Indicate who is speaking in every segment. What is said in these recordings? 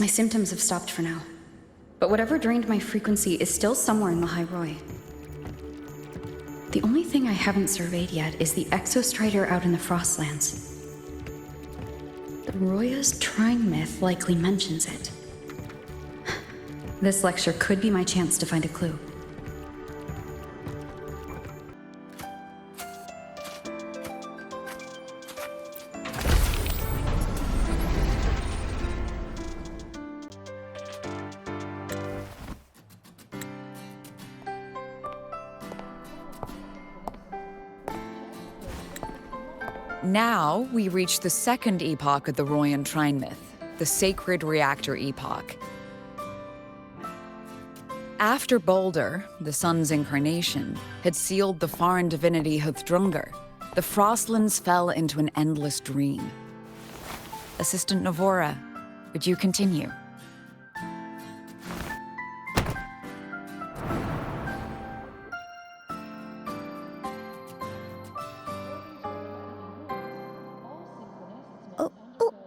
Speaker 1: My symptoms have stopped for now. But whatever drained my frequency is still somewhere in the High Roy. The only thing I haven't surveyed yet is the Exostrider out in the Frostlands. The Roya's trying myth likely mentions it. This lecture could be my chance to find a clue.
Speaker 2: Now, we reach the second epoch of the Royan Trine myth, the Sacred Reactor Epoch. After Boulder, the sun's incarnation, had sealed the foreign divinity Huthdrungar, the Frostlands fell into an endless dream. Assistant Navora, would you continue?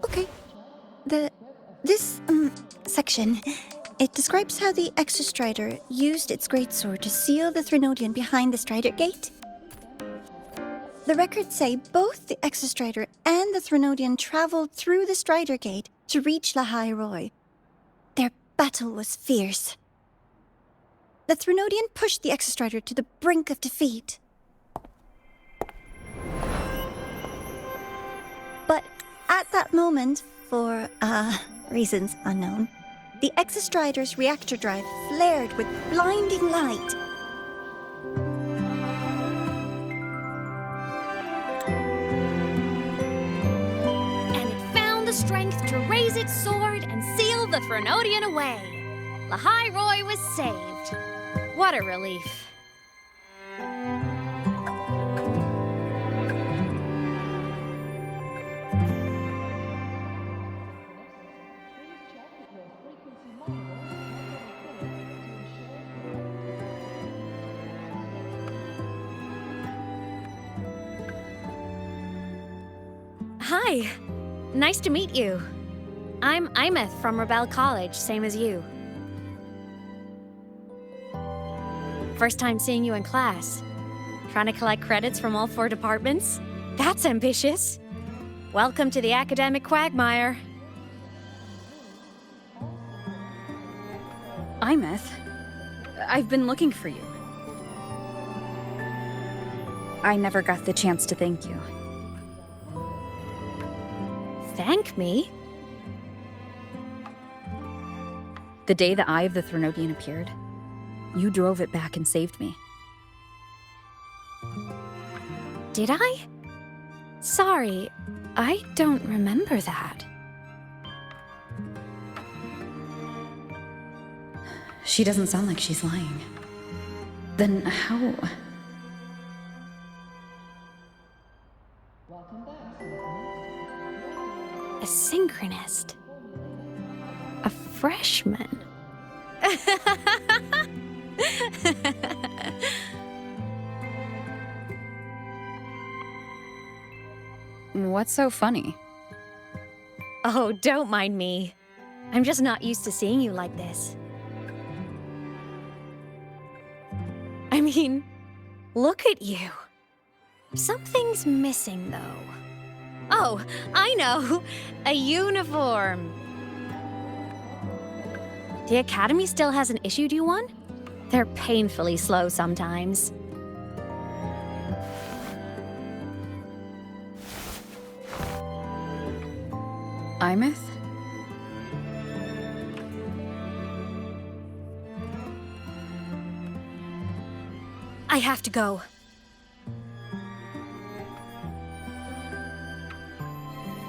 Speaker 3: Okay. This section, it describes how the Exostrider used its greatsword to seal the Threnodian behind the Strider Gate. The records say both the Exostrider and the Threnodian traveled through the Strider Gate to reach La High Roy. Their battle was fierce. The Threnodian pushed the Exostrider to the brink of defeat. But at that moment, for, reasons unknown, the Exostrider's reactor drive flared with blinding light.
Speaker 4: And it found the strength to raise its sword and seal the Threnodian away. La High Roy was saved. What a relief. Hi. Nice to meet you. I'm Aemeath from Rebel College, same as you. First time seeing you in class. Trying to collect credits from all 4 departments? That's ambitious. Welcome to the academic quagmire.
Speaker 1: Aemeath, I've been looking for you. I never got the chance to thank you.
Speaker 4: Thank me?
Speaker 1: The day the Eye of the Threnodian appeared, you drove it back and saved me.
Speaker 4: Did I? Sorry, I don't remember that.
Speaker 1: She doesn't sound like she's lying. Then how?
Speaker 4: A synchronist. A freshman.
Speaker 1: What's so funny?
Speaker 4: Oh, don't mind me. I'm just not used to seeing you like this. I mean, look at you. Something's missing, though. Oh, I know! A uniform! The Academy still hasn't issued you one? They're painfully slow sometimes.
Speaker 1: Aemeath?
Speaker 4: I have to go.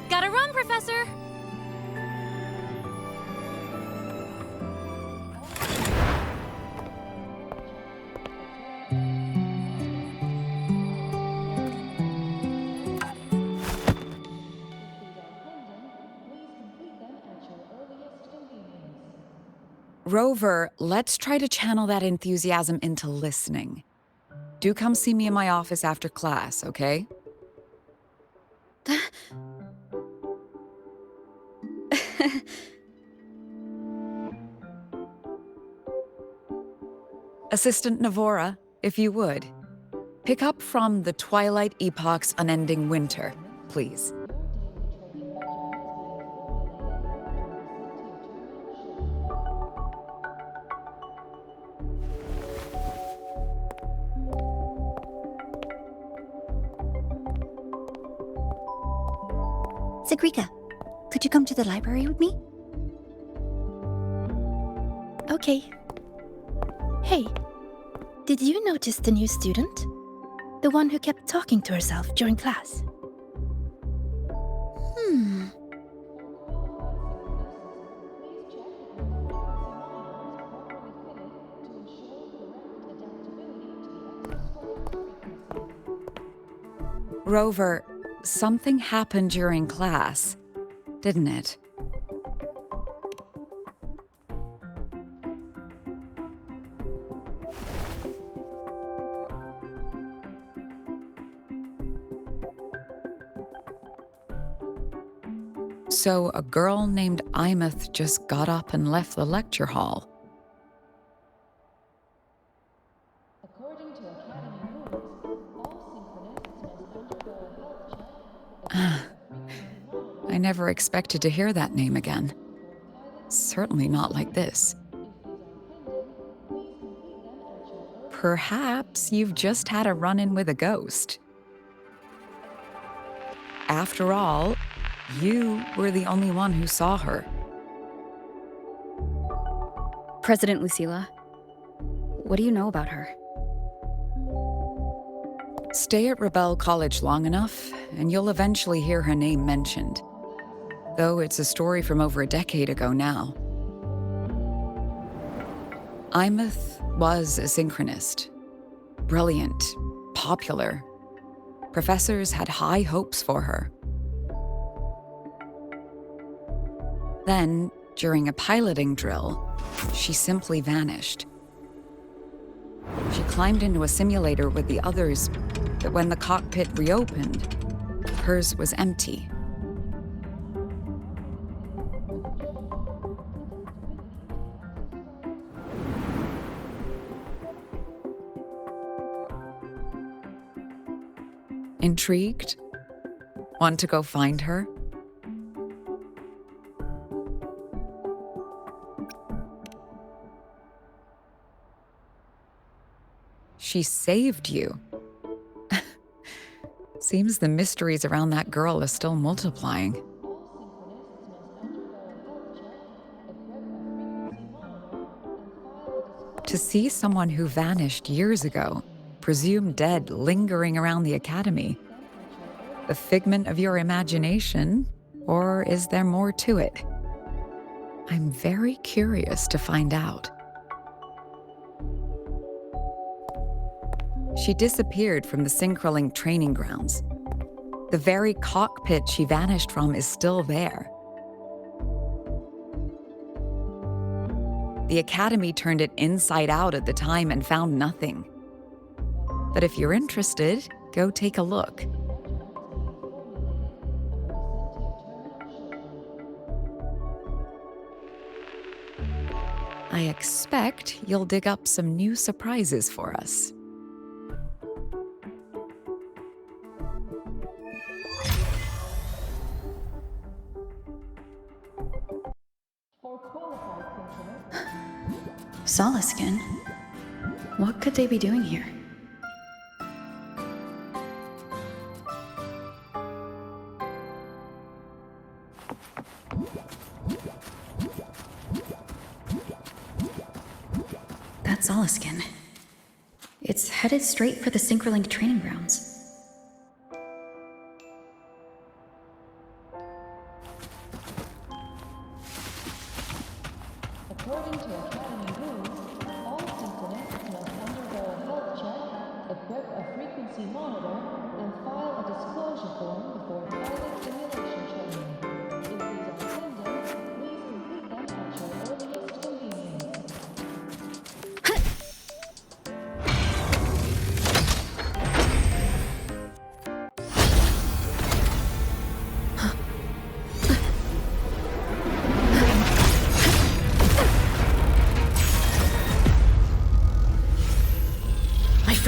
Speaker 4: Gotta run, Professor!
Speaker 2: Rover, let's try to channel that enthusiasm into listening. Do come see me in my office after class, okay? Assistant Navora, if you would. Pick up from the Twilight Epoch's Unending Winter, please.
Speaker 3: Sigrika, could you come to the library with me?
Speaker 5: Okay. Hey, did you notice the new student? The one who kept talking to herself during class?
Speaker 2: Rover, something happened during class, didn't it? So a girl named Aemeath just got up and left the lecture hall.
Speaker 6: According to Academy rules, all synchronists must undergo a health check.
Speaker 2: I never expected to hear that name again. Certainly not like this. Perhaps you've just had a run-in with a ghost. After all, you were the only one who saw her.
Speaker 1: President Lucilla, what do you know about her?
Speaker 2: Stay at Rebel College long enough, and you'll eventually hear her name mentioned. Though it's a story from over a decade ago now. Aemeath was a synchronist. Brilliant, popular. Professors had high hopes for her. Then, during a piloting drill, she simply vanished. She climbed into a simulator with the others, but when the cockpit reopened, hers was empty. Intrigued? Want to go find her? She saved you. Seems the mysteries around that girl are still multiplying. To see someone who vanished years ago, presumed dead, lingering around the academy. The figment of your imagination, or is there more to it? I'm very curious to find out. She disappeared from the Synchrolink training grounds. The very cockpit she vanished from is still there. The Academy turned it inside out at the time and found nothing. But if you're interested, go take a look. I expect you'll dig up some new surprises for us.
Speaker 1: Solaskin? What could they be doing here? That's Solaskin. It's headed straight for the Synchrolink training grounds.
Speaker 6: According to Academy rules, all synchronists must undergo a health check, equip a frequency monitor, and file a disclosure form before pilot simulation training. If these are pending, please complete them at your earliest convenience.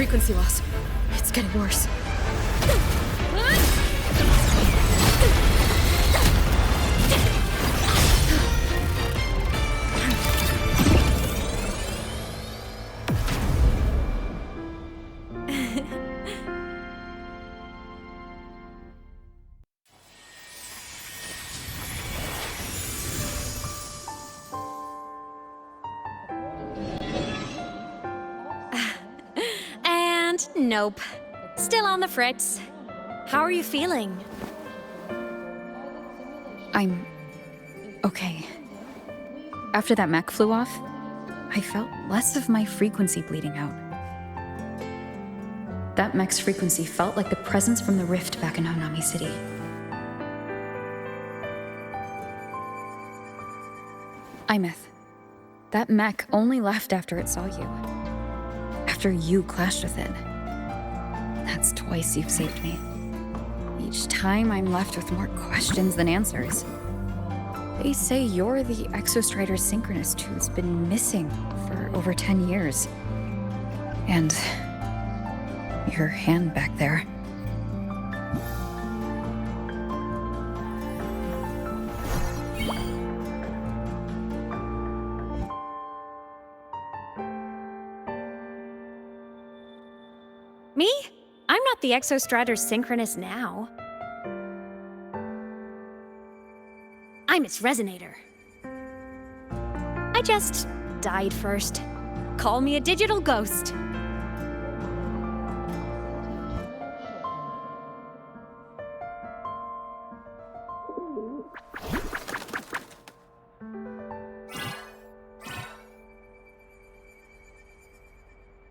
Speaker 1: frequency loss. It's getting worse.
Speaker 4: Nope. Still on the fritz. How are you feeling?
Speaker 1: I'm okay. After that mech flew off, I felt less of my frequency bleeding out. That mech's frequency felt like the presence from the rift back in Honami City. Aemeath, that mech only left after it saw you. After you clashed with it. That's twice you've saved me. Each time I'm left with more questions than answers. They say you're the Exostrider synchronist who's been missing for over 10 years. And your hand back there.
Speaker 4: Me? I'm not the Exostrider synchronist now. I'm its resonator. I just died first. Call me a digital ghost.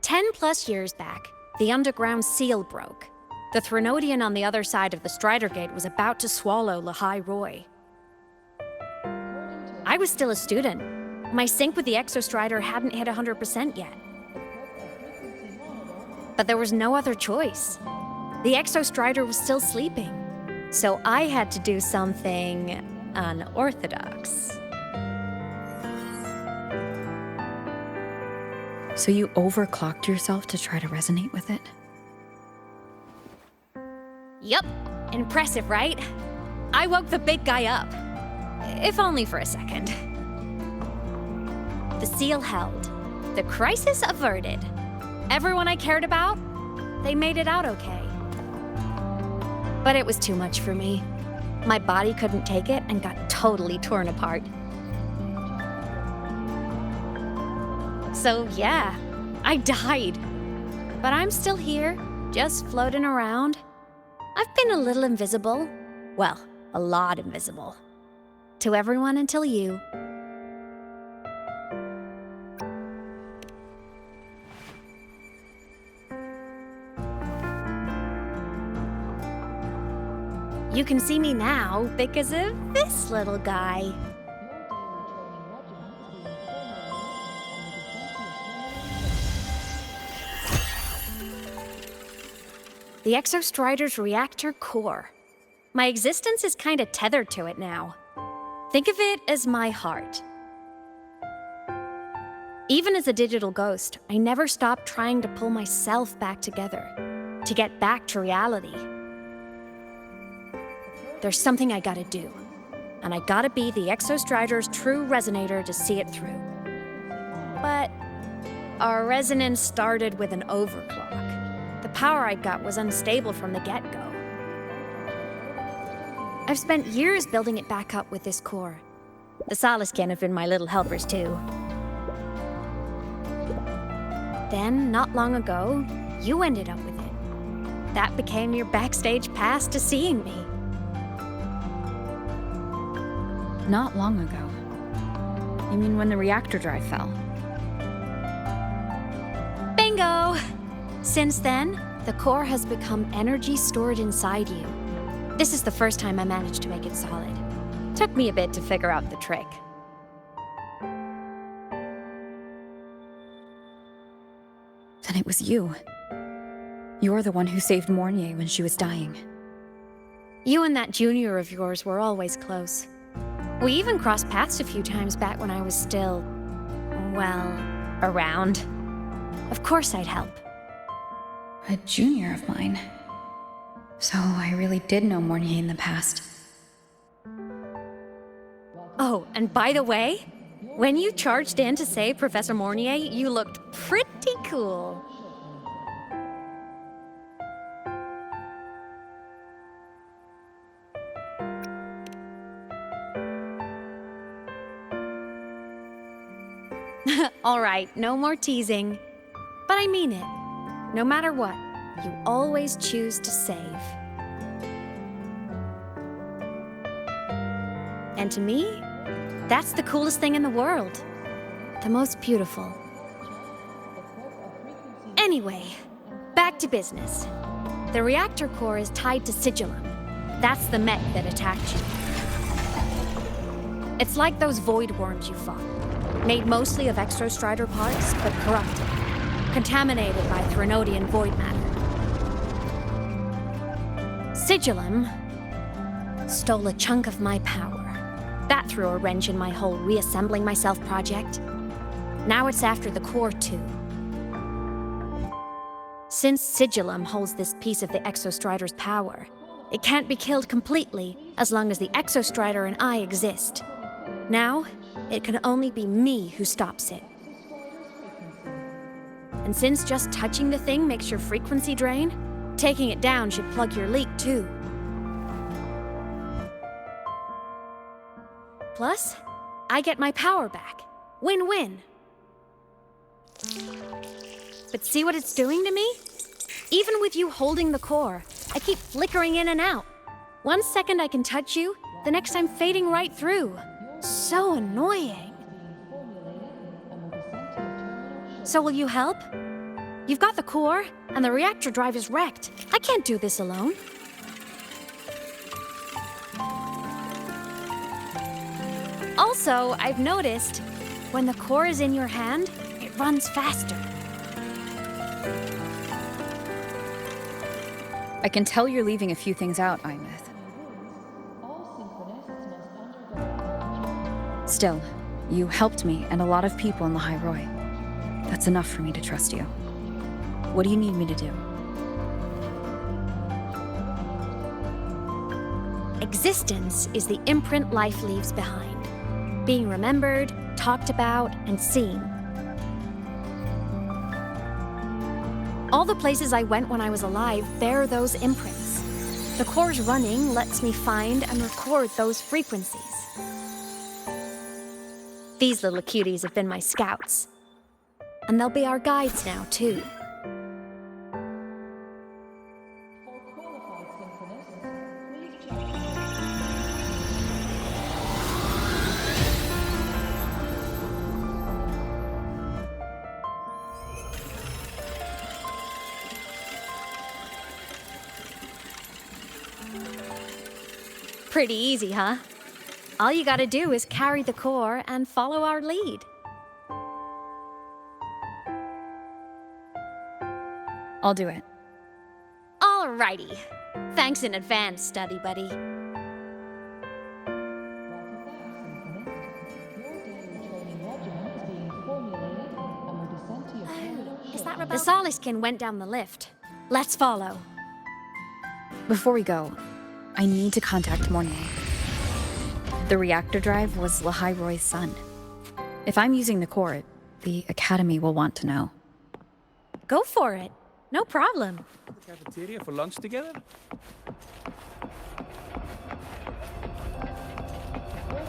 Speaker 4: +10 years back, the underground seal broke. The Threnodian on the other side of the Strider Gate was about to swallow Lahai Roy. I was still a student. My sync with the Exostrider hadn't hit 100% yet. But there was no other choice. The Exostrider was still sleeping. So I had to do something unorthodox.
Speaker 1: So you overclocked yourself to try to resonate with it?
Speaker 4: Yup. Impressive, right? I woke the big guy up. If only for a second. The seal held. The crisis averted. Everyone I cared about, they made it out okay. But it was too much for me. My body couldn't take it and got totally torn apart. So yeah, I died. But I'm still here, just floating around. I've been a little invisible. Well, a lot invisible. To everyone until you. You can see me now because of this little guy. The Exostrider's reactor core. My existence is kinda tethered to it now. Think of it as my heart. Even as a digital ghost, I never stopped trying to pull myself back together, to get back to reality. There's something I gotta do, and I gotta be the Exostrider's true resonator to see it through. But our resonance started with an overclock. The power I got was unstable from the get-go. I've spent years building it back up with this core. The Soliscan have been my little helpers too. Then, not long ago, you ended up with it. That became your backstage pass to seeing me.
Speaker 1: Not long ago. You mean when the reactor drive fell?
Speaker 4: Bingo! Since then, the core has become energy stored inside you. This is the first time I managed to make it solid. Took me a bit to figure out the trick.
Speaker 1: Then it was you. You're the one who saved Mornier when she was dying.
Speaker 4: You and that junior of yours were always close. We even crossed paths a few times back when I was still, well, around. Of course I'd help.
Speaker 1: a junior of mine. So I really did know Mornier in the past.
Speaker 4: Oh, and by the way, when you charged in to save Professor Mornier, you looked pretty cool. All right, no more teasing. But I mean it. No matter what, you always choose to save. And to me, that's the coolest thing in the world. The most beautiful. Anyway, back to business. The reactor core is tied to Sigillum. That's the mech that attacked you. It's like those void worms you fought. Made mostly of Exostrider parts, but corrupted. Contaminated by Threnodian void matter. Sigillum stole a chunk of my power. That threw a wrench in my whole reassembling myself project. Now it's after the core too. Since Sigillum holds this piece of the Exostrider's power, it can't be killed completely as long as the Exostrider and I exist. Now, it can only be me who stops it. And since just touching the thing makes your frequency drain, taking it down should plug your leak too. Plus, I get my power back. Win-win. But see what it's doing to me? Even with you holding the core, I keep flickering in and out. 1 second I can touch you, the next I'm fading right through. So annoying. So will you help? You've got the core, and the reactor drive is wrecked. I can't do this alone. Also, I've noticed, when the core is in your hand, it runs faster.
Speaker 1: I can tell you're leaving a few things out, Aemeath. Still, you helped me and a lot of people in the High Roy. That's enough for me to trust you. What do you need me to do?
Speaker 4: Existence is the imprint life leaves behind. Being remembered, talked about, and seen. All the places I went when I was alive bear those imprints. The core's running lets me find and record those frequencies. These little cuties have been my scouts. And they'll be our guides now, too. Pretty easy, huh? All you gotta do is carry the core and follow our lead.
Speaker 1: I'll do it.
Speaker 4: Alrighty. Thanks in advance, study buddy. The Soliskin went down the lift. Let's follow.
Speaker 1: Before we go, I need to contact Mornier. The reactor drive was Lahai Roy's son. If I'm using the core, the Academy will want to know.
Speaker 4: Go for it. No problem.
Speaker 7: The cafeteria for lunch together?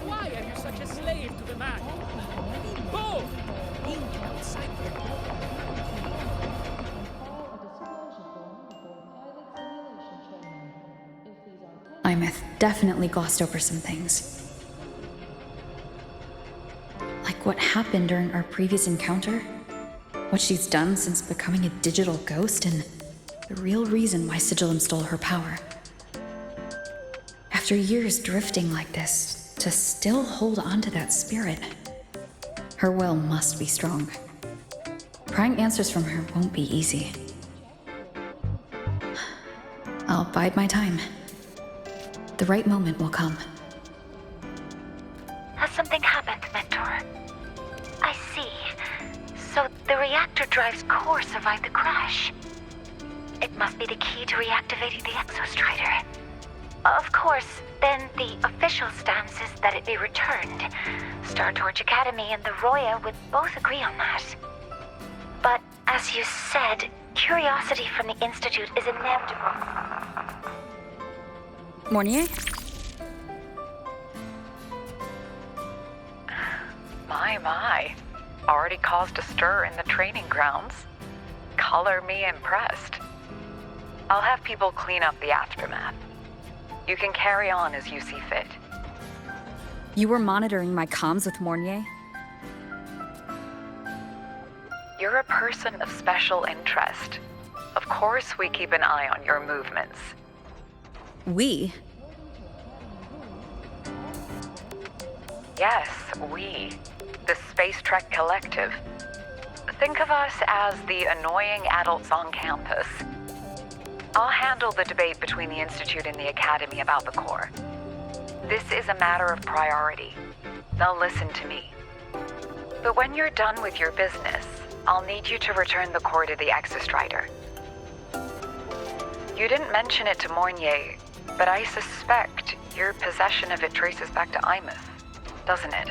Speaker 7: Why are you such a slave to the man? Both! Intel cycle.
Speaker 1: Aemeath definitely glossed over some things. Like what happened during our previous encounter, what she's done since becoming a digital ghost, and the real reason why Sigillum stole her power. After years drifting like this, to still hold on to that spirit, her will must be strong. Prying answers from her won't be easy. I'll bide my time. The right moment will come.
Speaker 8: Has something happened, Mentor? I see. So the reactor drive's core survived the crash. it must be the key to reactivating the Exostrider. Of course, then the official stance is that it be returned. Star Torch Academy and the Roya would both agree on that. But, as you said, curiosity from the Institute is inevitable.
Speaker 1: Mornier?
Speaker 2: My. Already caused a stir in the training grounds. Color me impressed. I'll have people clean up the aftermath. You can carry on as you see fit.
Speaker 1: You were monitoring my comms with Mornier?
Speaker 2: You're a person of special interest. Of course we keep an eye on your movements.
Speaker 1: We?
Speaker 2: Yes, we. The Space Trek Collective. Think of us as the annoying adults on campus. I'll handle the debate between the Institute and the Academy about the core. This is a matter of priority. They'll listen to me. But when you're done with your business, I'll need you to return the core to the Exostrider. You didn't mention it to Mornier, but I suspect your possession of it traces back to Aemeath, doesn't it?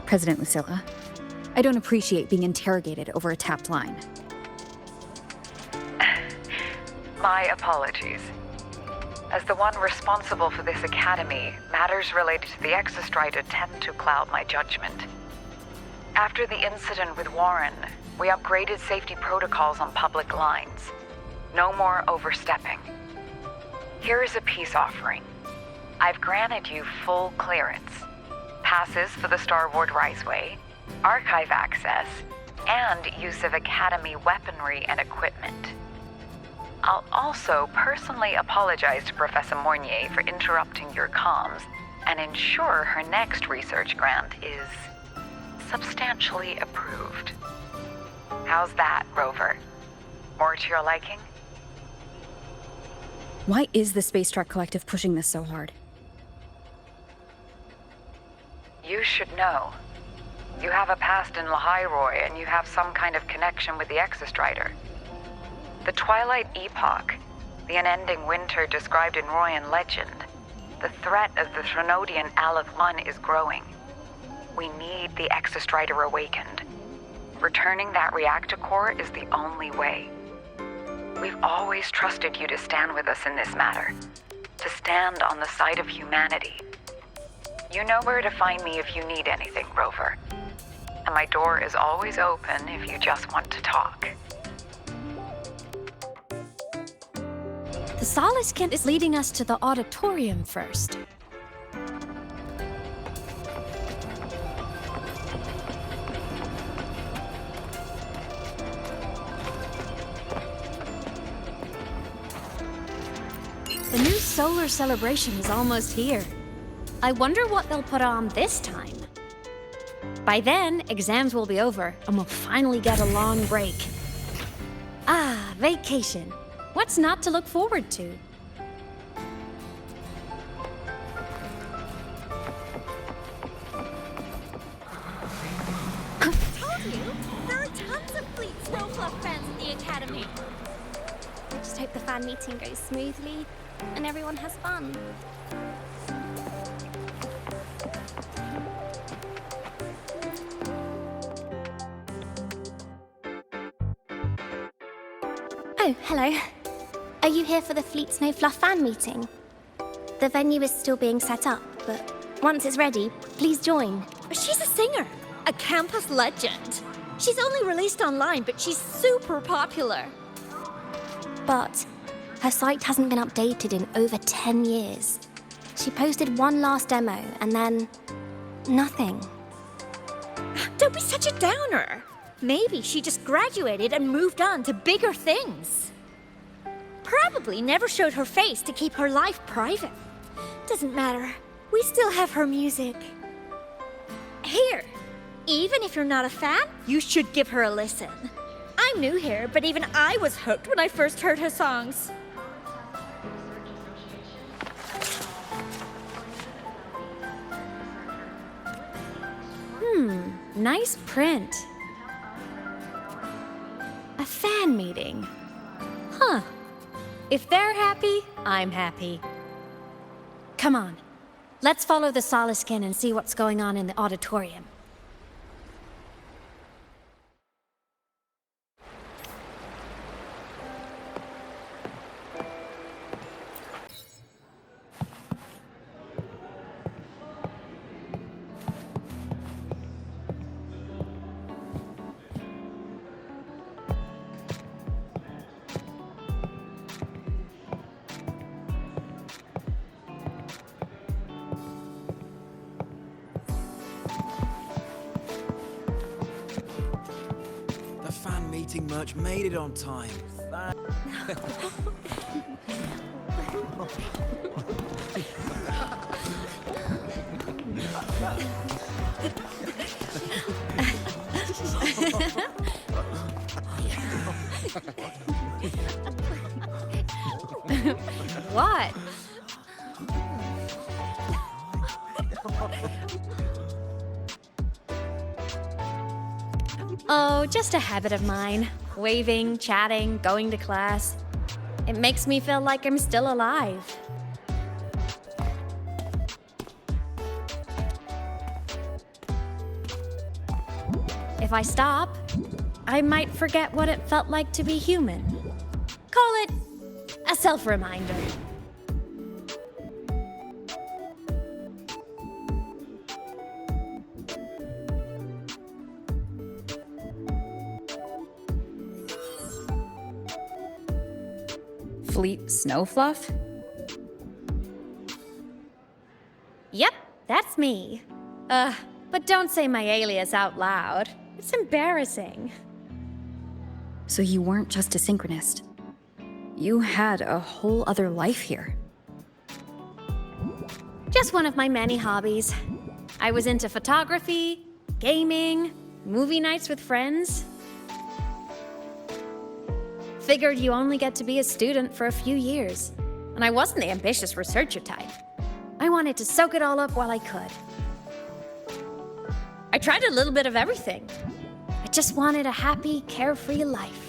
Speaker 1: President Lucilla, I don't appreciate being interrogated over a tapped line.
Speaker 2: My apologies. As the one responsible for this academy, matters related to the Exostrider tend to cloud my judgment. After the incident with Warren, we upgraded safety protocols on public lines. No more overstepping. Here is a peace offering. I've granted you full clearance. Passes for the Starboard Riseway, archive access, and use of Academy weaponry and equipment. I'll also personally apologize to Professor Mornier for interrupting your comms and ensure her next research grant is substantially approved. How's that, Rover? More to your liking?
Speaker 1: Why is the Space Trek Collective pushing this so hard?
Speaker 2: You should know. You have a past in Lahairoi, and you have some kind of connection with the Exostrider. The Twilight Epoch, the unending winter described in Royan legend, the threat of the Threnodian Aleph 1 is growing. We need the Exostrider awakened. Returning that reactor core is the only way. We've always trusted you to stand with us in this matter, to stand on the side of humanity. You know where to find me if you need anything, Rover. And my door is always open if you just want to talk.
Speaker 4: The Solace Kent is leading us to the auditorium first. The new solar celebration is almost here. I wonder what they'll put on this time. By then, exams will be over, and we'll finally get a long break. Ah, vacation. What's not to look forward to?
Speaker 9: Told you! There are tons of Fleet Snowfluff fans in the Academy! Just hope the fan meeting goes smoothly, and everyone has fun. Oh, hello. Are you here for the Fleet Snowfluff fan meeting? The venue is still being set up, but once it's ready, please join.
Speaker 10: She's a singer, a campus legend. She's only released online, but she's super popular.
Speaker 9: But her site hasn't been updated in over 10 years. She posted one last demo, and then nothing.
Speaker 10: Don't be such a downer. Maybe she just graduated and moved on to bigger things. Probably never showed her face to keep her life private. Doesn't matter. We still have her music. Here, even if you're not a fan, you should give her a listen. I'm new here, but even I was hooked when I first heard her songs.
Speaker 4: Nice print. A fan meeting. Huh. If they're happy, I'm happy. Come on. Let's follow the Soliskin and see what's going on in the auditorium.
Speaker 11: The fan meeting merch made it on time.
Speaker 4: What? Oh, just a habit of mine. Waving, chatting, going to class. It makes me feel like I'm still alive. If I stop, I might forget what it felt like to be human. Call it a self-reminder.
Speaker 1: Fleet Snowfluff?
Speaker 4: Yep, that's me. But don't say my alias out loud. It's embarrassing.
Speaker 1: So you weren't just a synchronist. You had a whole other life here.
Speaker 4: Just one of my many hobbies. I was into photography, gaming, movie nights with friends. Figured you only get to be a student for a few years. And I wasn't the ambitious researcher type. I wanted to soak it all up while I could. I tried a little bit of everything. I just wanted a happy, carefree life.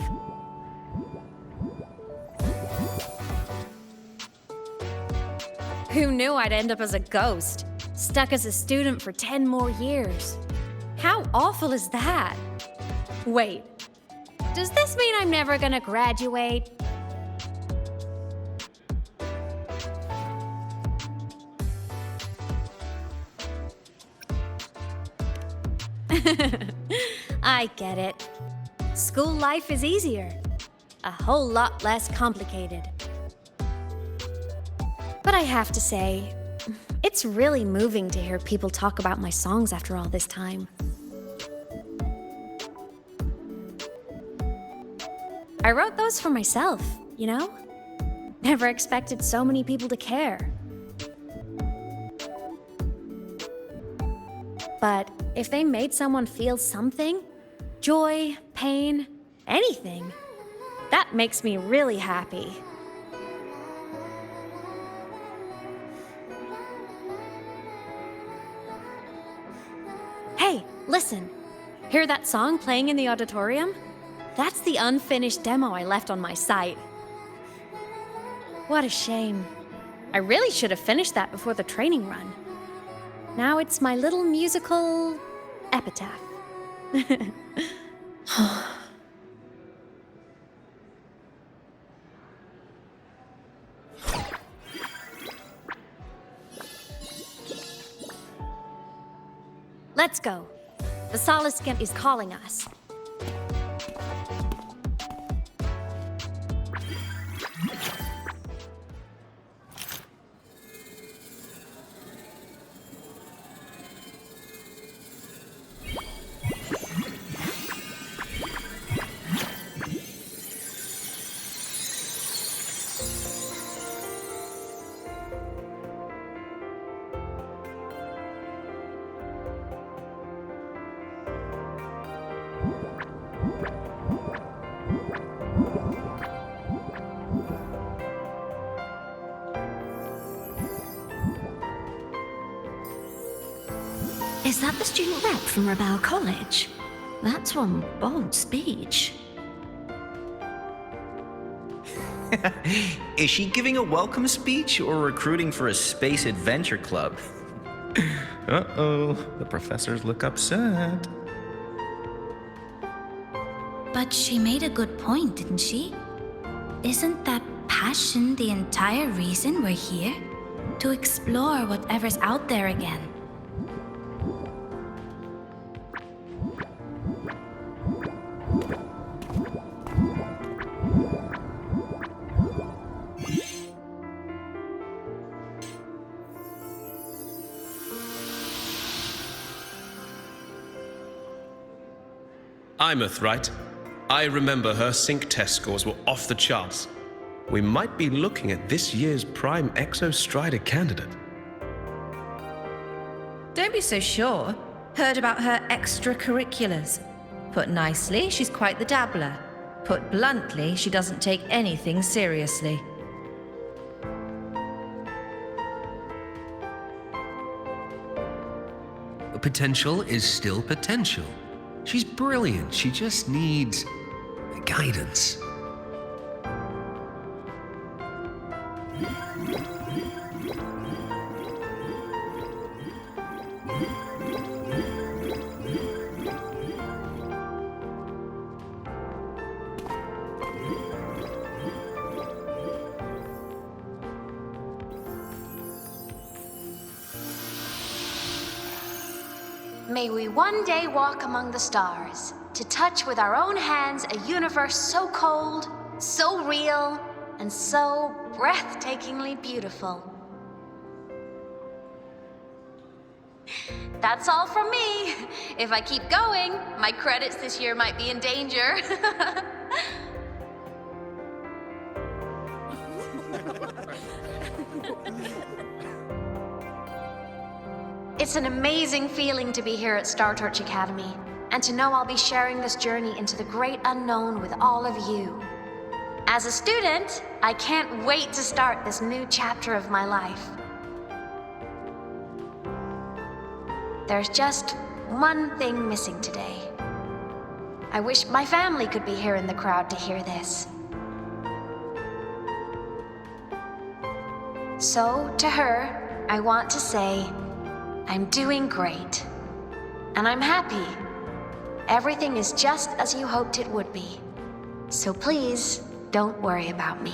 Speaker 4: Who knew I'd end up as a ghost, stuck as a student for 10 more years? How awful is that? Wait, does this mean I'm never gonna graduate? I get it. School life is easier. A whole lot less complicated. But I have to say, it's really moving to hear people talk about my songs after all this time. I wrote those for myself, you know? Never expected so many people to care. But if they made someone feel something, joy, pain, anything, that makes me really happy. Hey, listen. Hear that song playing in the auditorium? That's the unfinished demo I left on my site. What a shame. I really should have finished that before the training run. Now it's my little musical epitaph. Let's go. The Soliskin is calling us.
Speaker 8: Is that the student rep from Rebel College? That's one bold speech.
Speaker 12: Is she giving a welcome speech or recruiting for a space adventure club? Uh-oh, the professors look upset.
Speaker 8: But she made a good point, didn't she? Isn't that passion the entire reason we're here? To explore whatever's out there again.
Speaker 13: Aemeath, right? I remember her sync test scores were off the charts. We might be looking at this year's prime Exostrider candidate.
Speaker 14: Don't be so sure. Heard about her extracurriculars. Put nicely, she's quite the dabbler. Put bluntly, she doesn't take anything seriously.
Speaker 15: Potential is still potential. She's brilliant, she just needs guidance.
Speaker 8: May we one day walk among the stars, to touch with our own hands a universe so cold, so real, and so breathtakingly beautiful. That's all from me. If I keep going, my credits this year might be in danger. It's an amazing feeling to be here at Star Academy, and to know I'll be sharing this journey into the great unknown with all of you. As a student, I can't wait to start this new chapter of my life. There's just one thing missing today. I wish my family could be here in the crowd to hear this. So, to her, I want to say, I'm doing great. And I'm happy. Everything is just as you hoped it would be. So please, don't worry about me.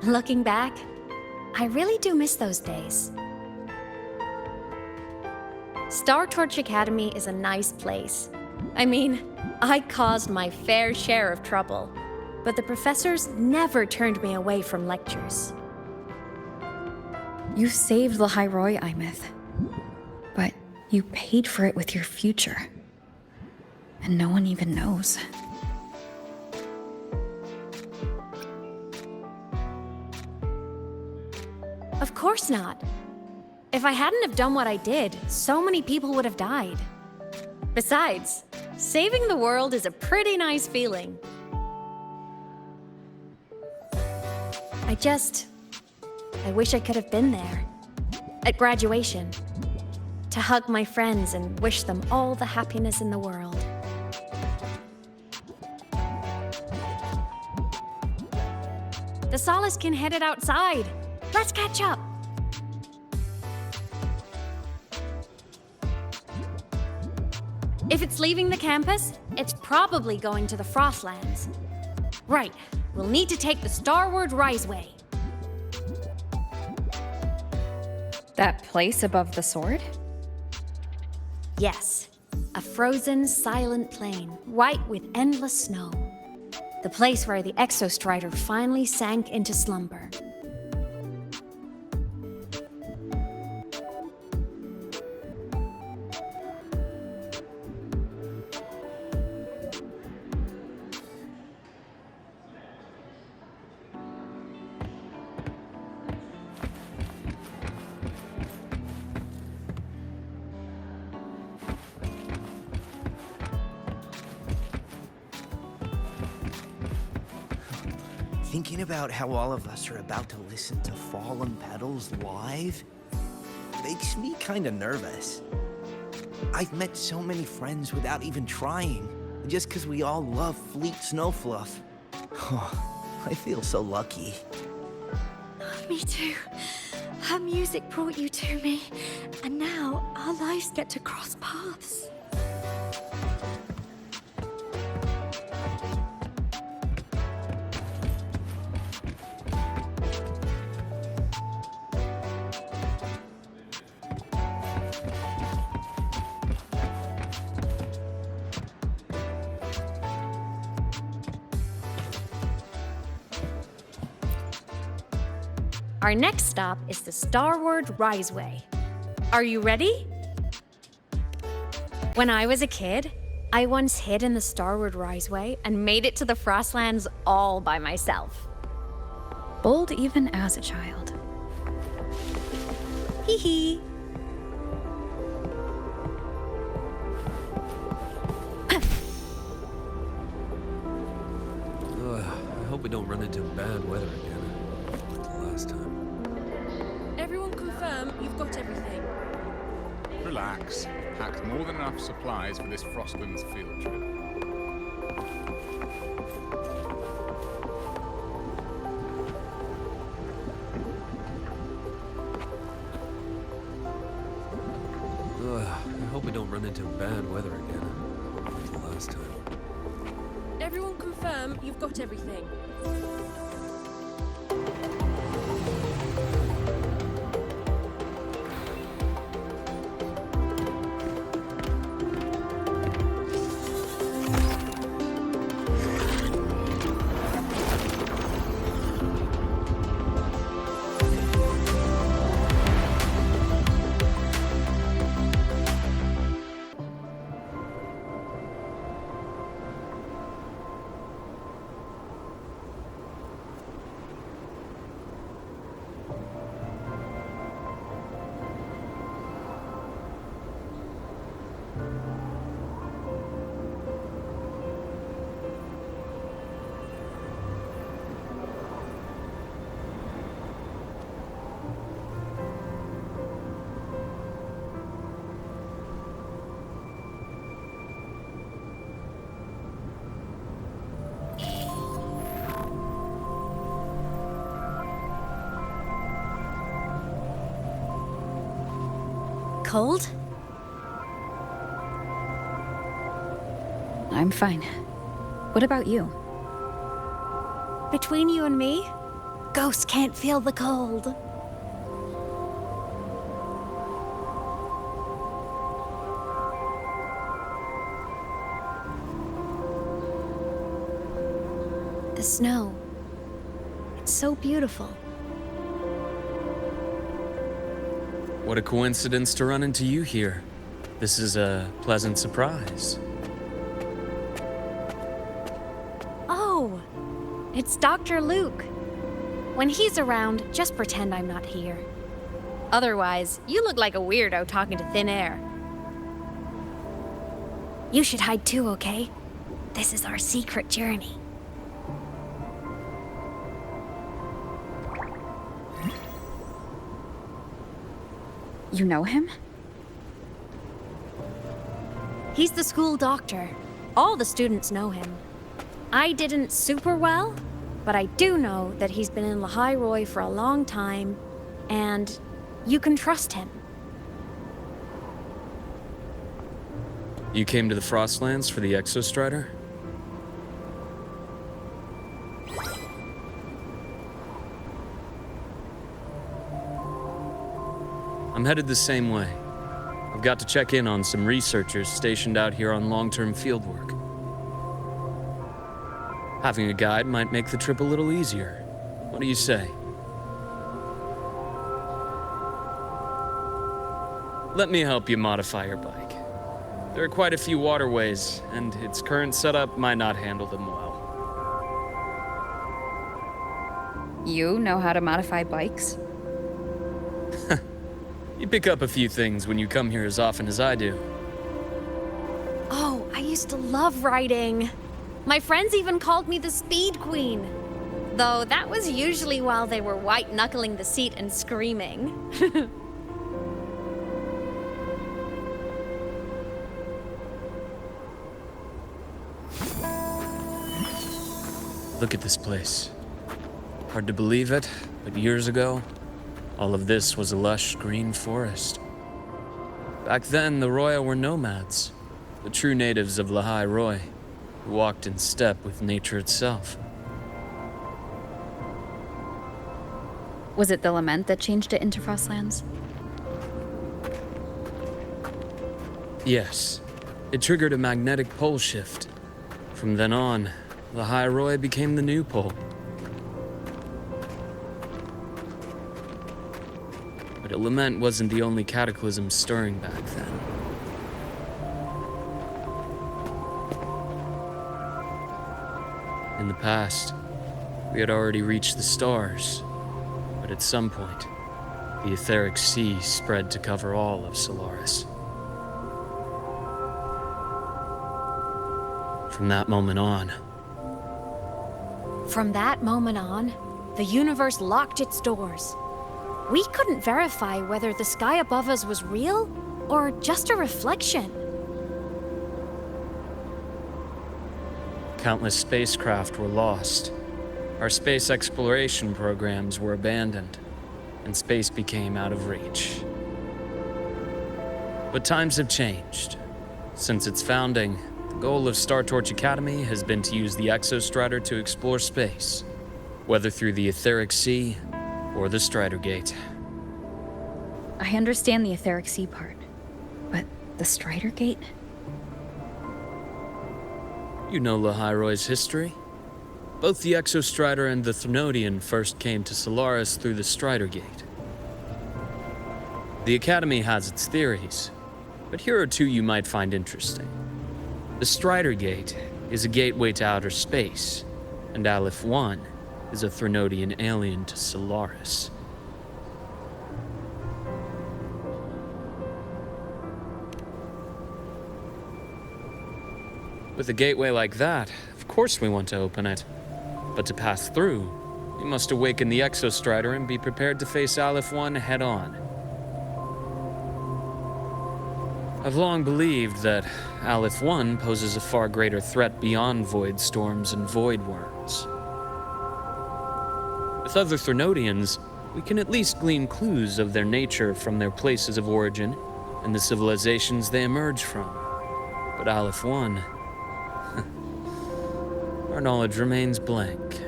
Speaker 4: Looking back, I really do miss those days. Star Academy is a nice place. I mean, I caused my fair share of trouble, but the professors never turned me away from lectures.
Speaker 1: You saved the Hyroi, Aemeath, but you paid for it with your future. And no one even knows.
Speaker 4: Of course not. If I hadn't have done what I did, so many people would have died. Besides, saving the world is a pretty nice feeling. I wish I could have been there. At graduation. To hug my friends and wish them all the happiness in the world. The Solace can headed outside. Let's catch up. If it's leaving the campus, it's probably going to the Frostlands. Right, we'll need to take the Starward Riseway.
Speaker 1: That place above the sword?
Speaker 4: Yes, a frozen, silent plain, white with endless snow. The place where the Exostrider finally sank into slumber.
Speaker 16: Thinking about how all of us are about to listen to Fallen Petals live makes me kind of nervous. I've met so many friends without even trying, just because we all love Fleet Snowfluff. I feel so lucky.
Speaker 10: Me too. Her music brought you to me, and now our lives get to cross paths.
Speaker 4: Our next stop is the Starward Riseway. Are you ready? When I was a kid, I once hid in the Starward Riseway and made it to the Frostlands all by myself.
Speaker 1: Bold even as a child.
Speaker 4: Hee hee.
Speaker 15: I hope we don't run into bad weather again, like the last time.
Speaker 7: Everyone confirm you've got everything.
Speaker 17: Relax. Packed more than enough supplies for this Frostlands field trip.
Speaker 15: I hope we don't run into bad weather again, like the last time.
Speaker 7: Everyone confirm you've got everything.
Speaker 4: Cold?
Speaker 1: I'm fine. What about you?
Speaker 4: Between you and me, ghosts can't feel the cold. The snow. It's so beautiful.
Speaker 18: What a coincidence to run into you here. This is a pleasant surprise.
Speaker 4: Oh, it's Dr. Luuk. When he's around, just pretend I'm not here. Otherwise, you look like a weirdo talking to thin air. You should hide too, okay? This is our secret journey.
Speaker 1: You know him?
Speaker 4: He's the school doctor. All the students know him. I didn't super well, but I do know that he's been in Lahairoi for a long time, and you can trust him.
Speaker 18: You came to the Frostlands for the Exostrider? I'm headed the same way. I've got to check in on some researchers stationed out here on long-term fieldwork. Having a guide might make the trip a little easier. What do you say? Let me help you modify your bike. There are quite a few waterways, and its current setup might not handle them well.
Speaker 1: You know how to modify bikes?
Speaker 18: You pick up a few things when you come here as often as I do.
Speaker 4: Oh, I used to love riding. My friends even called me the Speed Queen. Though that was usually while they were white-knuckling the seat and screaming.
Speaker 18: Look at this place. Hard to believe it, but years ago, all of this was a lush green forest. Back then, the Roya were nomads, the true natives of Lahai Roy, who walked in step with nature itself.
Speaker 1: Was it the lament that changed it into Frostlands?
Speaker 18: Yes, it triggered a magnetic pole shift. From then on, Lahai Roy became the new pole. But a lament wasn't the only cataclysm stirring back then. In the past, we had already reached the stars, but at some point, the etheric sea spread to cover all of Solaris. From that moment on,
Speaker 4: the universe locked its doors. We couldn't verify whether the sky above us was real or just a reflection.
Speaker 18: countless spacecraft were lost. Our space exploration programs were abandoned, and space became out of reach. But times have changed. Since its founding, the goal of Star Torch Academy has been to use the Exostrider to explore space, whether through the etheric sea or the Strider Gate.
Speaker 1: I understand the etheric sea part, but the Strider Gate?
Speaker 18: You know Lahai Roy's history. Both the Exostrider and the Threnodian first came to Solaris through the Strider Gate. The Academy has its theories, but here are two you might find interesting. The Strider Gate is a gateway to outer space, and Aleph 1 is a Threnodian alien to Solaris. With a gateway like that, of course we want to open it. But to pass through, we must awaken the Exostrider and be prepared to face Aleph 1 head-on. I've long believed that Aleph 1 poses a far greater threat beyond void storms and void worms. With other Threnodians, we can at least glean clues of their nature from their places of origin and the civilizations they emerge from. But Aleph 1... our knowledge remains blank.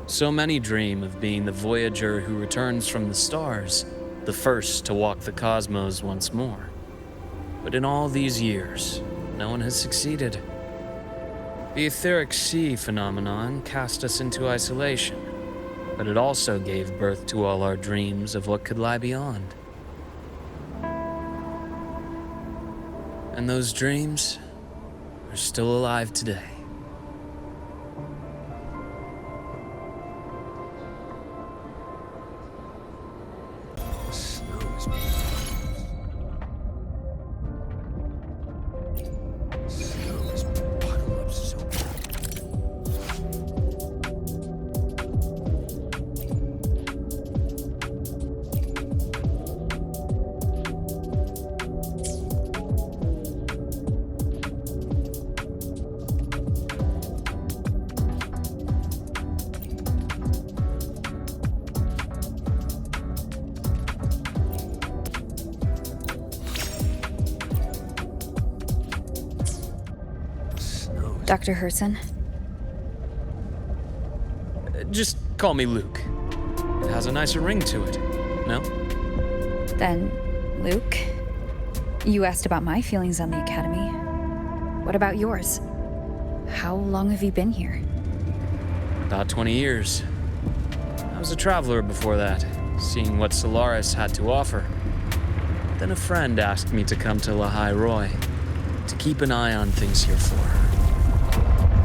Speaker 18: So many dream of being the Voyager who returns from the stars, the first to walk the cosmos once more. But in all these years, no one has succeeded. The etheric sea phenomenon cast us into isolation, but it also gave birth to all our dreams of what could lie beyond. And those dreams are still alive today.
Speaker 1: Dr. Herson?
Speaker 18: Just call me Luuk. It has a nicer ring to it, no?
Speaker 1: Then, Luuk, you asked about my feelings on the Academy. What about yours? How long have you been here?
Speaker 18: About 20 years. I was a traveler before that, seeing what Solaris had to offer. Then a friend asked me to come to Lahai Roy, to keep an eye on things here for her.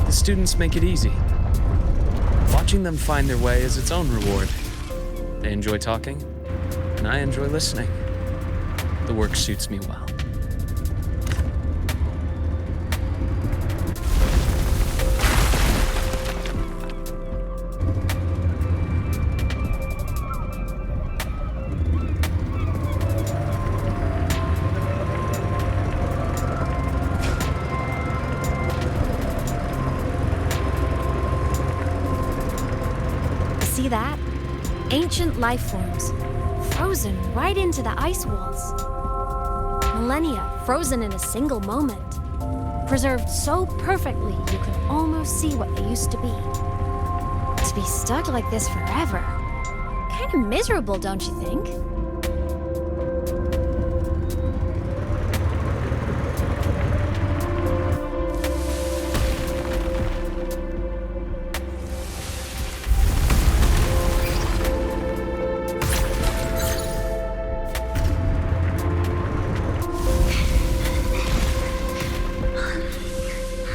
Speaker 18: The students make it easy. Watching them find their way is its own reward. They enjoy talking, and I enjoy listening. The work suits me well.
Speaker 4: ancient life forms, frozen right into the ice walls. Millennia frozen in a single moment, preserved so perfectly you can almost see what they used to be. To be stuck like this forever, kind of miserable, don't you think?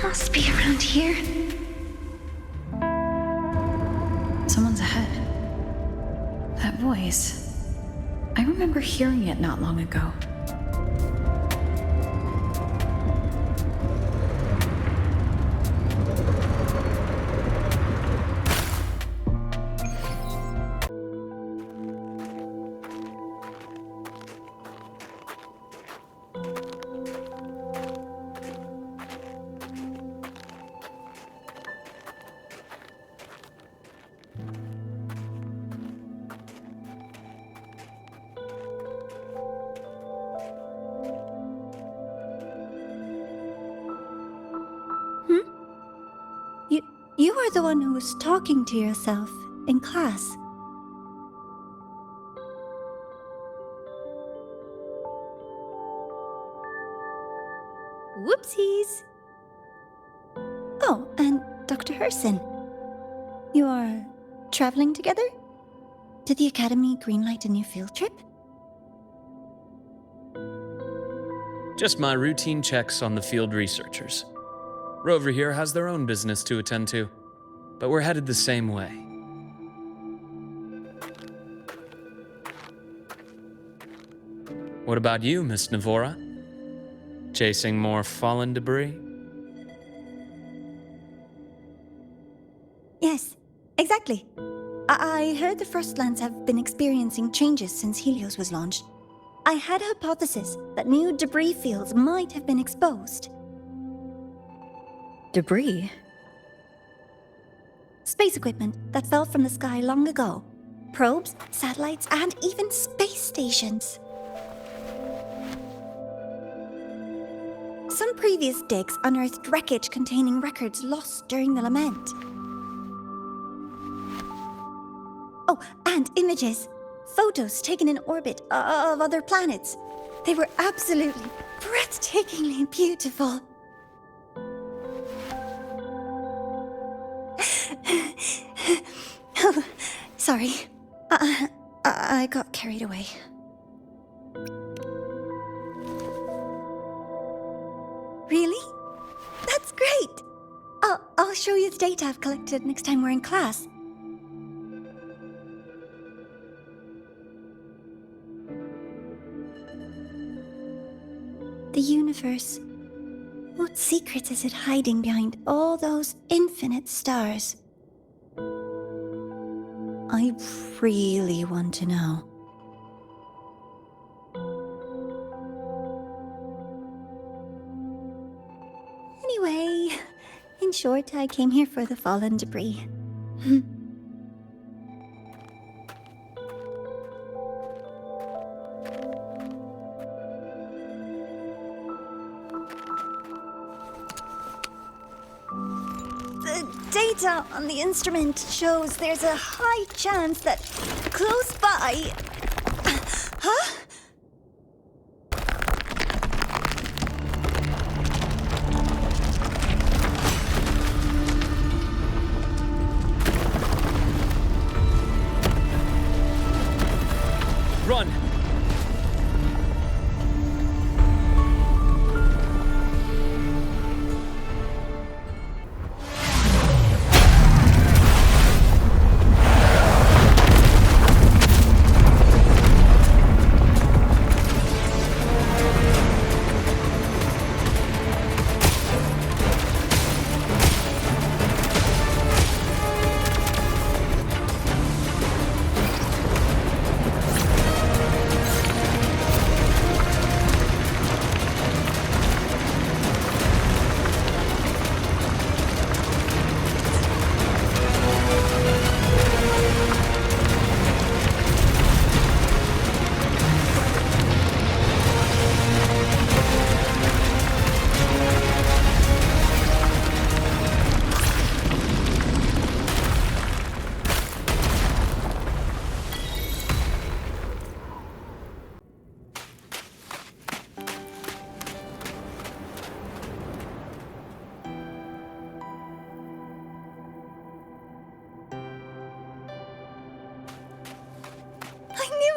Speaker 3: Must be around here.
Speaker 1: Someone's ahead. That voice. I remember hearing it not long ago.
Speaker 3: You are the one who was talking to yourself in class. Whoopsies! Oh, and Dr. Herson. You are traveling together? Did the Academy greenlight a new field trip?
Speaker 18: Just my routine checks on the field researchers. Rover here has their own business to attend to, but we're headed the same way. What about you, Miss Navora? Chasing more fallen debris?
Speaker 3: Yes, exactly. I heard the Frostlands have been experiencing changes since Helios was launched. I had a hypothesis that new debris fields might have been exposed.
Speaker 1: Debris?
Speaker 3: Space equipment that fell from the sky long ago. Probes, satellites, and even space stations. Some previous digs unearthed wreckage containing records lost during the lament. Oh, and images. Photos taken in orbit of other planets. They were absolutely breathtakingly beautiful. Oh, sorry. I got carried away. Really? That's great! I'll show you the data I've collected next time we're in class. The universe. What secrets is it hiding behind all those infinite stars? I really want to know. Anyway, in short, I came here for the fallen debris. Data on the instrument shows there's a high chance that close by... Huh?
Speaker 18: Run!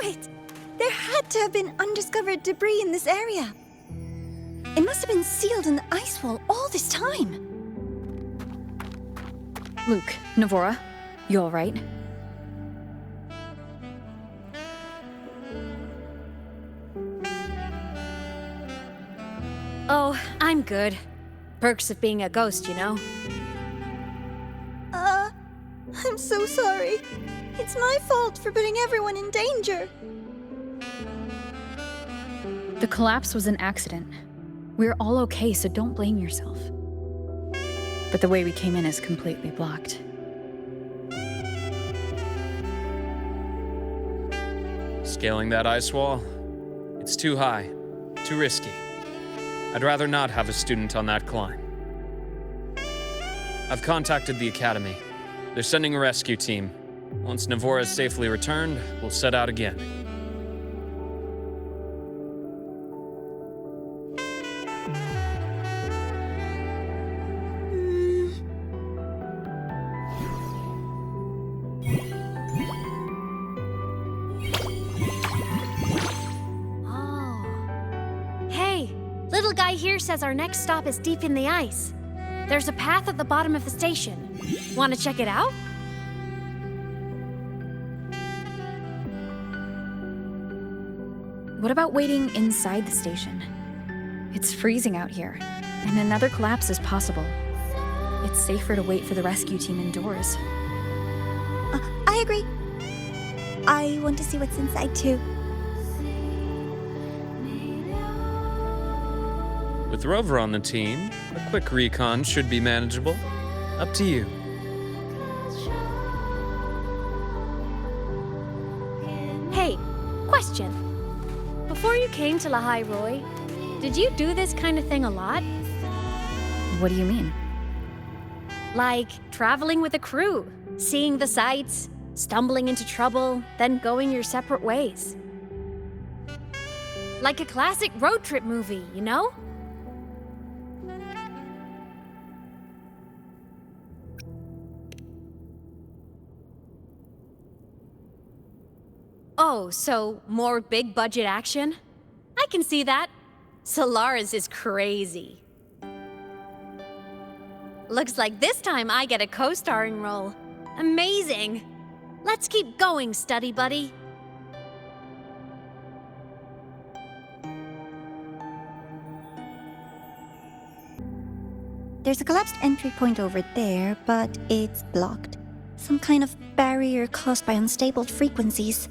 Speaker 3: knew it! There had to have been undiscovered debris in this area. It must have been sealed in the ice wall all this time.
Speaker 1: Luuk, Navora, you all right?
Speaker 4: Oh, I'm good. Perks of being a ghost, you know?
Speaker 3: I'm so sorry. It's my fault for putting everyone in danger.
Speaker 1: The collapse was an accident. We're all okay, so don't blame yourself. But the way we came in is completely blocked.
Speaker 18: Scaling that ice wall? It's too high, too risky. I'd rather not have a student on that climb. I've contacted the Academy. They're sending a rescue team. Once Navora is safely returned, we'll set out again.
Speaker 4: Little guy here says our next stop is deep in the ice. There's a path at the bottom of the station. Want to check it out?
Speaker 1: What about waiting inside the station? It's freezing out here, and another collapse is possible. It's safer to wait for the rescue team indoors.
Speaker 3: I agree. I want to see what's inside too.
Speaker 18: With Rover on the team, a quick recon should be manageable. Up to you.
Speaker 4: Hey, question. Before you came to Lahai Roi, did you do this kind of thing a lot?
Speaker 1: What do you mean?
Speaker 4: Like traveling with a crew, seeing the sights, stumbling into trouble, then going your separate ways. Like a classic road trip movie, you know? Oh, so more big budget action? I can see that. Solaris is crazy. Looks like this time I get a co-starring role. Amazing. Let's keep going, study buddy.
Speaker 3: There's a collapsed entry point over there, but it's blocked. Some kind of barrier caused by unstable frequencies.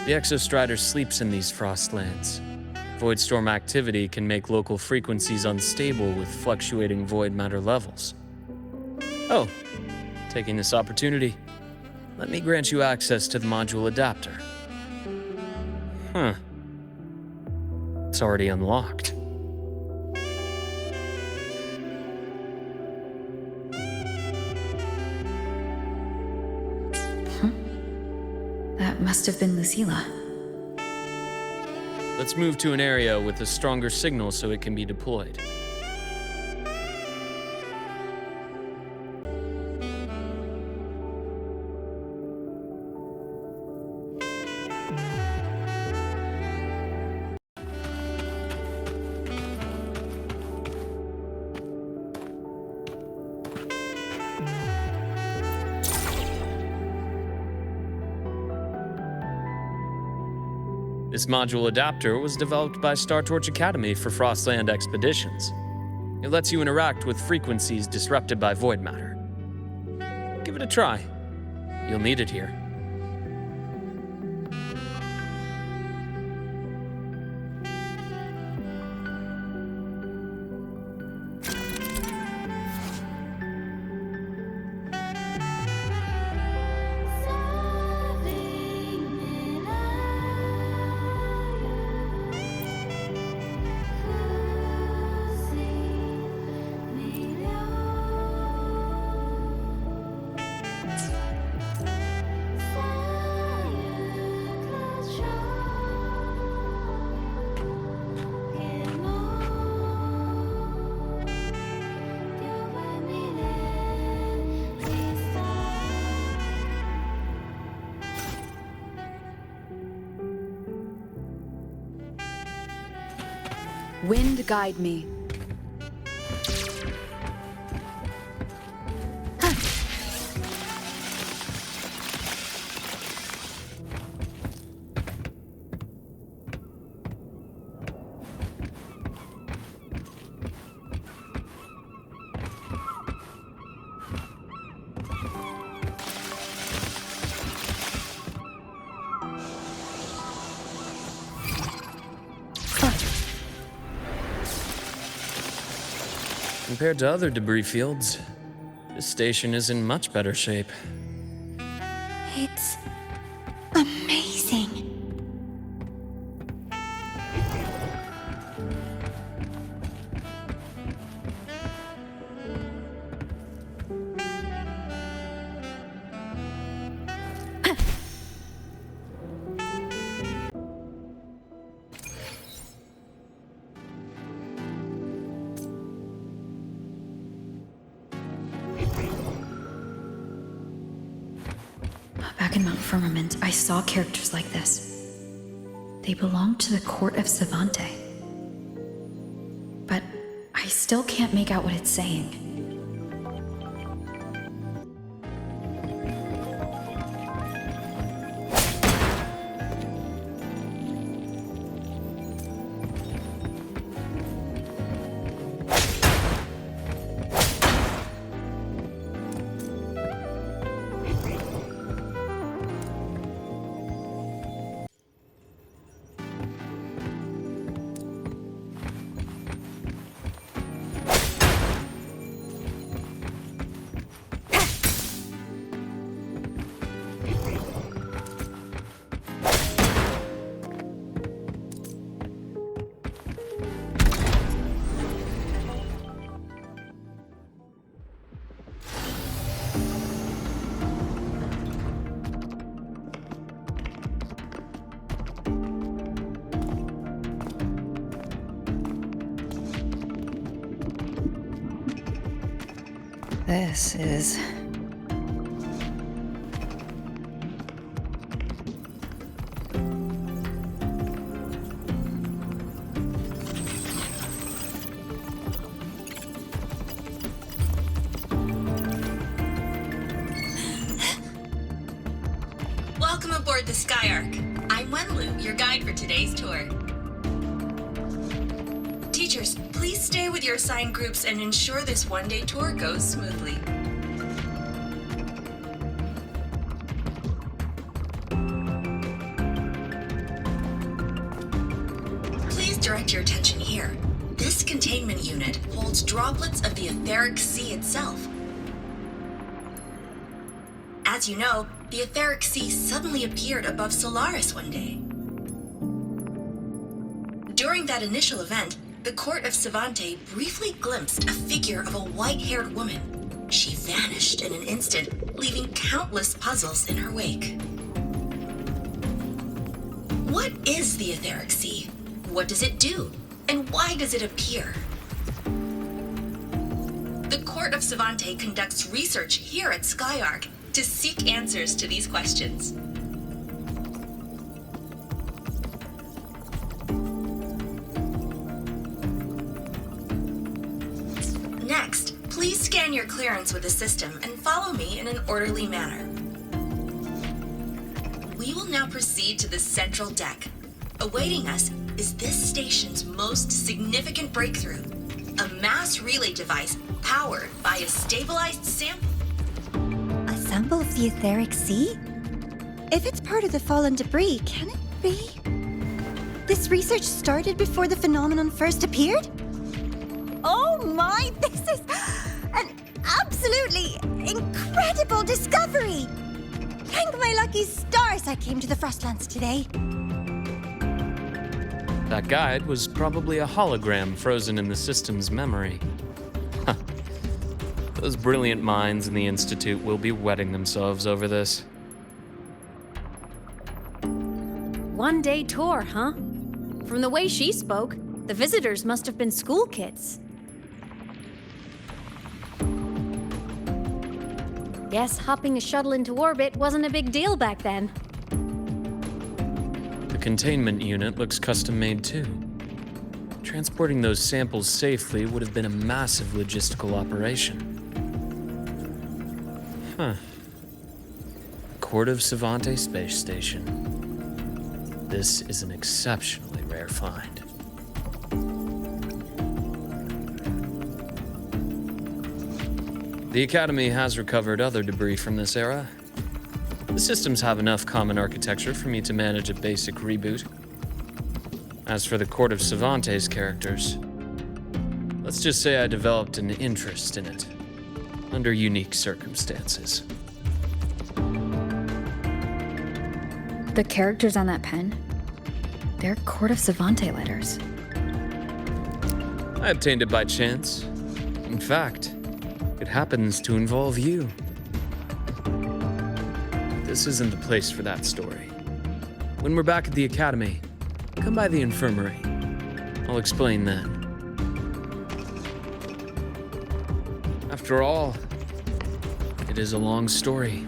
Speaker 18: The Exostrider sleeps in these Frostlands. Void storm activity can make local frequencies unstable with fluctuating void matter levels. Oh, taking this opportunity, let me grant you access to the module adapter. Huh. It's already unlocked.
Speaker 1: That must have been Lucilla.
Speaker 18: Let's move to an area with a stronger signal so it can be deployed. This module adapter was developed by Star Academy for Frostland expeditions. It lets you interact with frequencies disrupted by void matter. Give it a try. You'll need it here.
Speaker 2: Wind guide me.
Speaker 18: Compared to other debris fields, this station is in much better shape.
Speaker 3: It's amazing.
Speaker 1: Back in Mount Firmament, I saw characters like this. They belonged to the court of Savante. But I still can't make out what it's saying. This is...
Speaker 19: Welcome aboard the SkyArk. I'm Luuk, your guide for today's tour. Teachers, please stay with your assigned groups and ensure this one-day tour goes smoothly. Please direct your attention here. This containment unit holds droplets of the etheric sea itself. As you know, the etheric sea suddenly appeared above Solaris one day. During that initial event, the court of Savante briefly glimpsed a figure of a white-haired woman. She vanished in an instant, leaving countless puzzles in her wake. What is the etheric sea? What does it do? And why does it appear? The court of Savante conducts research here at SkyArk to seek answers to these questions. Next, please scan your clearance with the system and follow me in an orderly manner. We will now proceed to the central deck. Awaiting us is this station's most significant breakthrough, a mass relay device powered by a stabilized sample.
Speaker 3: A sample of the etheric sea? If it's part of the fallen debris, can it be? This research started before the phenomenon first appeared? Oh my, this is an absolutely incredible discovery! Thank my lucky stars I came to the Frostlands today.
Speaker 18: That guide was probably a hologram frozen in the system's memory. Huh. Those brilliant minds in the Institute will be wetting themselves over this.
Speaker 4: One-day tour, huh? From the way she spoke, the visitors must have been school kids. Guess hopping a shuttle into orbit wasn't a big deal back then.
Speaker 18: The containment unit looks custom-made too. Transporting those samples safely would have been a massive logistical operation. Huh. Court of Savante Space Station. This is an exceptionally rare find. The Academy has recovered other debris from this era. The systems have enough common architecture for me to manage a basic reboot. As for the Court of Savante's characters, let's just say I developed an interest in it, under unique circumstances.
Speaker 1: The characters on that pen, they're Court of Savante letters.
Speaker 18: I obtained it by chance. In fact, it happens to involve you. This isn't the place for that story. When we're back at the Academy, come by the infirmary. I'll explain then. After all, it is a long story.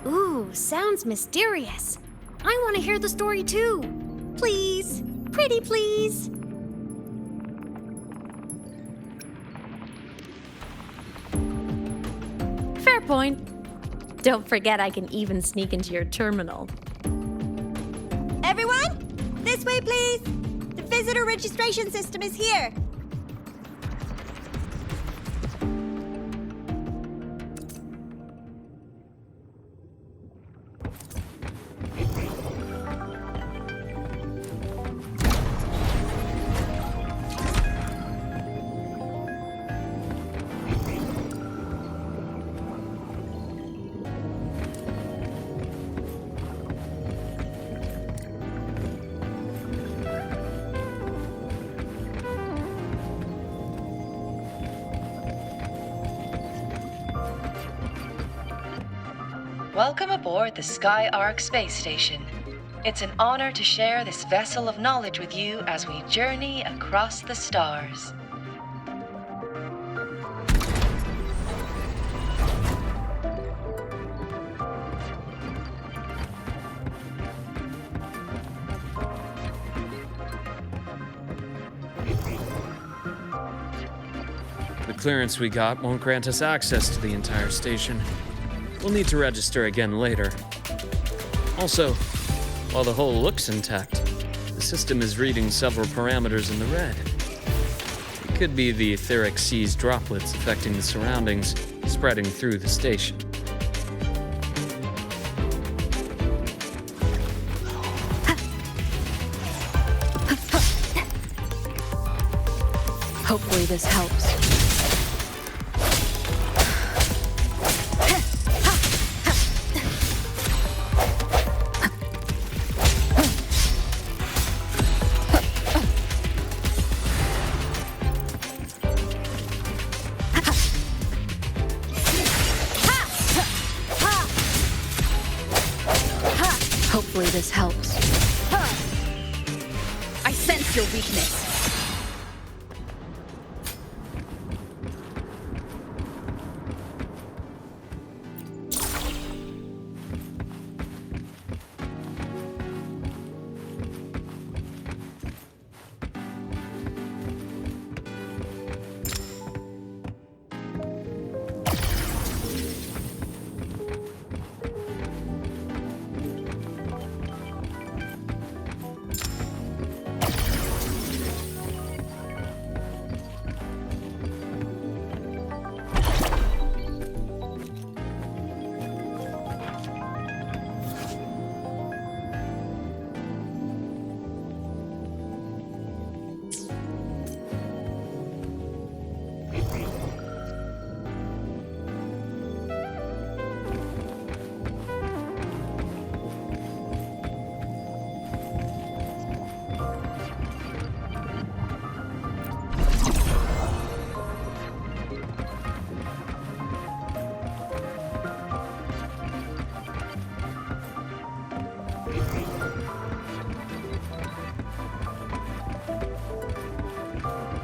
Speaker 4: Ooh, sounds mysterious. I want to hear the story too. Please. Pretty please. Fair point. Don't forget I can even sneak into your terminal.
Speaker 3: Everyone, this way, please. The visitor registration system is here.
Speaker 20: Welcome aboard the SkyArk space station. It's an honor to share this vessel of knowledge with you as we journey across the stars.
Speaker 18: The clearance we got won't grant us access to the entire station. We'll need to register again later. Also, while the hull looks intact, the system is reading several parameters in the red. It could be the etheric sea's droplets affecting the surroundings, spreading through the station.
Speaker 1: Hopefully this helps. Hopefully this helps. I sense your weakness.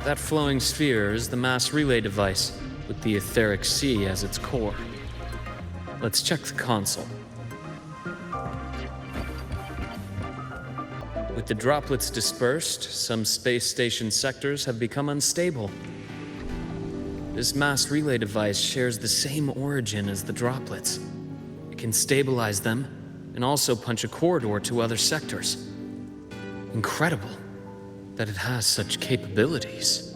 Speaker 18: That flowing sphere is the mass relay device, with the etheric sea as its core. Let's check the console. With the droplets dispersed, some space station sectors have become unstable. This mass relay device shares the same origin as the droplets. It can stabilize them and also punch a corridor to other sectors. Incredible that it has such capabilities.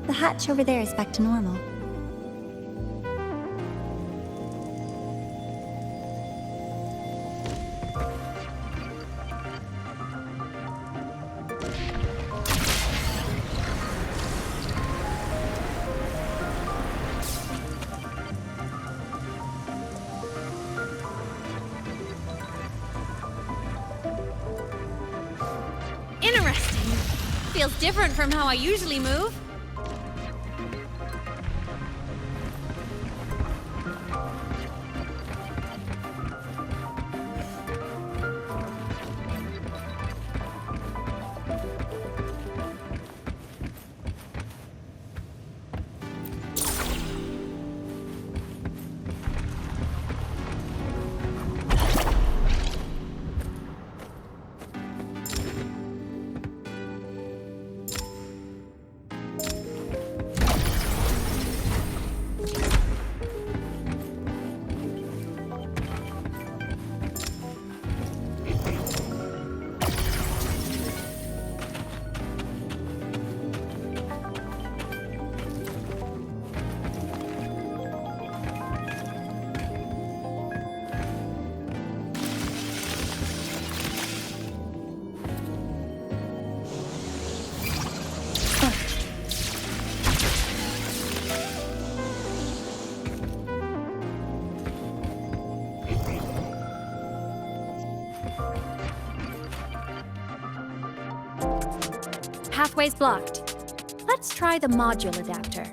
Speaker 3: The hatch over there is back to normal.
Speaker 10: Interesting. Feels different from how I usually move.
Speaker 4: Pathway's blocked. Let's try the module adapter.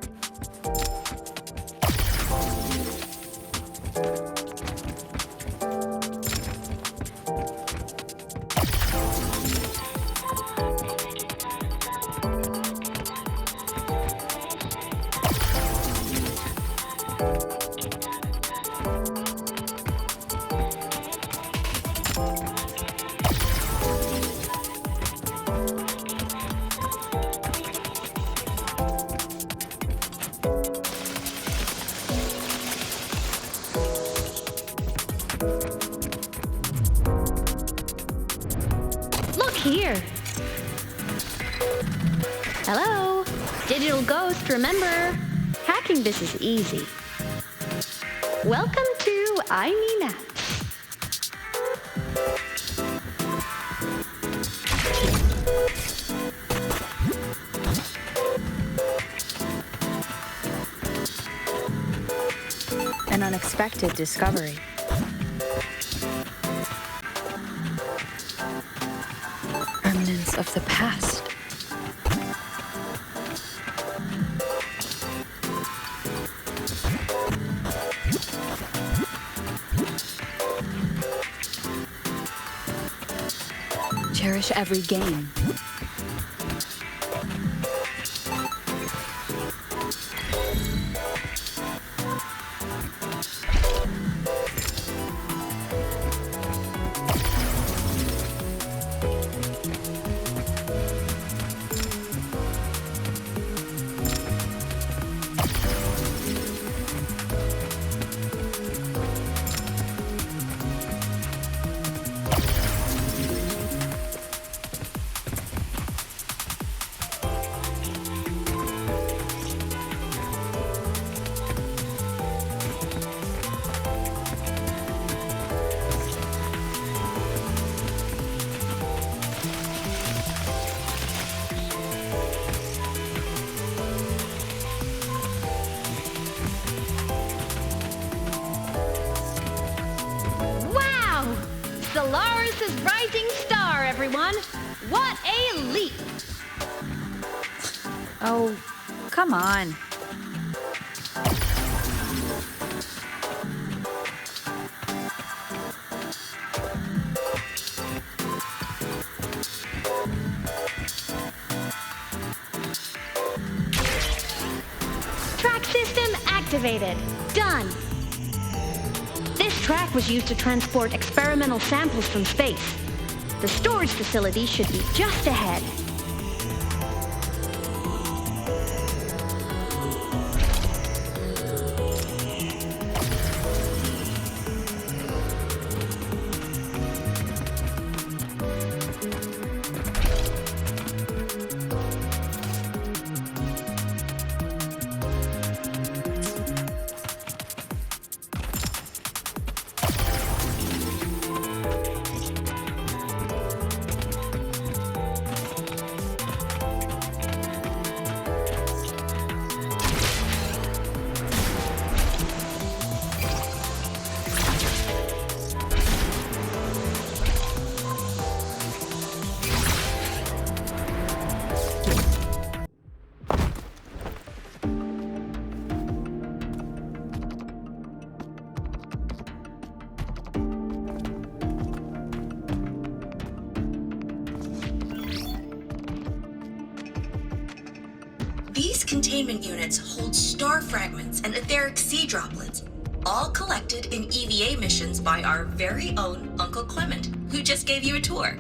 Speaker 21: Here. Hello? Digital ghost, remember? Hacking this is easy. Welcome to Aemeath.
Speaker 1: An unexpected discovery. Remnants of the past. Cherish every game.
Speaker 21: Solaris' rising star, everyone! What a
Speaker 2: Oh, come on.
Speaker 21: Track system activated. Done. This track was used to transport experimental samples from space. The storage facility should be just ahead.
Speaker 19: These containment units hold star fragments and etheric sea droplets, all collected in EVA missions by our very own Uncle Clement, who just gave you a tour.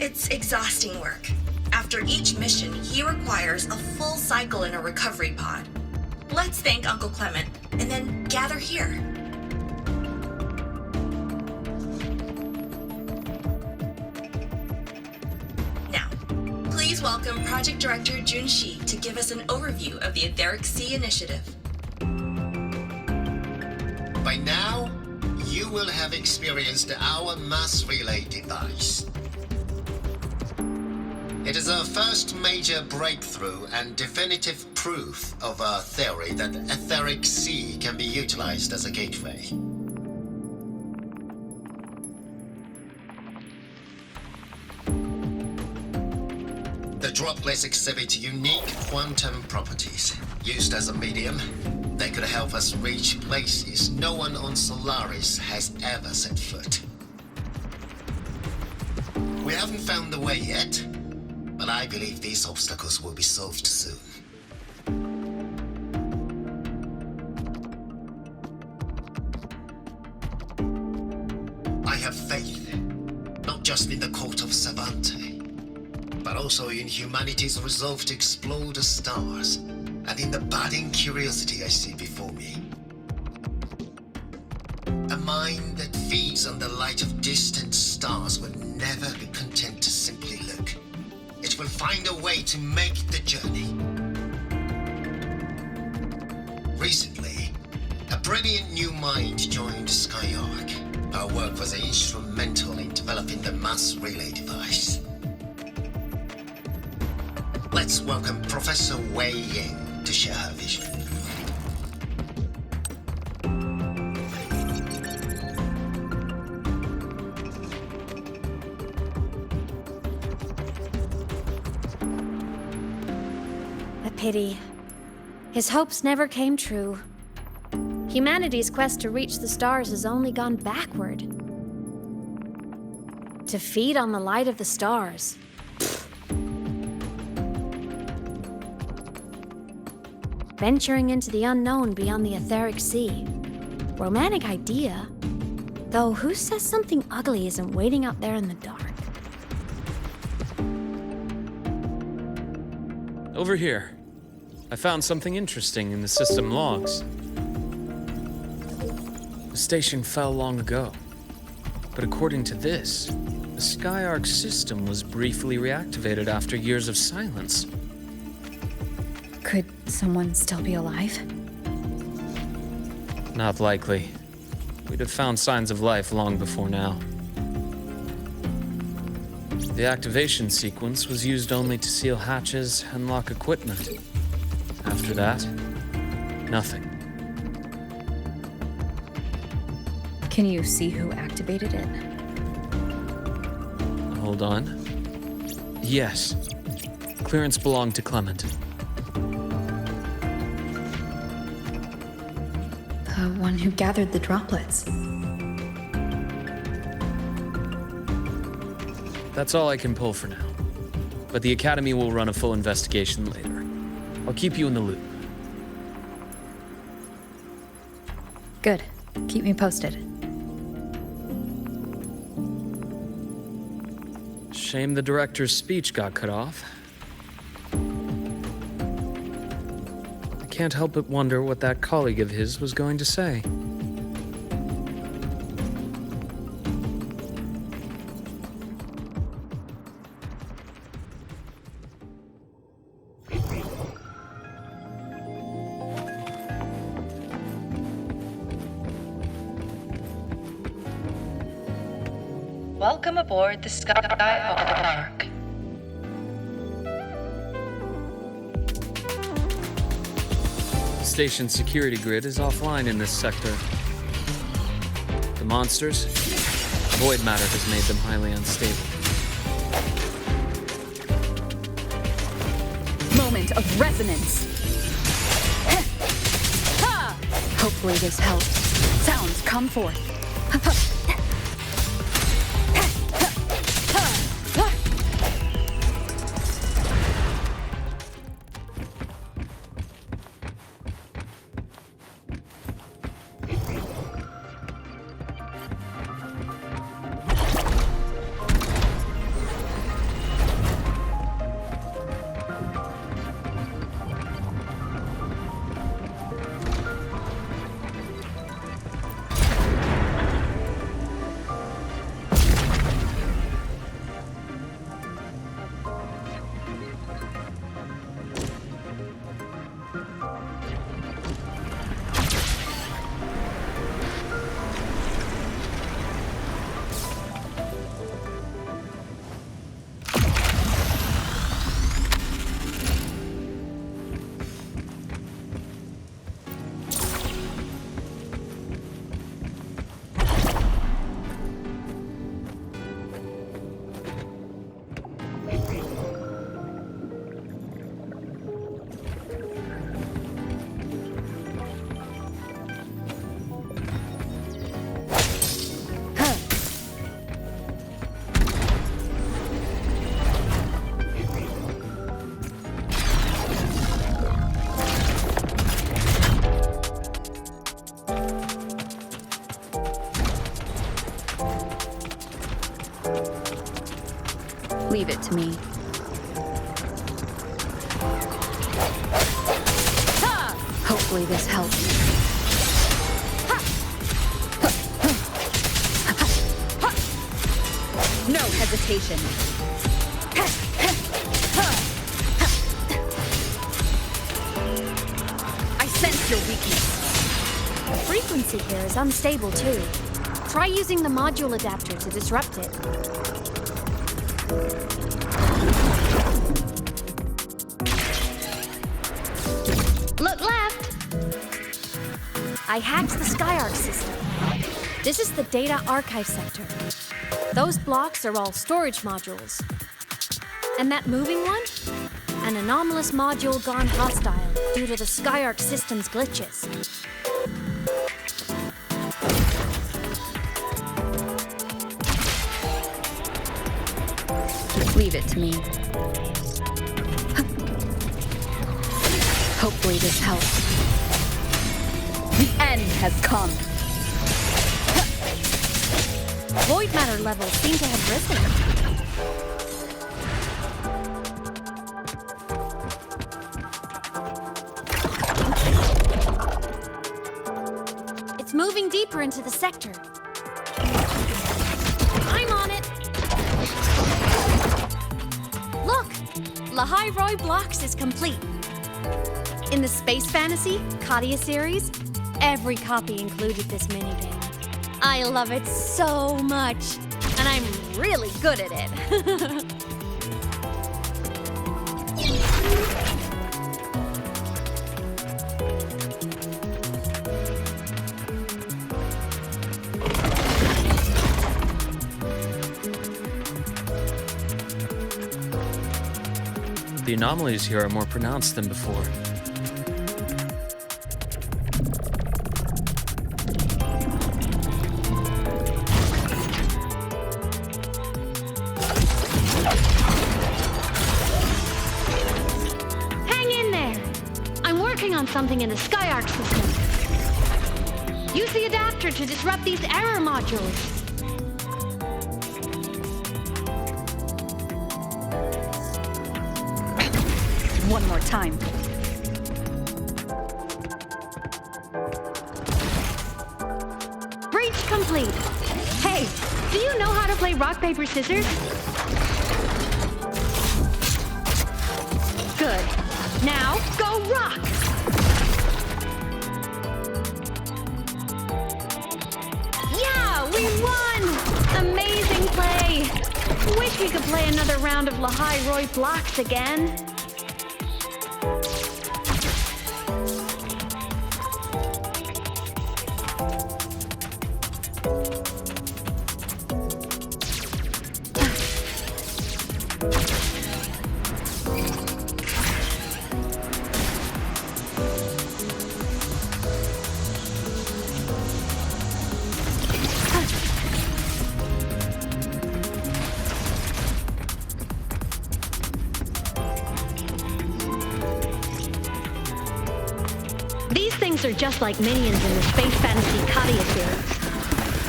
Speaker 19: It's exhausting work. After each mission, he requires a full cycle in a recovery pod. Let's thank Uncle Clement, and then gather here. Please welcome Project Director Junshi to give us an overview of the Etheric Sea Initiative.
Speaker 5: By now, you will have experienced our mass relay device. It is our first major breakthrough and definitive proof of our theory that Etheric Sea can be utilized as a gateway. The droplets exhibit unique quantum properties. Used as a medium, they could help us reach places no one on Solaris has ever set foot. We haven't found the way yet, but I believe these obstacles will be solved soon. I have faith, not just in the court of Savante, but also in humanity's resolve to explore the stars, and in the budding curiosity I see before me. A mind that feeds on the light of distant stars will never be content to simply look. It will find a way to make the journey. Recently, a brilliant new mind joined SkyArk. Our work was instrumental in developing the mass relay device. Let's welcome Professor Wei Ying to share her vision.
Speaker 4: A pity. His hopes never came true. Humanity's quest to reach the stars has only gone backward. To feed on the light of the stars. Venturing into the unknown beyond the Etheric Sea. Romantic idea. Though who says something ugly isn't waiting out there in the dark?
Speaker 18: Over here. I found something interesting in the system logs. The station fell long ago. But according to this, the SkyArk system was briefly reactivated after years of silence.
Speaker 1: Could someone still be alive?
Speaker 18: Not likely. We'd have found signs of life long before now. The activation sequence was used only to seal hatches and lock equipment. After that, nothing.
Speaker 1: Can you see who activated it?
Speaker 18: Hold on. Yes. Clearance belonged to Clement.
Speaker 1: The one who gathered the droplets.
Speaker 18: That's all I can pull for now. But the Academy will run a full investigation later. I'll keep you in the loop.
Speaker 1: Good. Keep me posted.
Speaker 18: Shame the director's speech got cut off. I can't help but wonder what that colleague of his was going to say.
Speaker 20: Welcome aboard the SkyArk.
Speaker 18: Station security grid is offline in this sector. The monsters, void matter has made them highly unstable.
Speaker 2: Moment of resonance. Hopefully this helps. Sounds come forth. Leave it to me. Hopefully this helps. No hesitation. I sense your weakness.
Speaker 4: The frequency here is unstable too. Try using the module adapter to disrupt it.
Speaker 10: Look left!
Speaker 4: I hacked the SkyArk system. This is the data archive sector. Those blocks are all storage modules. And that moving one? An anomalous module gone hostile due to the SkyArk system's glitches.
Speaker 1: Leave it to me. Hopefully this helps. The end has come.
Speaker 4: Void matter levels seem to have risen. It's moving deeper into the sector. I'm on it. Look, Lahai Roy Blocks is complete. In the Space Fantasy Katia series, every copy included this minigame. I love it so much, and I'm really good at it.
Speaker 18: The anomalies here are more pronounced than before.
Speaker 21: Hang in there! I'm working on something in the SkyArk system. Use the adapter to disrupt these error modules.
Speaker 1: One more time.
Speaker 21: Breach complete. Hey, do you know how to play rock, paper, scissors? Good. Now, go rock! Yeah, we won! Amazing play! Wish we could play another round of Lahai Roy blocks again. These things are just like minions in the Space Fantasy Katia series.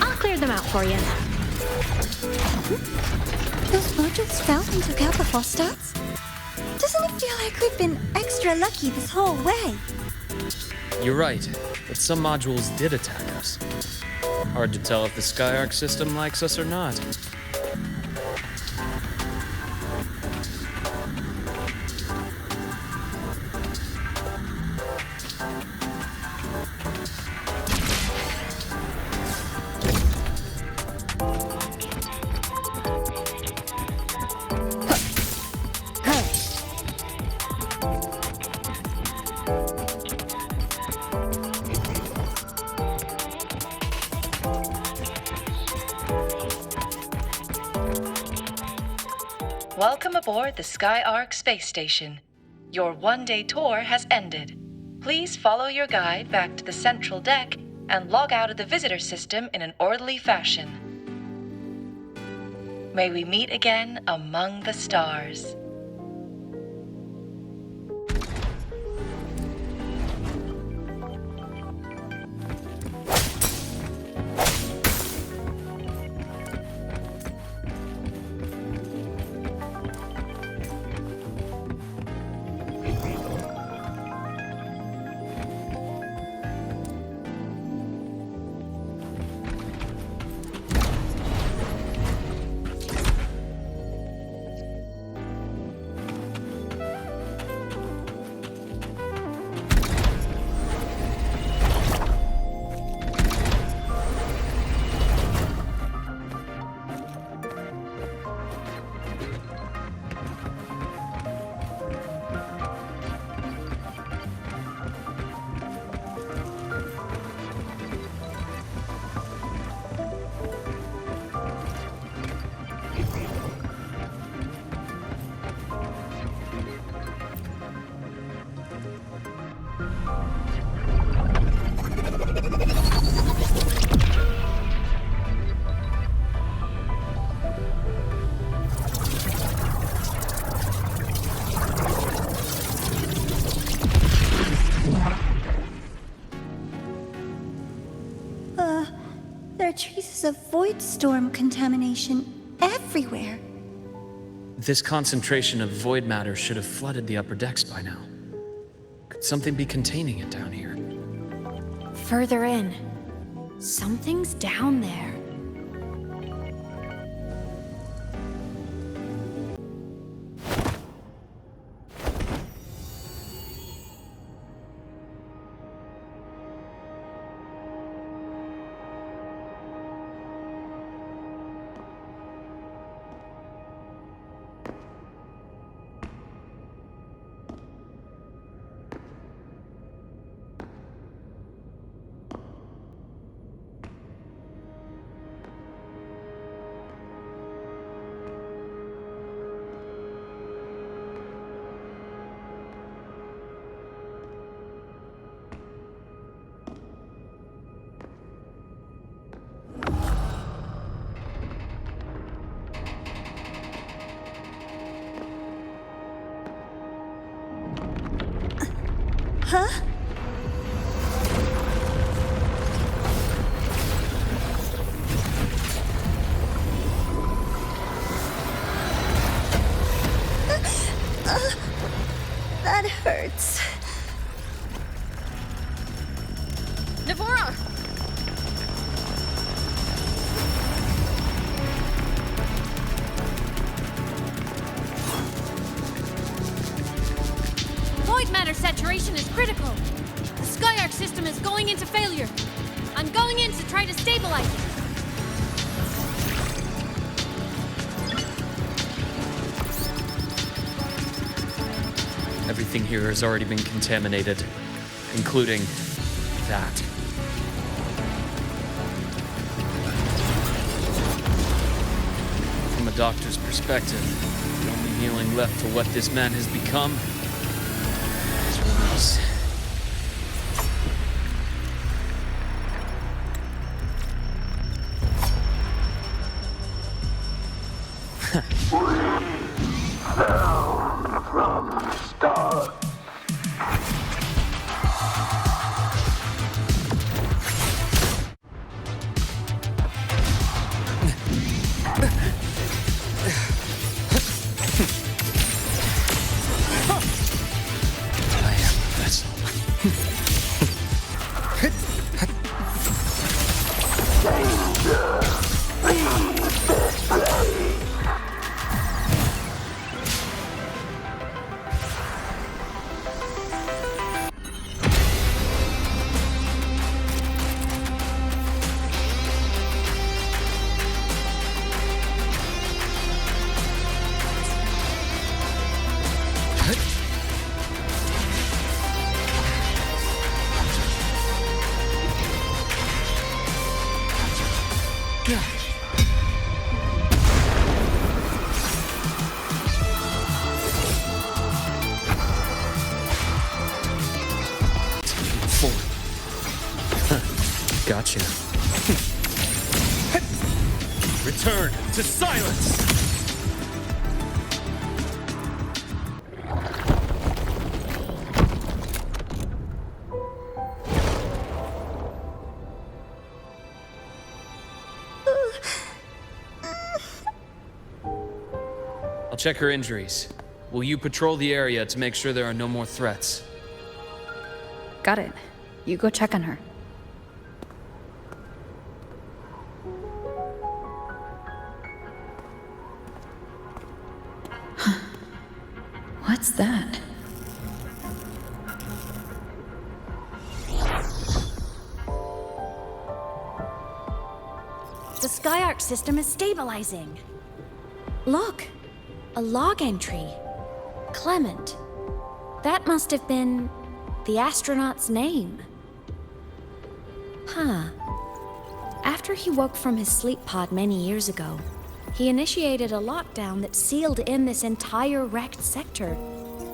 Speaker 21: I'll clear them out for you.
Speaker 3: Those modules fell and took out the Frostlands? Doesn't it feel like we've been extra lucky this whole way?
Speaker 18: You're right, but some modules did attack us. Hard to tell if the SkyArk system likes us or not.
Speaker 20: Welcome aboard the SkyArk space station. Your one-day tour has ended. Please follow your guide back to the central deck and log out of the visitor system in an orderly fashion. May we meet again among the stars.
Speaker 3: There are traces of void storm contamination everywhere.
Speaker 18: This concentration of void matter should have flooded the upper decks by now. Could something be containing it down here?
Speaker 4: Further in. Something's down there.
Speaker 3: Huh? That hurts.
Speaker 1: Navora!
Speaker 21: Void matter saturation is critical. The SkyArk system is going into failure. I'm going in to try to stabilize it.
Speaker 18: Everything here has already been contaminated, including that. From a doctor's perspective, the only healing left for what this man has become is release.
Speaker 6: From Star.
Speaker 18: I am the vessel.
Speaker 6: Danger. Leave this place.
Speaker 18: Gotcha. Return to silence! I'll check her injuries. Will you patrol the area to make sure there are no more threats?
Speaker 1: Got it. You go check on her. What's that?
Speaker 4: The SkyArk system is stabilizing. Look, a log entry. Clement. That must have been the astronaut's name. Huh. After he woke from his sleep pod many years ago, he initiated a lockdown that sealed in this entire wrecked sector,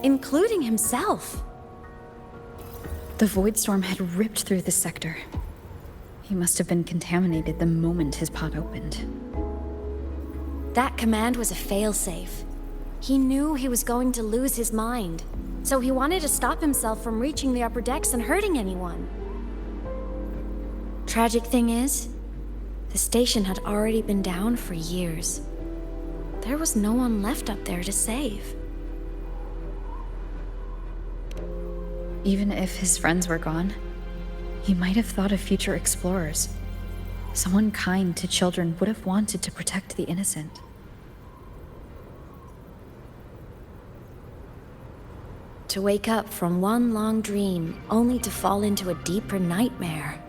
Speaker 4: including himself.
Speaker 1: The void storm had ripped through the sector. He must have been contaminated the moment his pod opened.
Speaker 4: That command was a failsafe. He knew he was going to lose his mind, so he wanted to stop himself from reaching the upper decks and hurting anyone. Tragic thing is, the station had already been down for years. There was no one left up there to save.
Speaker 1: Even if his friends were gone, he might have thought of future explorers. Someone kind to children would have wanted to protect the innocent.
Speaker 4: To wake up from one long dream, only to fall into a deeper nightmare.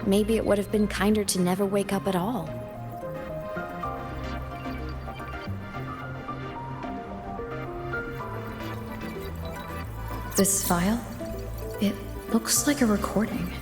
Speaker 4: Maybe it would have been kinder to never wake up at all.
Speaker 1: This file? It looks like a recording.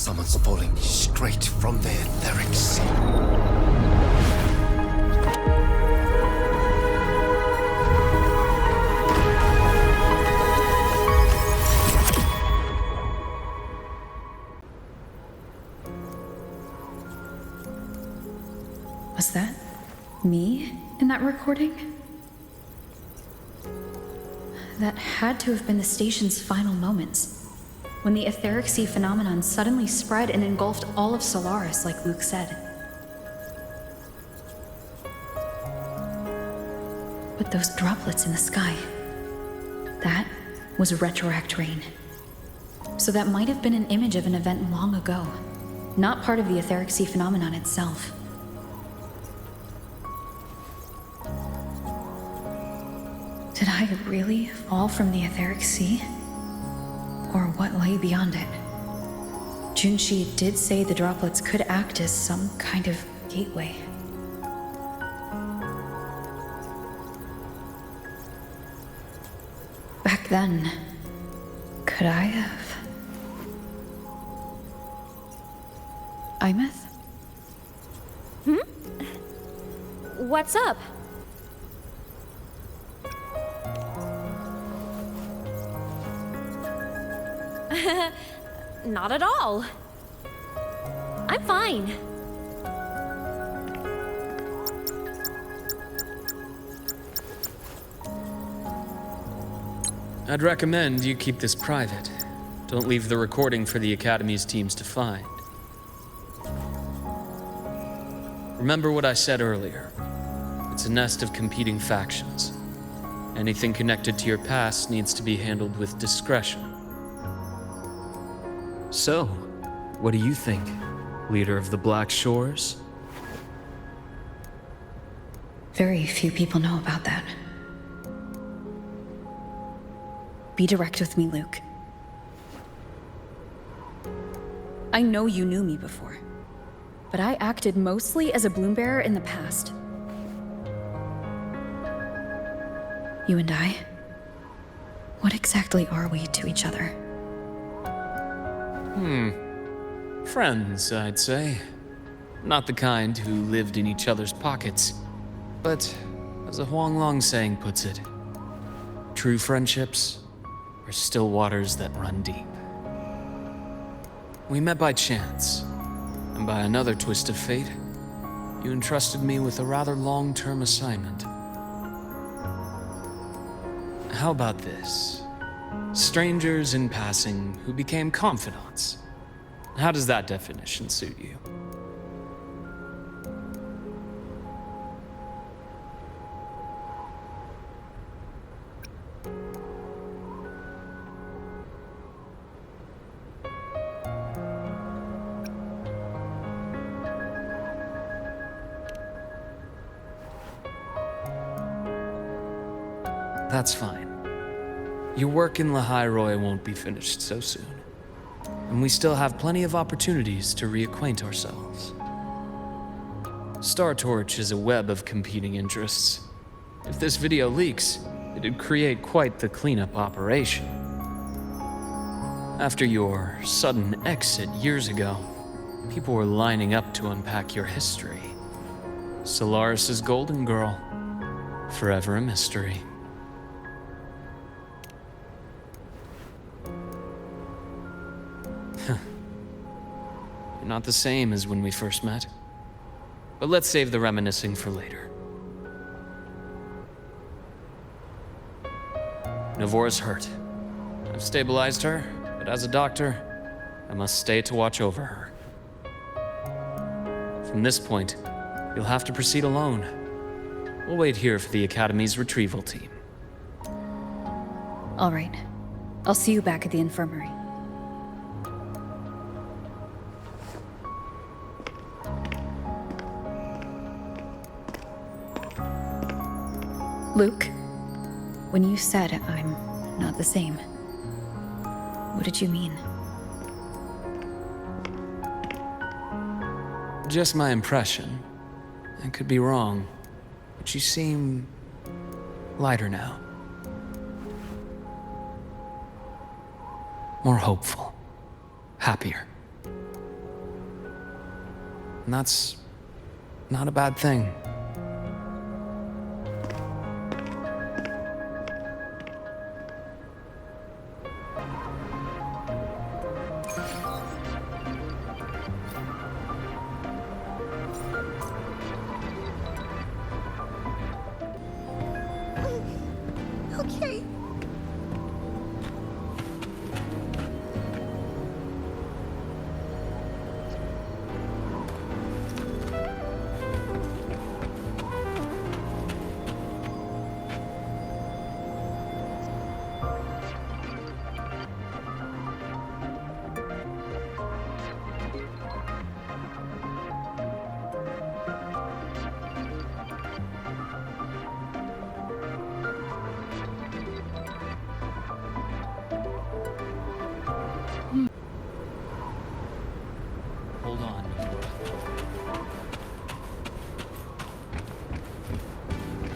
Speaker 5: Someone's falling straight from the etheric sea.
Speaker 1: Was that me in that recording? That had to have been the station's final moments, when the etheric sea phenomenon suddenly spread and engulfed all of Solaris, like Luuk said. But those droplets in the sky, that was retroact rain. So that might have been an image of an event long ago, not part of the etheric sea phenomenon itself. Did I really fall from the etheric sea? Or what lay beyond it? Junshi did say the droplets could act as some kind of gateway. Back then, could I have? Aemeath?
Speaker 4: What's up? Not at all. I'm fine.
Speaker 18: I'd recommend you keep this private. Don't leave the recording for the Academy's teams to find. Remember what I said earlier. It's a nest of competing factions. Anything connected to your past needs to be handled with discretion. So, what do you think, leader of the Black Shores?
Speaker 1: Very few people know about that. Be direct with me, Luuk. I know you knew me before, but I acted mostly as a bloom-bearer in the past. You and I, what exactly are we to each other?
Speaker 18: Friends, I'd say. Not the kind who lived in each other's pockets. But, as a Huanglong saying puts it, true friendships are still waters that run deep. We met by chance, and by another twist of fate, you entrusted me with a rather long-term assignment. How about this? Strangers in passing who became confidants. How does that definition suit you? That's fine. Your work in Lehigh Roy won't be finished so soon. And we still have plenty of opportunities to reacquaint ourselves. Star Torch is a web of competing interests. If this video leaks, it'd create quite the cleanup operation. After your sudden exit years ago, people were lining up to unpack your history. Solaris's Golden Girl, forever a mystery. You're not the same as when we first met. But let's save the reminiscing for later. Navora's hurt. I've stabilized her, but as a doctor, I must stay to watch over her. From this point, you'll have to proceed alone. We'll wait here for the Academy's retrieval team.
Speaker 1: All right. I'll see you back at the infirmary. Luuk, when you said I'm not the same, what did you mean?
Speaker 18: Just my impression. I could be wrong, but you seem lighter now. More hopeful. Happier. And that's not a bad thing.
Speaker 3: Okay.
Speaker 18: Hold on.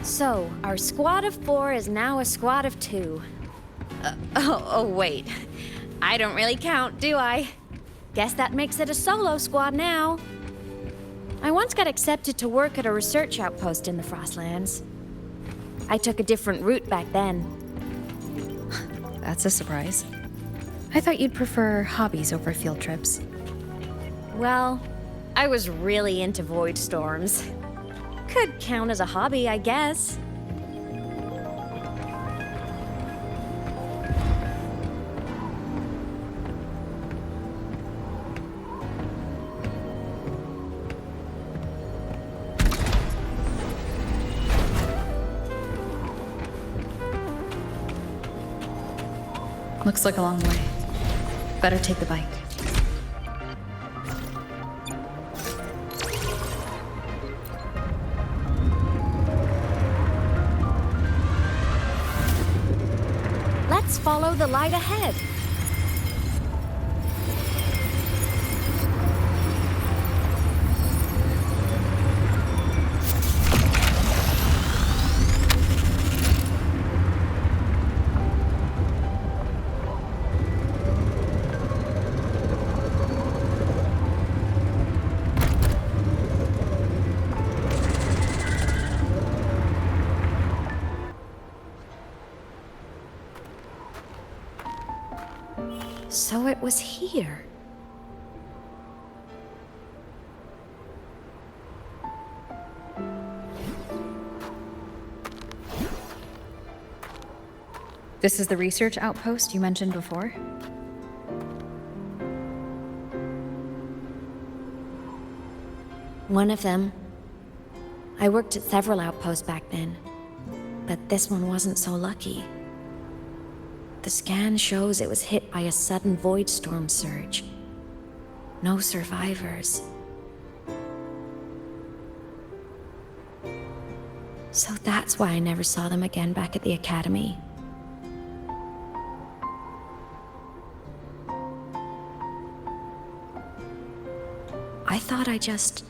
Speaker 4: So, our squad of 4 is now a squad of 2. Oh, wait. I don't really count, do I? Guess that makes it a solo squad now. I once got accepted to work at a research outpost in the Frostlands. I took a different route back then.
Speaker 1: That's a surprise. I thought you'd prefer hobbies over field trips.
Speaker 4: Well, I was really into void storms. Could count as a hobby, I guess.
Speaker 1: Looks like a long way. Better take the bike.
Speaker 4: Let's follow the light ahead. So it was here.
Speaker 1: This is the research outpost you mentioned before?
Speaker 4: One of them. I worked at several outposts back then, but this one wasn't so lucky. The scan shows it was hit by a sudden void storm surge. No survivors. So that's why I never saw them again back at the academy. I thought I just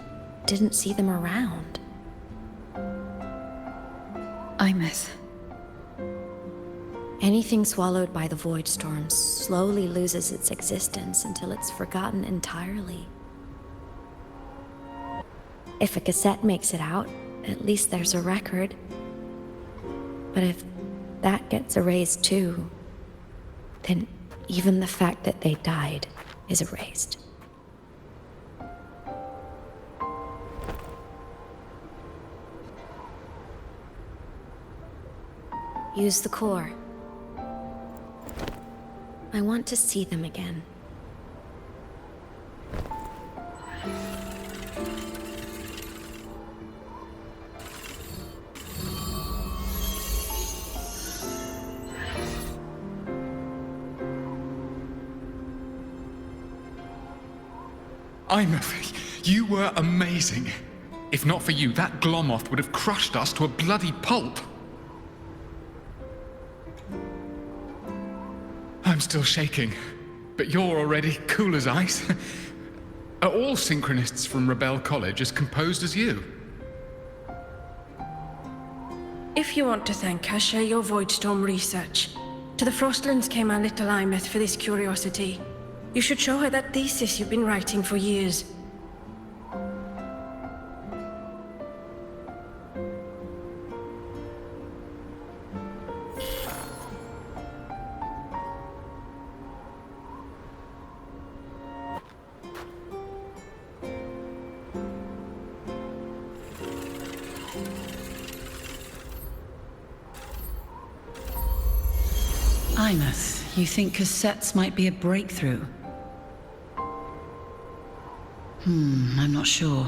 Speaker 4: didn't see them around.
Speaker 1: Aemeath.
Speaker 4: Anything swallowed by the void storms slowly loses its existence until it's forgotten entirely. If a cassette makes it out, at least there's a record. But if that gets erased too, then even the fact that they died is erased. Use the core. I want to see them again.
Speaker 17: Aemeath, you were amazing. If not for you, that Glomoth would have crushed us to a bloody pulp. I'm still shaking, but you're already cool as ice. Are all synchronists from Rebel College as composed as you?
Speaker 9: If you want to thank us, share your Voidstorm research. To the Frostlands came our little Aemeath for this curiosity. You should show her that thesis you've been writing for years.
Speaker 11: Aemeath, you think cassettes might be a breakthrough? I'm not sure.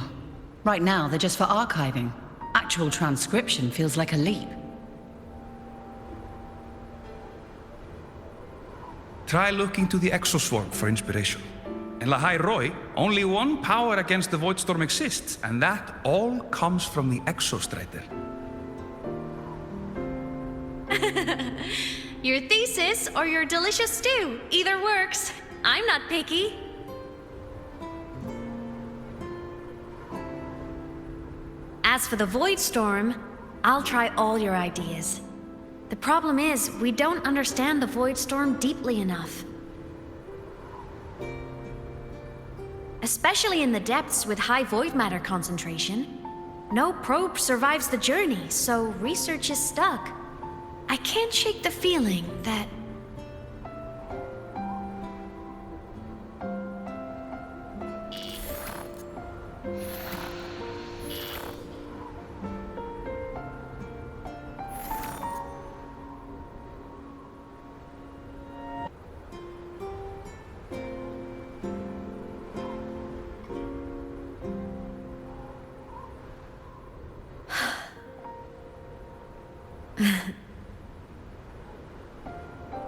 Speaker 11: Right now, they're just for archiving. Actual transcription feels like a leap.
Speaker 22: Try looking to the Exoswarm for inspiration. In Lahai Roi, only one power against the Voidstorm exists, and that all comes from the Exostrider.
Speaker 21: Your thesis or your delicious stew, either works. I'm not picky. As for the Voidstorm, I'll try all your ideas. The problem is, we don't understand the Voidstorm deeply enough. Especially in the depths with high void matter concentration. No probe survives the journey, so research is stuck. I can't shake the feeling that...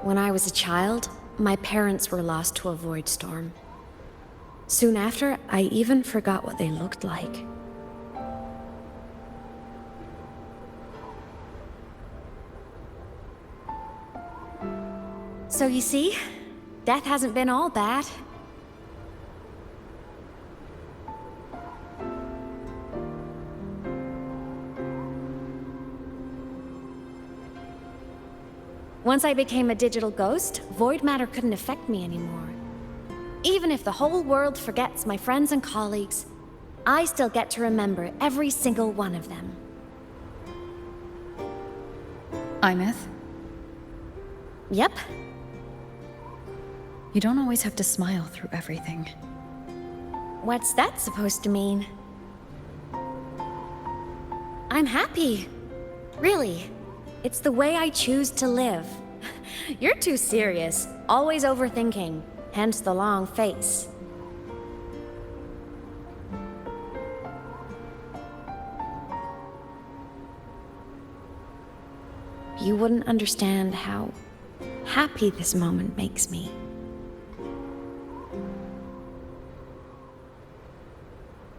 Speaker 21: When I was a child, my parents were lost to a void storm. Soon after, I even forgot what they looked like. So you see, death hasn't been all bad. Once I became a digital ghost, void matter couldn't affect me anymore. Even if the whole world forgets my friends and colleagues, I still get to remember every single one of them.
Speaker 1: Aemeath?
Speaker 21: Yep.
Speaker 1: You don't always have to smile through everything.
Speaker 21: What's that supposed to mean? I'm happy. Really. It's the way I choose to live. You're too serious, always overthinking, hence the long face. You wouldn't understand how happy this moment makes me.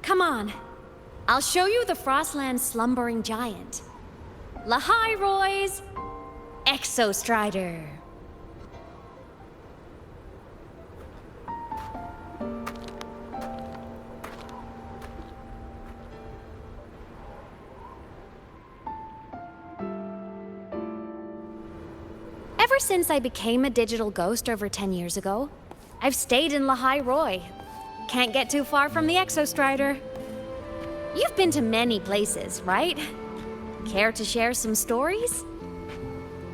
Speaker 21: Come on, I'll show you the Frostlands slumbering giant. Lahai Roi's Exostrider. Ever since I became a digital ghost over 10 years ago, I've stayed in Lahai Roi. Can't get too far from the Exostrider. You've been to many places, right? Care to share some stories?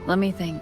Speaker 1: Let me think.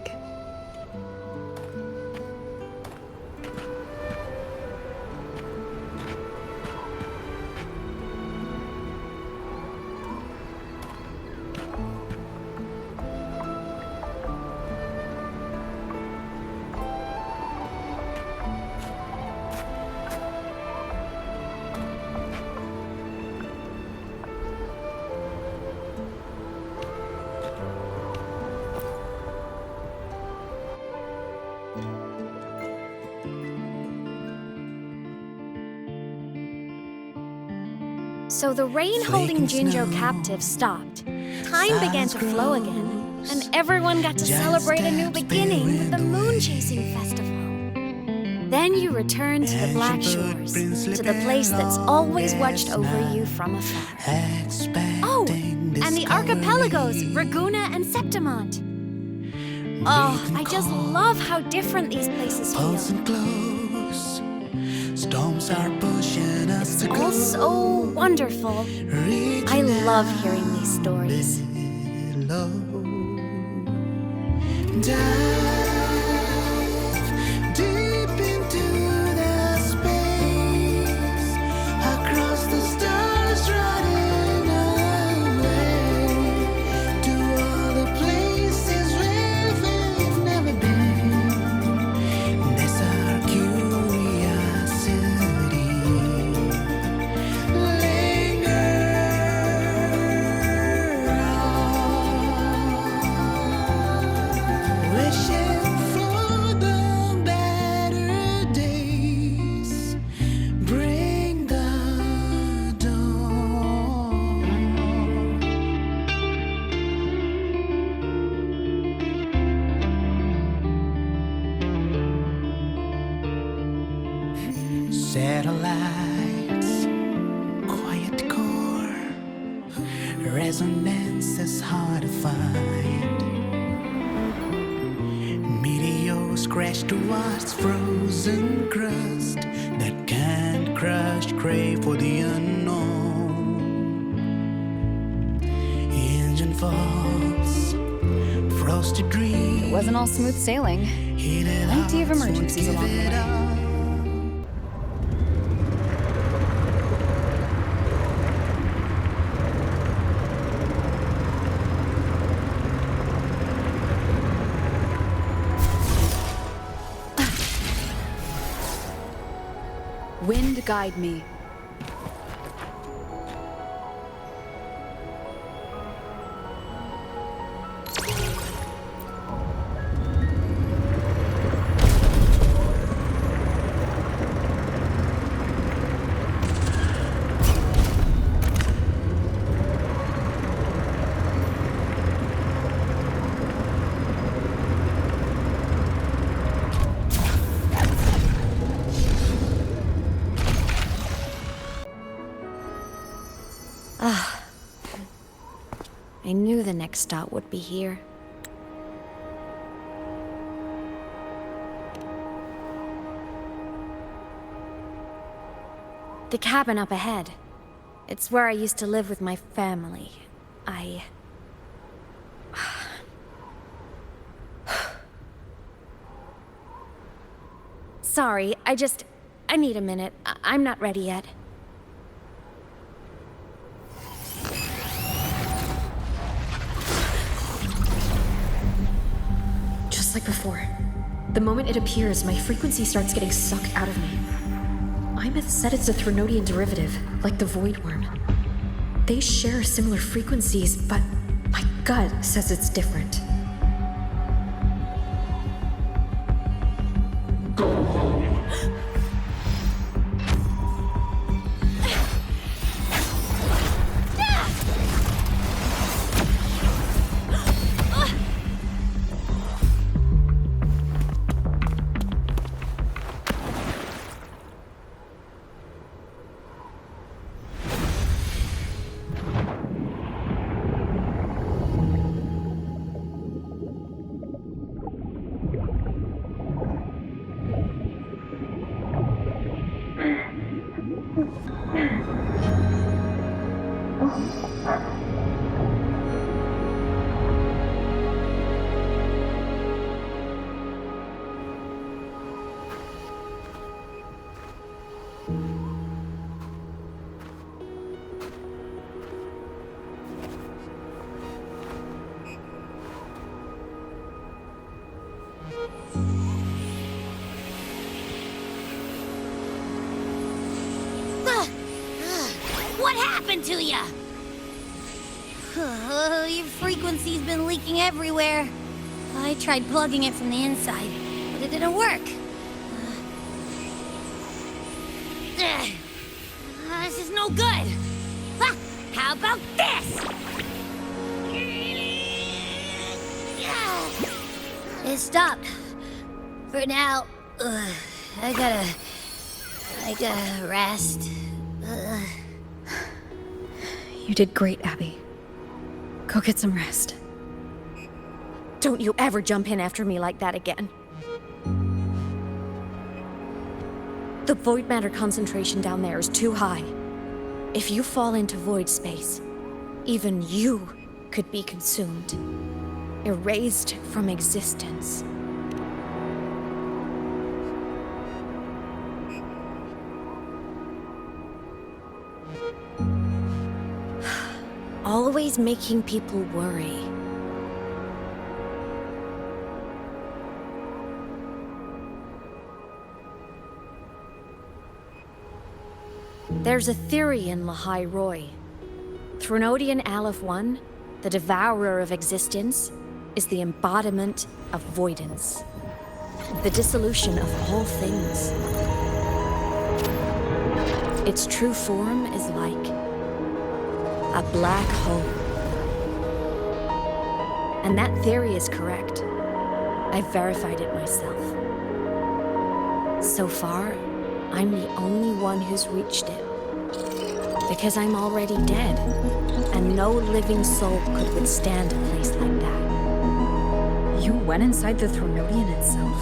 Speaker 21: So the rain holding Jinjo captive stopped. Time began to flow again, and everyone got to celebrate a new beginning with the Moon Chasing Festival. Then you returned to the Black Shores, to the place that's always watched over you from afar. Oh, and the archipelagos, Raguna and Septimont. Oh, I just love how different these places feel.
Speaker 6: Storms are pushing us
Speaker 21: It's all so wonderful. I love hearing these stories.
Speaker 6: Dive deep into the space, across the stars, running away to all the places where we've never been. Satellites, quiet core, resonance is hard to find. Meteors crash towards frozen crust that can't crush, crave for the unknown. Engine falls, frosted dreams.
Speaker 1: It wasn't all smooth sailing. Plenty of emergencies along the way.
Speaker 2: Wind guide me.
Speaker 4: I knew the next stop would be here. The cabin up ahead. It's where I used to live with my family. Sorry, I need a minute. I'm not ready yet.
Speaker 12: Just like before. The moment it appears, my frequency starts getting sucked out of me. Aemeath said it's a Threnodian derivative, like the Void Worm. They share similar frequencies, but my gut says it's different.
Speaker 10: What happened to ya? Your frequency's been leaking everywhere. I tried plugging it from the inside, but it didn't work. This is no good. How about this? It stopped. For now, I gotta rest.
Speaker 1: You did great, Abby. Go get some rest.
Speaker 4: Don't you ever jump in after me like that again. The void matter concentration down there is too high. If you fall into void space, even you could be consumed, erased from existence. Always making people worry. There's a theory in Lahai Roi. Threnodian Aleph 1, the devourer of existence, is the embodiment of voidance. The dissolution of all things. Its true form is like a black hole. And that theory is correct. I've verified it myself. So far, I'm the only one who's reached it. Because I'm already dead, and no living soul could withstand a place like that.
Speaker 1: You went inside the Thronodian itself?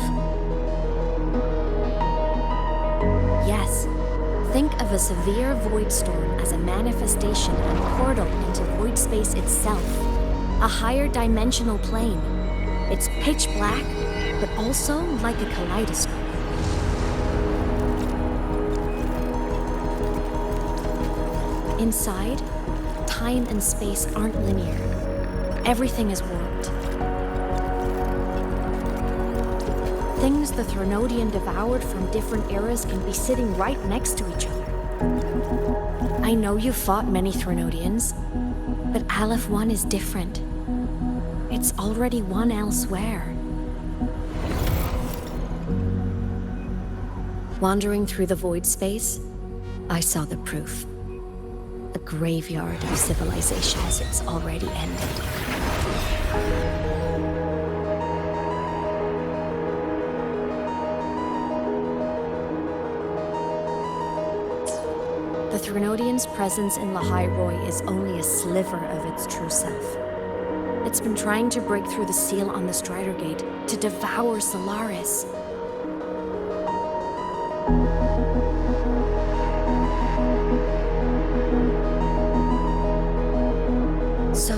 Speaker 4: Yes. Think of a severe void storm as a manifestation and portal into void space itself. A higher dimensional plane. It's pitch black, but also like a kaleidoscope. Inside, time and space aren't linear. Everything is warped. Things the Thronodian devoured from different eras can be sitting right next to each other. I know you've fought many Thronodians, but Aleph 1 is different. It's already won elsewhere. Wandering through the void space, I saw the proof. A graveyard of civilizations it's already ended. The Thronodian's presence in Lahai Roi is only a sliver of its true self. It's been trying to break through the seal on the Strider Gate to devour Solaris. So,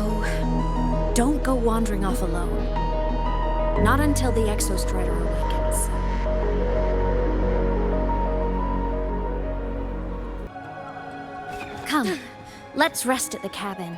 Speaker 4: don't go wandering off alone. Not until the Exostrider awakens. Come, let's rest at the cabin.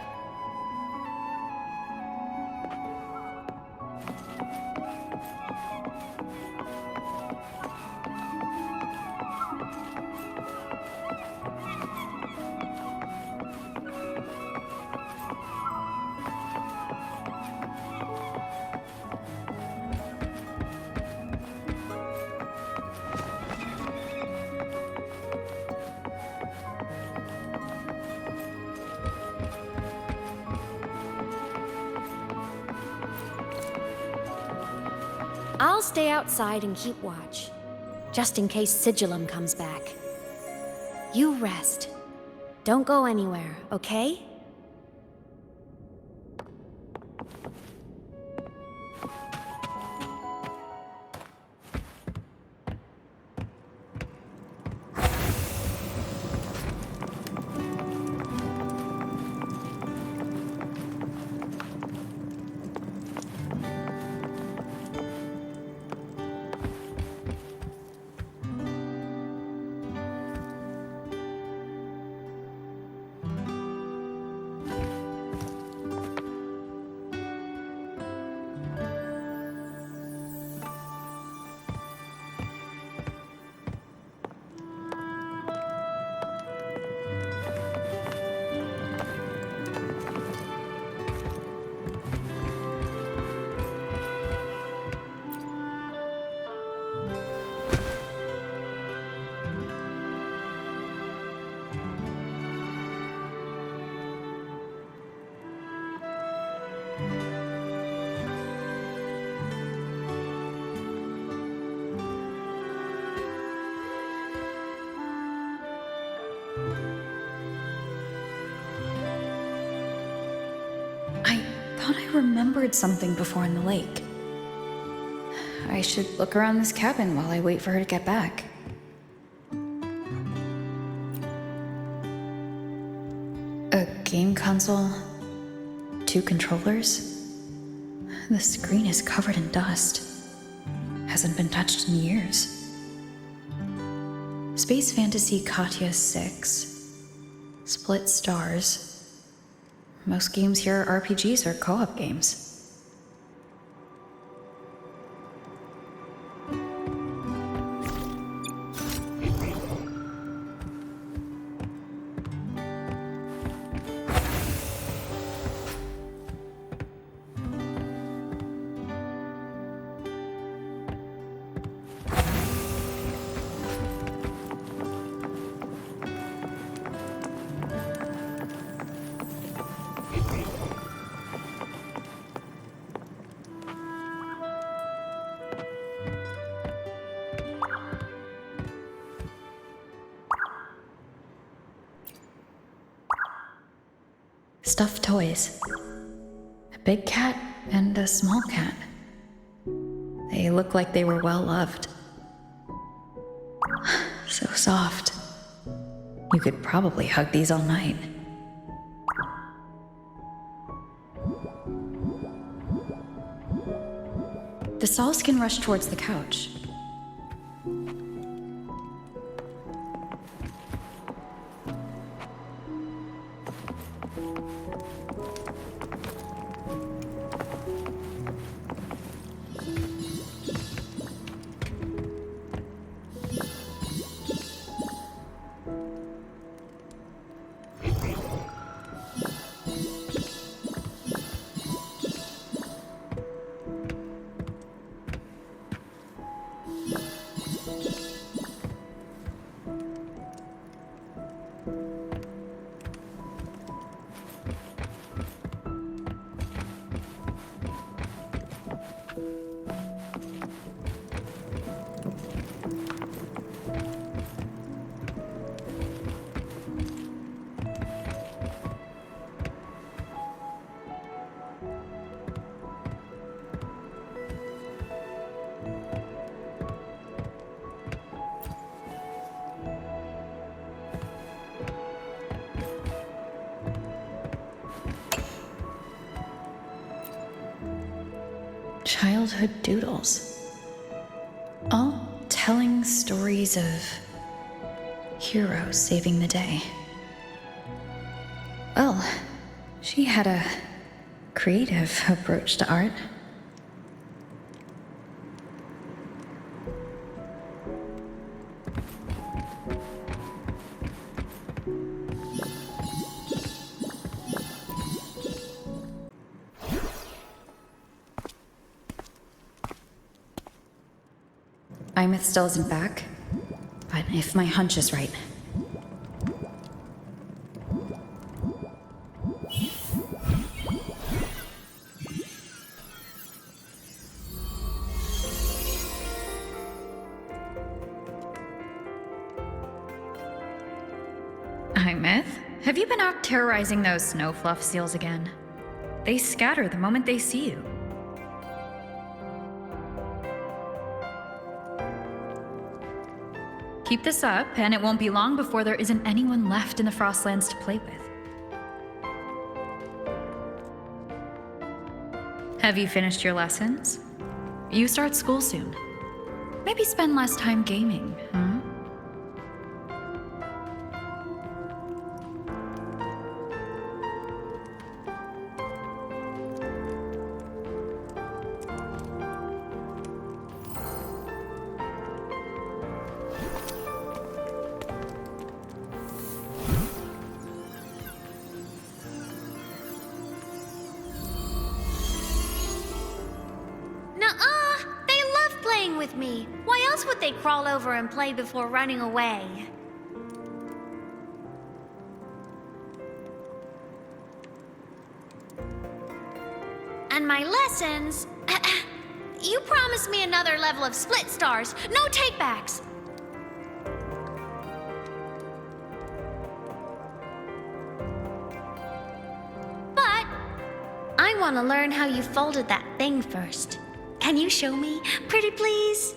Speaker 4: I'll stay outside and keep watch, just in case Sigillum comes back. You rest. Don't go anywhere, okay?
Speaker 1: I remembered something before in the lake. I should look around this cabin while I wait for her to get back. A game console, 2 controllers. The screen is covered in dust. Hasn't been touched in years. Space Fantasy Katya 6. Split stars. Most games here are RPGs or co-op games. Stuffed toys. A big cat and a small cat. They look like they were well loved. So soft. You could probably hug these all night. The Sawskin rushed towards the couch. Childhood doodles. All telling stories of heroes saving the day. Well, she had a creative approach to art. Aemeath still isn't back, but if my hunch is right. Aemeath, have you been out terrorizing those snow fluff seals again? They scatter the moment they see you. Keep this up, and it won't be long before there isn't anyone left in the Frostlands to play with. Have you finished your lessons? You start school soon. Maybe spend less time gaming, huh?
Speaker 10: With me. Why else would they crawl over and play before running away? And my lessons? You promised me another level of split stars. No takebacks. But I want to learn how you folded that thing first. Can you show me, pretty please?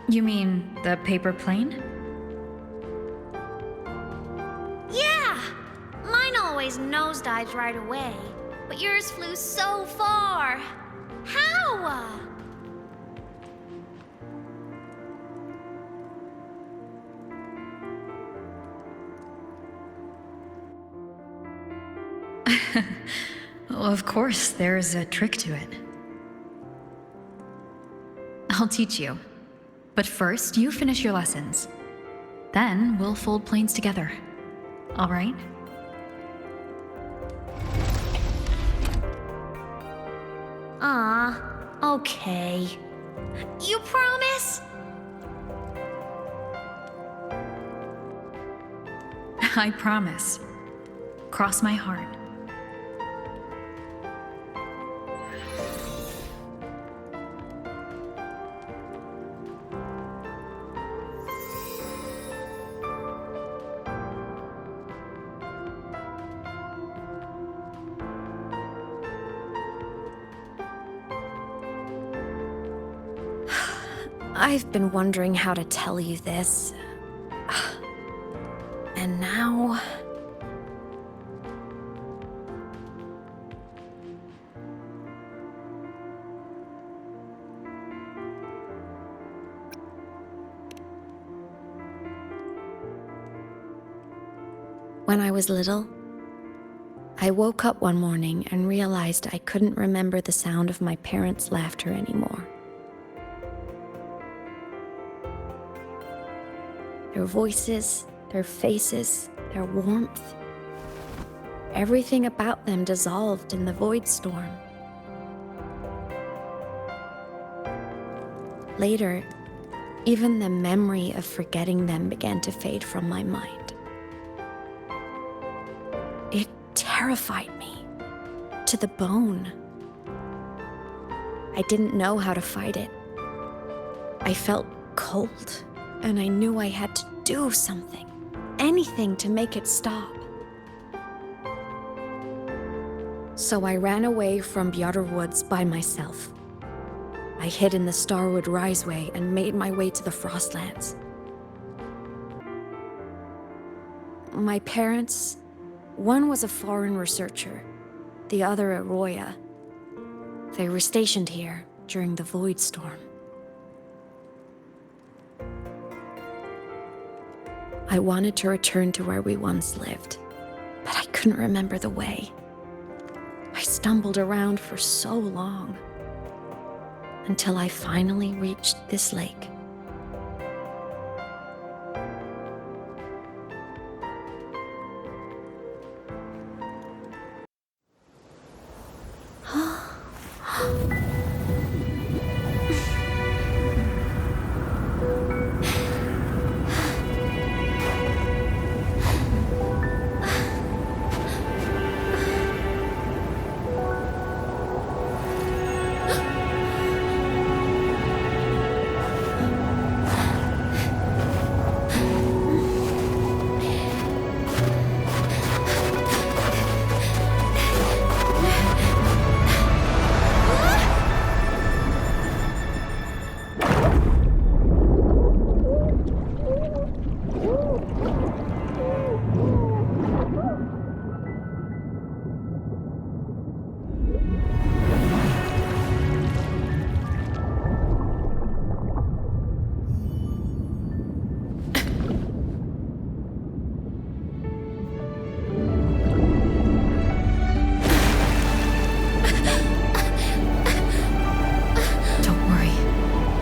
Speaker 1: You mean the paper plane?
Speaker 10: Yeah! Mine always nosedives right away. But yours flew so far. How?
Speaker 1: Well, of course, there's a trick to it. I'll teach you. But first, you finish your lessons. Then we'll fold planes together. All right?
Speaker 10: Okay. You promise?
Speaker 1: I promise. Cross my heart.
Speaker 4: I've been wondering how to tell you this. And now... When I was little, I woke up one morning and realized I couldn't remember the sound of my parents' laughter anymore. Their voices, their faces, their warmth. Everything about them dissolved in the void storm. Later, even the memory of forgetting them began to fade from my mind. It terrified me to the bone. I didn't know how to fight it. I felt cold, and I knew I had to do something, anything to make it stop. So I ran away from Bjarter Woods by myself. I hid in the Starwood Riseway and made my way to the Frostlands. My parents, one was a foreign researcher, the other a Roya. They were stationed here during the Void Storm. I wanted to return to where we once lived, but I couldn't remember the way. I stumbled around for so long, until I finally reached this lake.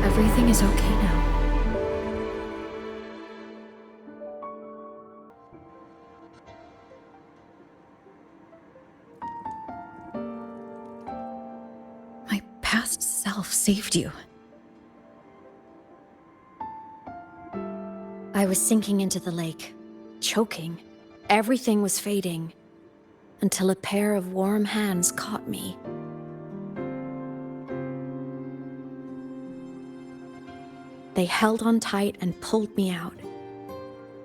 Speaker 4: Everything is okay now. My past self saved you. I was sinking into the lake, choking. Everything was fading, until a pair of warm hands caught me. They held on tight and pulled me out.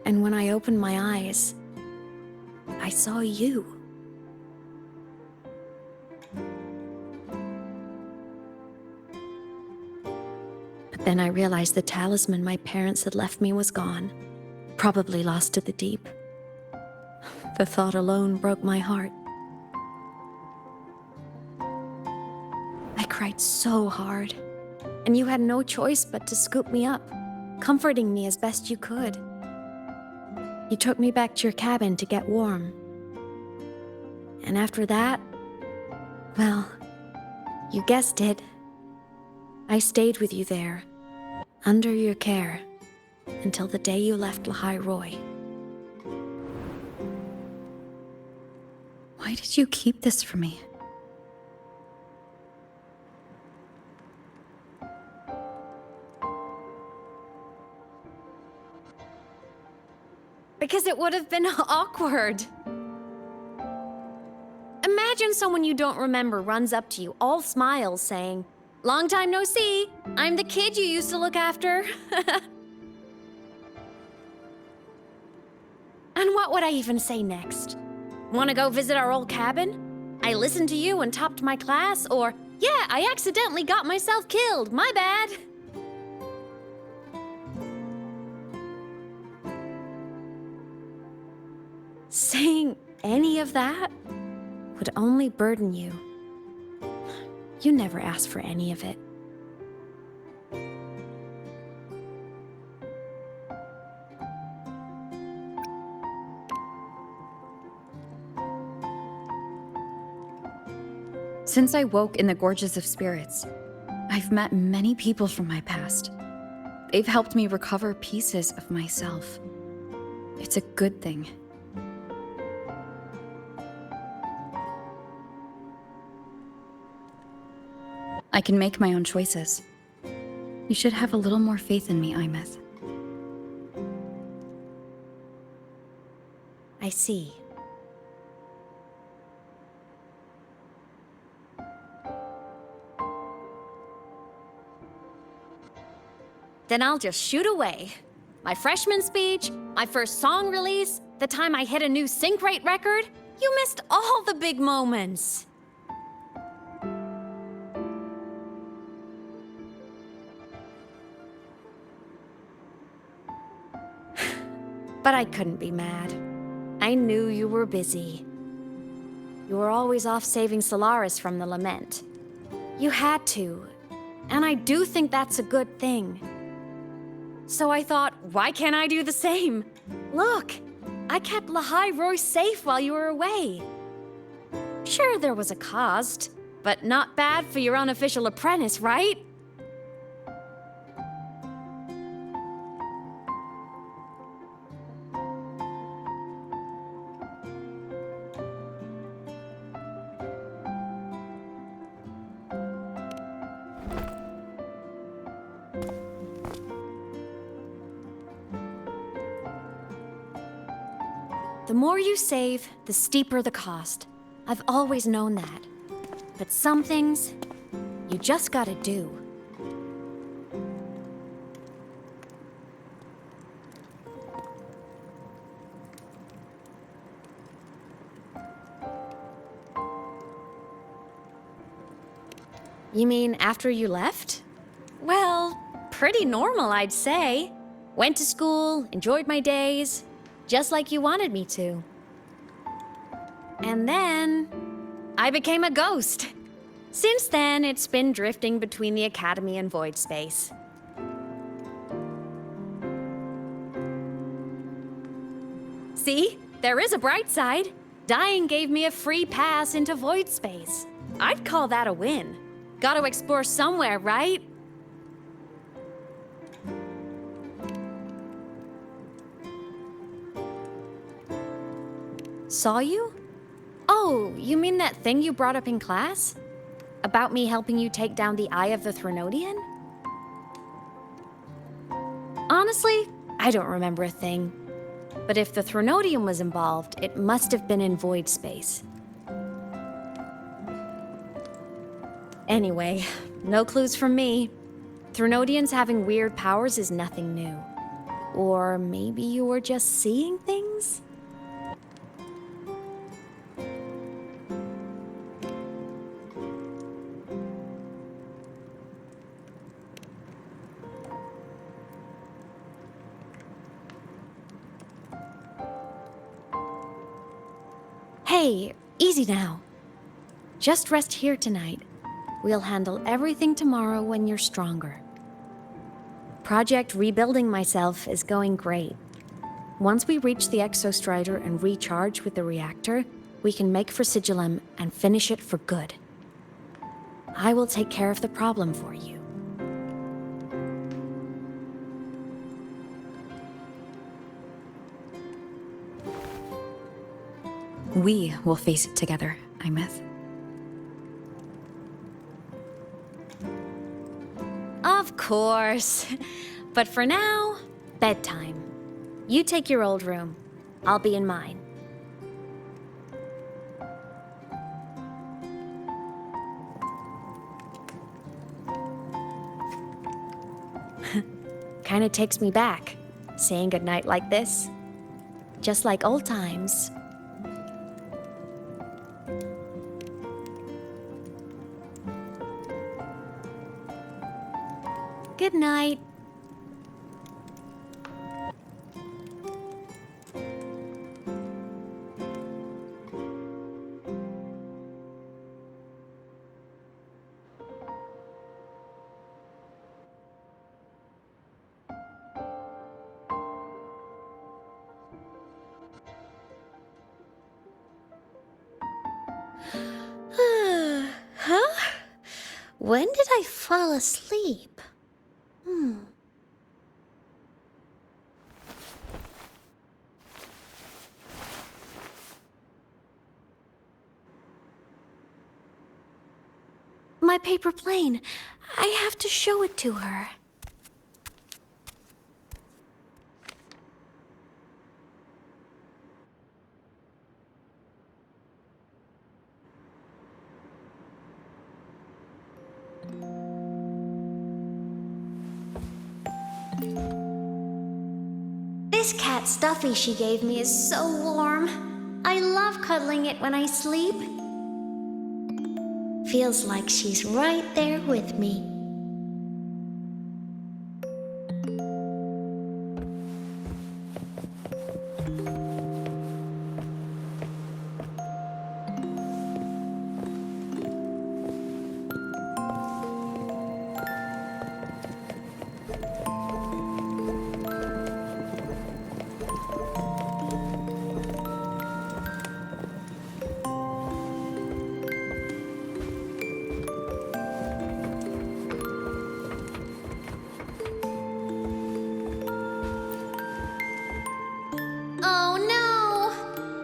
Speaker 4: And when I opened my eyes, I saw you. But then I realized the talisman my parents had left me was gone, probably lost to the deep. The thought alone broke my heart. I cried so hard. And you had no choice but to scoop me up, comforting me as best you could. You took me back to your cabin to get warm. And after that, well, you guessed it. I stayed with you there, under your care, until the day you left Lahai Roy.
Speaker 1: Why did you keep this from me?
Speaker 4: because it would have been awkward. Imagine someone you don't remember runs up to you, all smiles, saying, "Long time no see. I'm the kid you used to look after." And what would I even say next? Want to go visit our old cabin? I listened to you and topped my class, or, "Yeah, I accidentally got myself killed. My bad." Saying any of that would only burden you. You never asked for any of it.
Speaker 1: Since I woke in the Gorges of Spirits, I've met many people from my past. They've helped me recover pieces of myself. It's a good thing. I can make my own choices. You should have a little more faith in me, Aemeath.
Speaker 4: I see. Then I'll just shoot away. My freshman speech, my first song release, the time I hit a new sync rate record. You missed all the big moments. But I couldn't be mad. I knew you were busy. You were always off saving Solaris from the lament. You had to, and I do think that's a good thing. So I thought, why can't I do the same? Look, I kept Lahai Roy safe while you were away. Sure, there was a cost, but not bad for your unofficial apprentice, right? The more you save, the steeper the cost. I've always known that. But some things, you just gotta do. You mean after you left? Well, pretty normal, I'd say. Went to school, enjoyed my days, just like you wanted me to. And then I became a ghost. Since then, it's been drifting between the Academy and Void Space. See? There is a bright side. Dying gave me a free pass into Void Space. I'd call that a win. Gotta explore somewhere, right? Saw you? Oh, you mean that thing you brought up in class? About me helping you take down the Eye of the Threnodian? Honestly, I don't remember a thing. But if the Threnodian was involved, it must have been in Void Space. Anyway, no clues from me. Threnodians having weird powers is nothing new. Or maybe you were just seeing things? Hey, easy now. Just rest here tonight. We'll handle everything tomorrow when you're stronger. Project Rebuilding Myself is going great. Once we reach the Exostrider and recharge with the reactor, we can make for Sigillum and finish it for good. I will take care of the problem for you.
Speaker 1: We will face it together, Aemeath.
Speaker 4: Of course. But for now, bedtime. You take your old room. I'll be in mine. Kinda takes me back, saying goodnight like this. Just like old times. Good night.
Speaker 21: Huh? When did I fall asleep? My paper plane. I have to show it to her. This cat stuffy she gave me is so warm. I love cuddling it when I sleep. Feels like she's right there with me.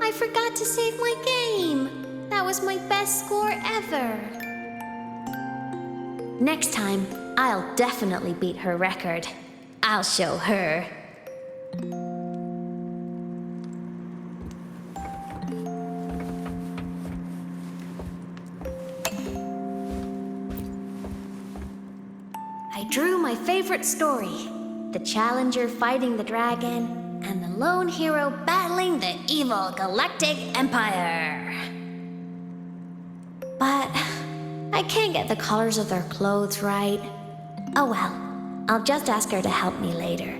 Speaker 21: I forgot to save my game. That was my best score ever. Next time, I'll definitely beat her record. I'll show her. I drew my favorite story. The challenger fighting the dragon, and the lone hero battling the evil Galactic Empire. But I can't get the colors of their clothes right. Oh well, I'll just ask her to help me later.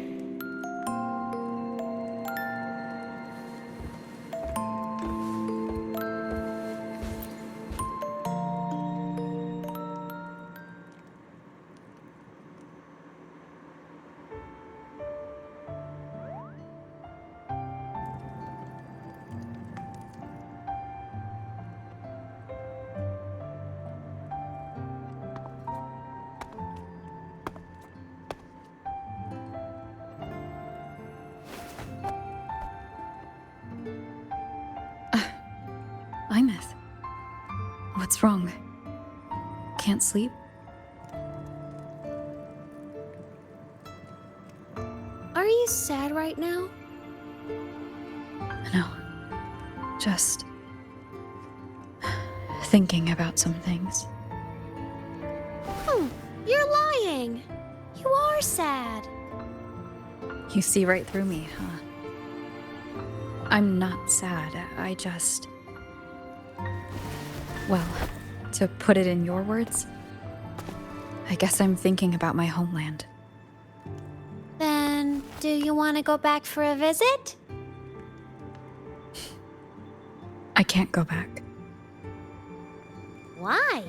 Speaker 1: Aemeath. What's wrong? Can't sleep?
Speaker 21: Are you sad right now?
Speaker 1: No. Just thinking about some things.
Speaker 21: You're lying. You are sad.
Speaker 1: You see right through me, huh? I'm not sad. I just... Well, to put it in your words, I guess I'm thinking about my homeland.
Speaker 21: Then, do you want to go back for a visit?
Speaker 1: I can't go back.
Speaker 21: Why?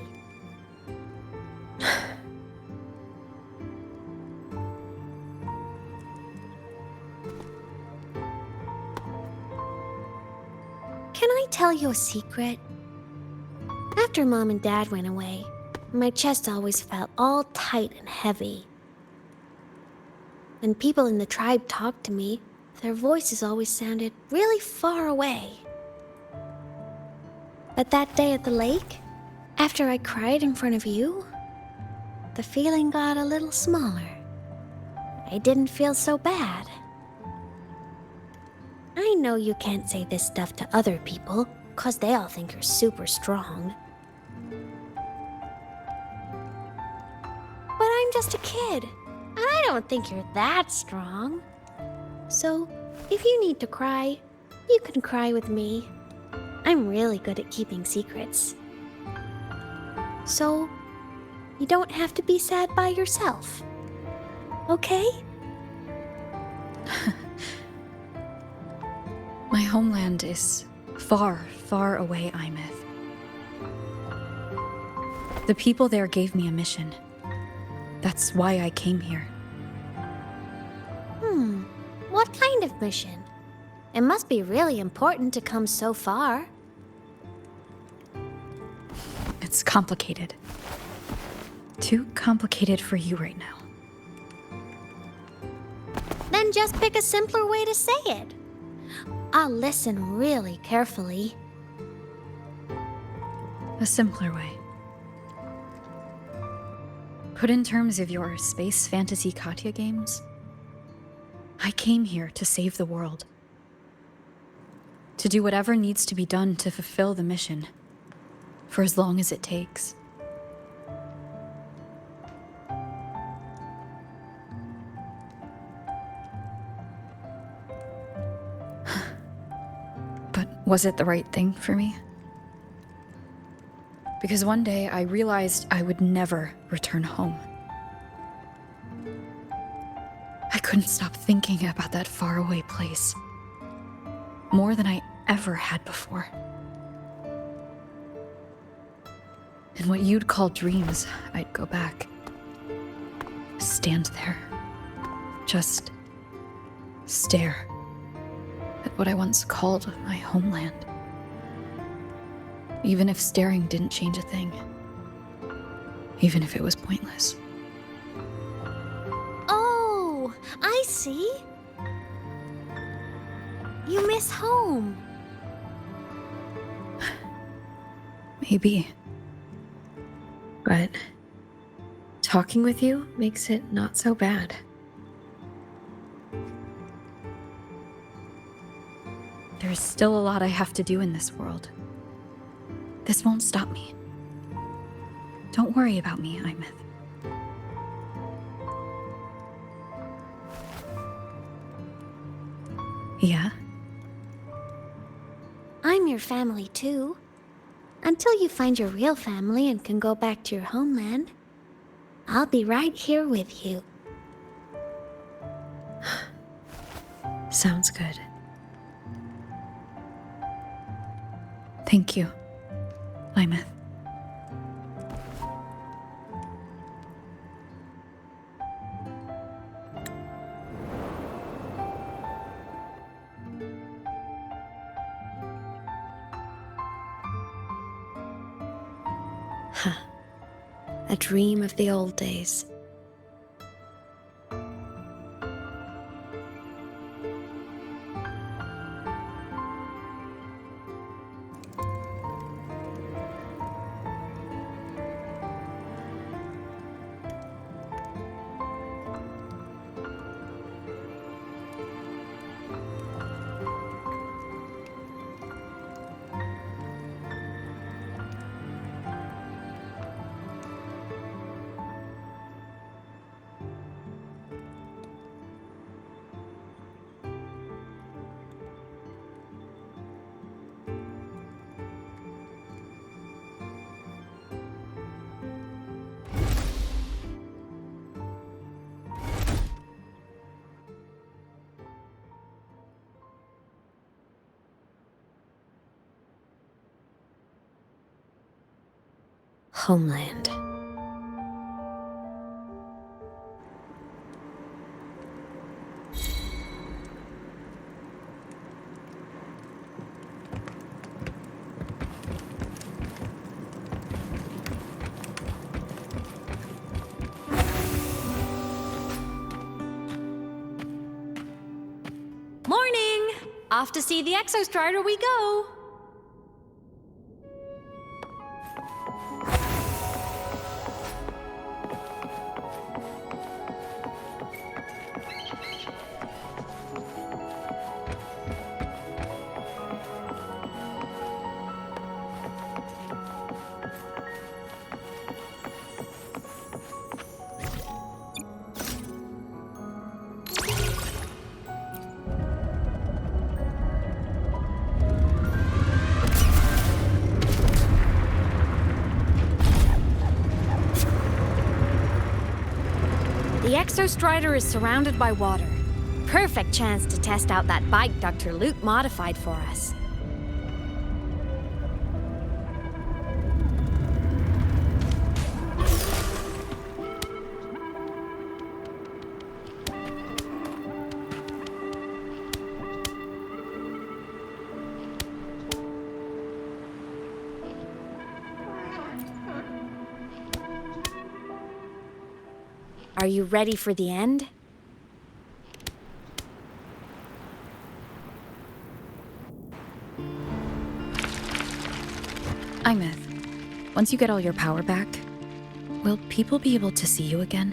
Speaker 21: Can I tell you a secret? After Mom and Dad went away, my chest always felt all tight and heavy. When people in the tribe talked to me, their voices always sounded really far away. But that day at the lake, after I cried in front of you, the feeling got a little smaller. I didn't feel so bad. I know you can't say this stuff to other people, 'cause they all think you're super strong. But I'm just a kid, and I don't think you're that strong. So, if you need to cry, you can cry with me. I'm really good at keeping secrets. So, you don't have to be sad by yourself. Okay?
Speaker 1: My homeland is far, far away, Aemeath. The people there gave me a mission. That's why I came here.
Speaker 21: What kind of mission? It must be really important to come so far.
Speaker 1: It's complicated. Too complicated for you right now.
Speaker 21: Then just pick a simpler way to say it. I'll listen really carefully.
Speaker 1: A simpler way. Put in terms of your space fantasy Katya games, I came here to save the world. To do whatever needs to be done to fulfill the mission, for as long as it takes. But was it the right thing for me? Because one day I realized I would never return home. I couldn't stop thinking about that faraway place. More than I ever had before. In what you'd call dreams, I'd go back. Stand there. Just stare at what I once called my homeland. Even if staring didn't change a thing. Even if it was pointless.
Speaker 21: Oh, I see. You miss home.
Speaker 12: Maybe. But talking with you makes it not so bad.
Speaker 1: There's still a lot I have to do in this world. This won't stop me. Don't worry about me, Aemeath. Yeah?
Speaker 21: I'm your family too. Until you find your real family and can go back to your homeland, I'll be right here with you.
Speaker 12: Sounds good.
Speaker 1: Thank you, Aemeath.
Speaker 12: A dream of the old days. Homeland.
Speaker 10: Morning! Off to see the Exostrider we go!
Speaker 4: The Exostrider is surrounded by water. Perfect chance to test out that bike Dr. Luuk modified for us. Are you ready for the end?
Speaker 1: Aemeath, once you get all your power back, will people be able to see you again?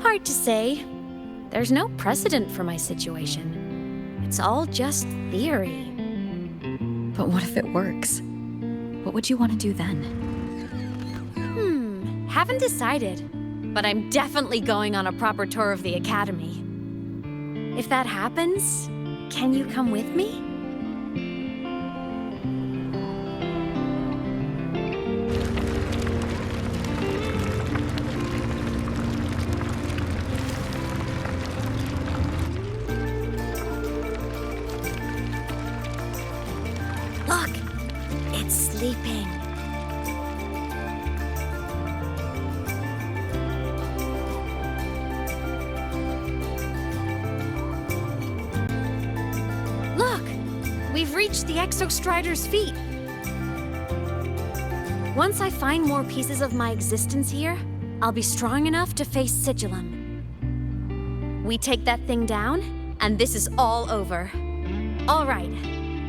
Speaker 4: Hard to say. There's no precedent for my situation. It's all just theory.
Speaker 1: But what if it works? What would you want to do then?
Speaker 4: Haven't decided. But I'm definitely going on a proper tour of the Academy. If that happens, can you come with me? Look! It's sleeping. We've reached the Exostrider's feet. Once I find more pieces of my existence here, I'll be strong enough to face Sigillum. We take that thing down, and this is all over. All right,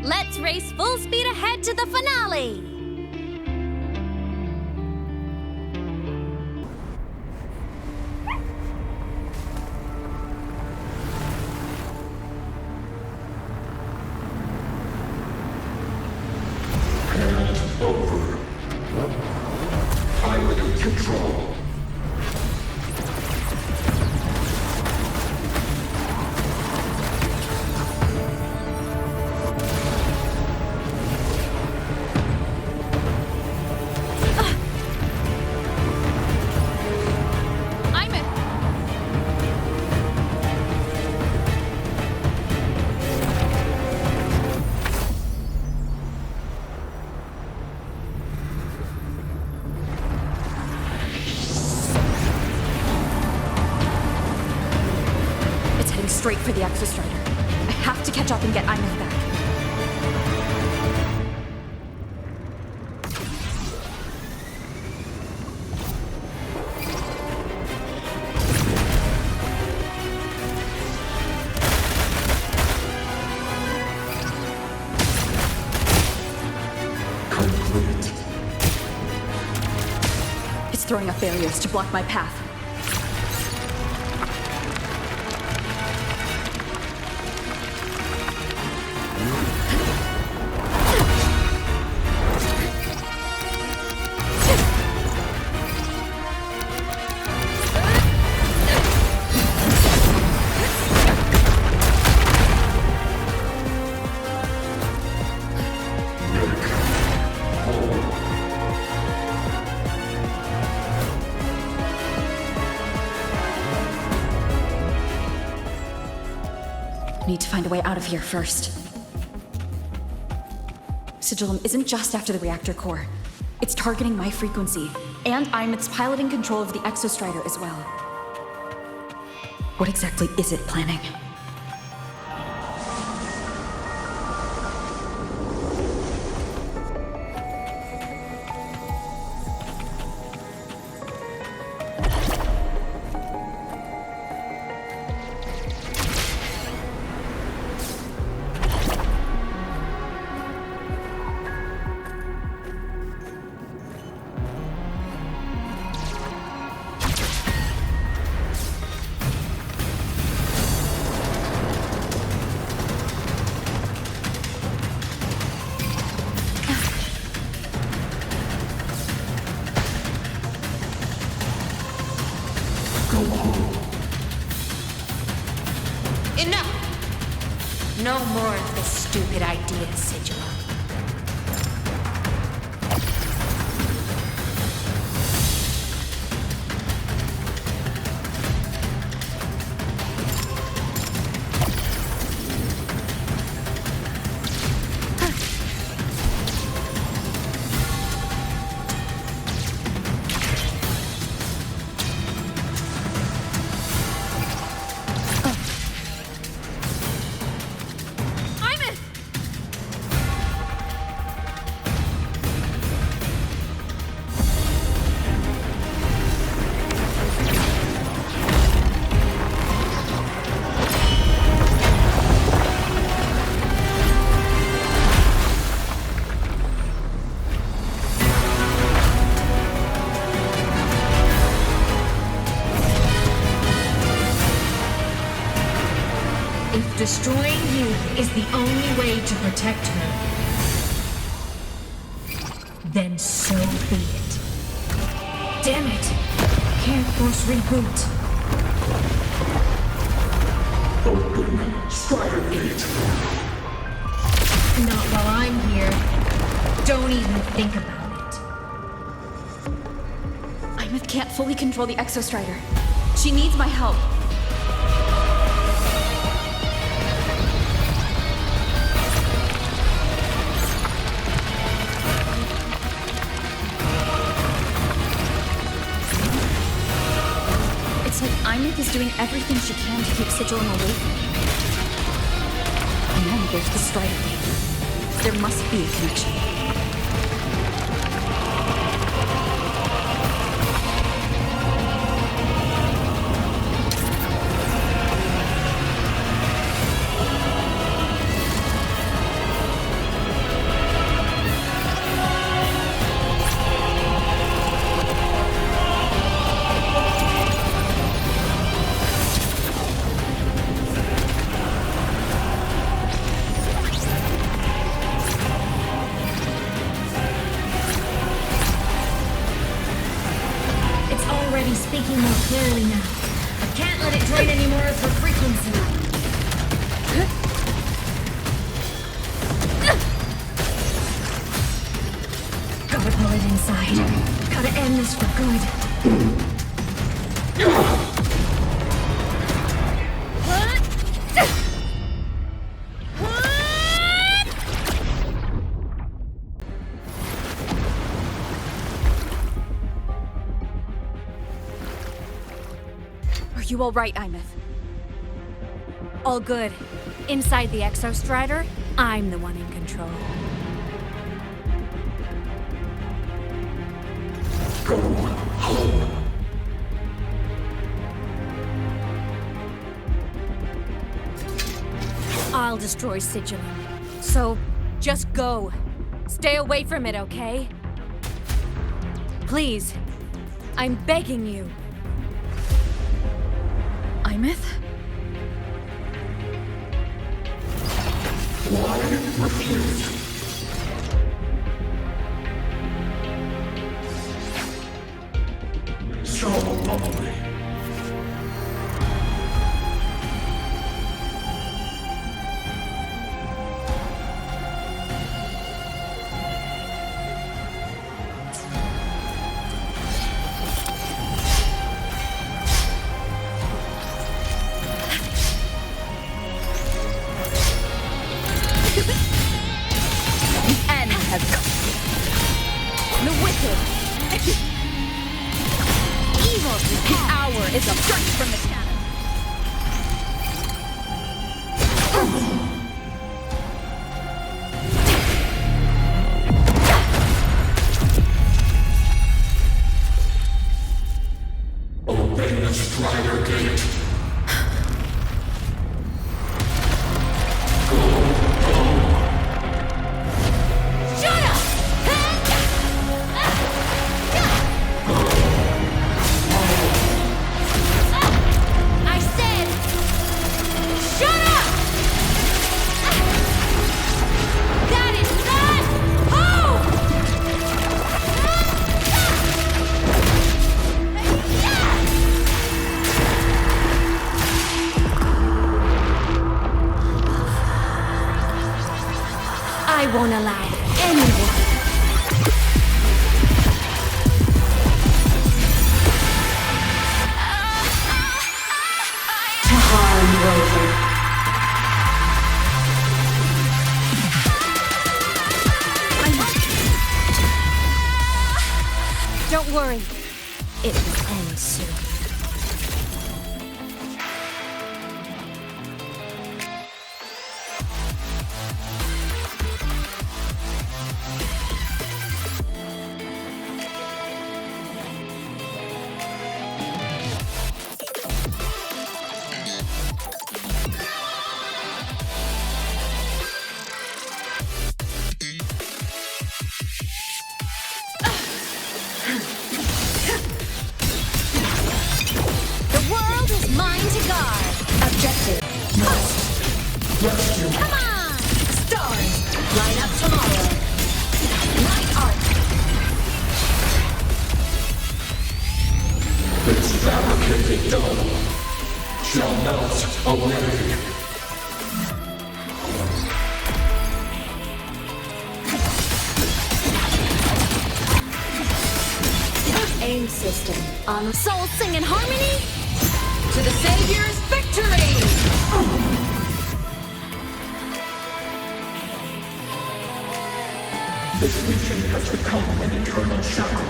Speaker 4: let's race full speed ahead to the finale!
Speaker 13: Over. Pilot control.
Speaker 1: Straight for the Exostrider. I have to catch up and get Aemeath back.
Speaker 13: Complete.
Speaker 1: It's throwing up barriers to block my path. Need to find a way out of here first. Sigillum isn't just after the reactor core. It's targeting my frequency, and Aemeath's piloting control of the Exostrider as well. What exactly is it planning?
Speaker 19: Enough! No more of this stupid idea, Sigillum.
Speaker 12: If destroying you is the only way to protect her, then so be it. Damn it! Can't force reboot.
Speaker 13: Open Strider Gate.
Speaker 12: Not while I'm here. Don't even think about it.
Speaker 1: Aemeath can't fully control the Exostrider. She needs my help. It's like Aemeath is doing everything she can to keep Sigillum away from me. And then there's the Strider Gate. There must be a connection.
Speaker 12: Speaking more clearly now. I can't let it drain any more of her frequency. Gotta pull it inside. Gotta end this for good.
Speaker 1: Are you all right, Aemeath?
Speaker 4: All good. Inside the Exostrider, I'm the one in control.
Speaker 13: Go home.
Speaker 4: I'll destroy Sigillum. So, just go. Stay away from it, okay? Please. I'm begging you.
Speaker 1: Aemeath?
Speaker 13: Why refuse? So lonely.
Speaker 4: I won't allow anyone.
Speaker 21: To harm Rover.
Speaker 4: Don't worry. It will end soon.
Speaker 21: The world is mine to guard. Objective must
Speaker 19: Come on! Stars, light up tomorrow. Light arc.
Speaker 13: This fabricated dome shall melt away.
Speaker 10: Aim system on soul sing in harmony.
Speaker 19: To the Savior's victory!
Speaker 13: This legion has become an eternal shackle.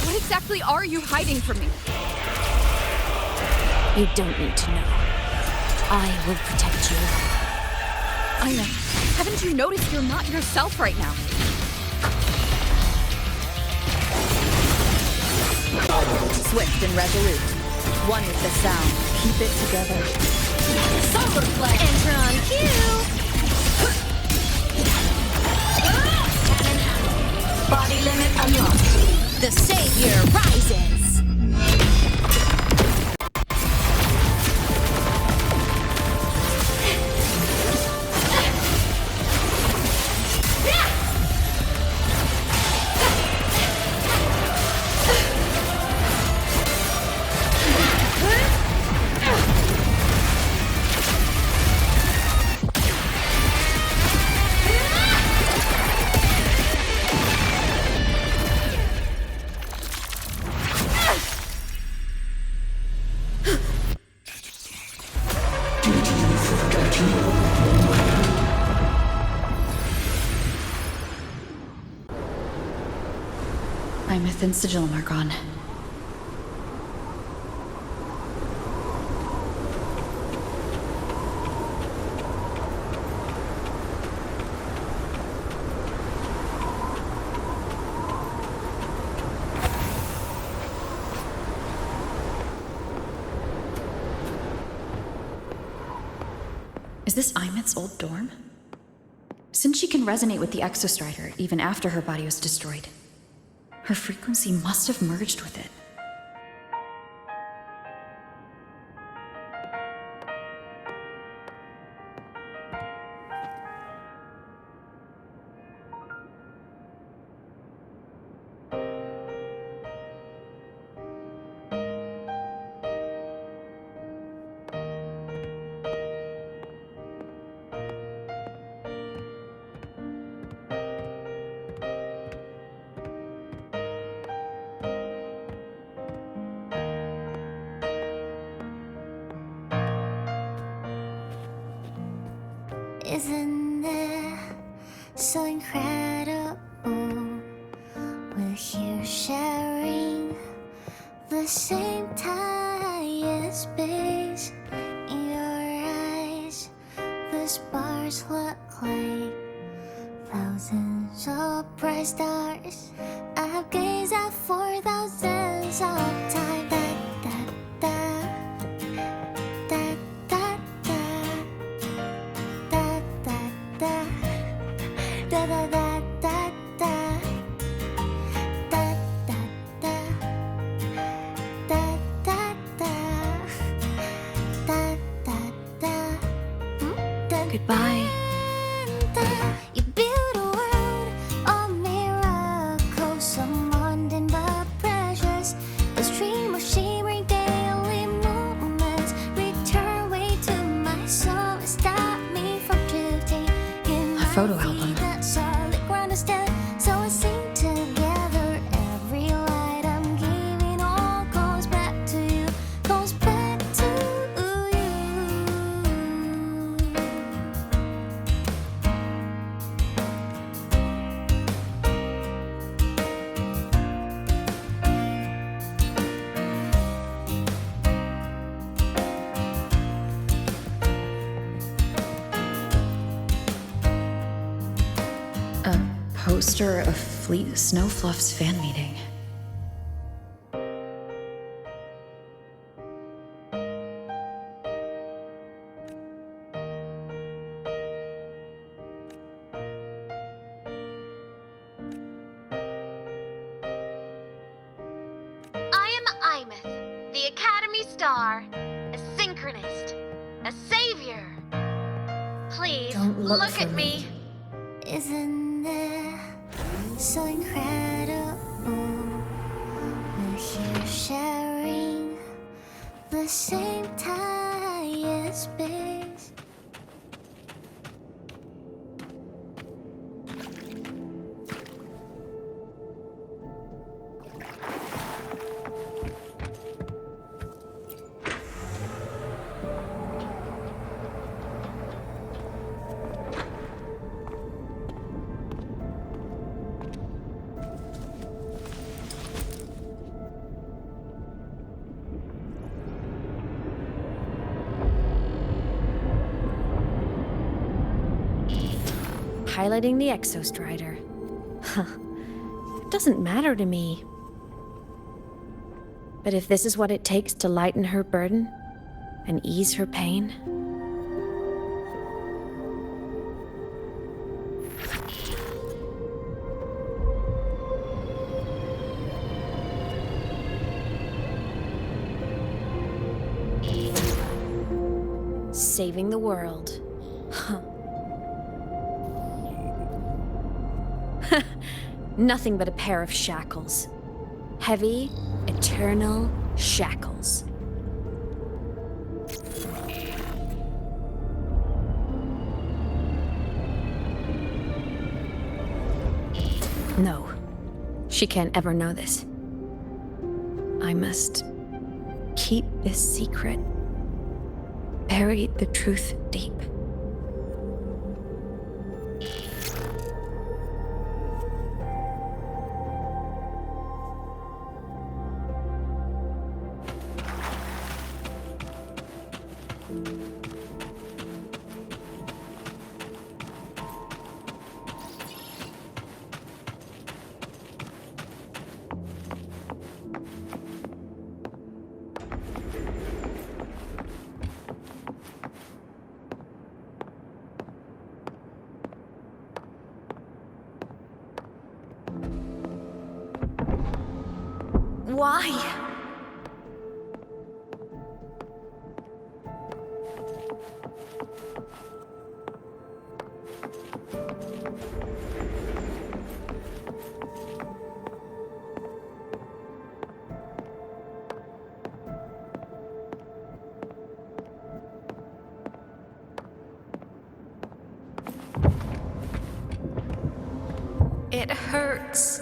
Speaker 1: What exactly are you hiding from me?
Speaker 4: You don't need to know. I will protect you.
Speaker 1: Aemeath, haven't you noticed you're not yourself right now?
Speaker 2: Swift and resolute. One with the sound. Keep it together.
Speaker 10: Solar flare. Enter on cue. Cannon out. Body limit unlocked. The Savior rises.
Speaker 1: Aemeath and Sigillum are gone. Is this Aemeath's old dorm? Since she can resonate with the Exostrider even after her body was destroyed, her frequency must have merged with it.
Speaker 8: Isn't it so incredible? We're here sharing the same time and space. In your eyes, the stars look like thousands of bright stars. I've gazed at for thousands of times.
Speaker 1: Goodbye.
Speaker 8: You build a world of miracles, some mundane but precious. The stream of shimmering daily moments return way to my soul and stop me from drifting in
Speaker 1: A photo album.
Speaker 8: that solid ground to stand. So I sing together. Every light I'm giving all goes back to you, goes back to you.
Speaker 1: poster of Fleet Snowfluff's fan meeting.
Speaker 21: I am Aemeath, the Academy Star, a synchronist, a savior. Please,
Speaker 1: Don't look
Speaker 21: at me.
Speaker 8: Isn't it so incredible? We're here sharing the same time and space.
Speaker 4: Piloting the Exostrider. Huh. It doesn't matter to me. But if this is what it takes to lighten her burden and ease her pain, saving the world. Huh. Nothing but a pair of shackles. Heavy, eternal shackles. No, she can't ever know this. I must keep this secret. Bury the truth deep. Why? It hurts.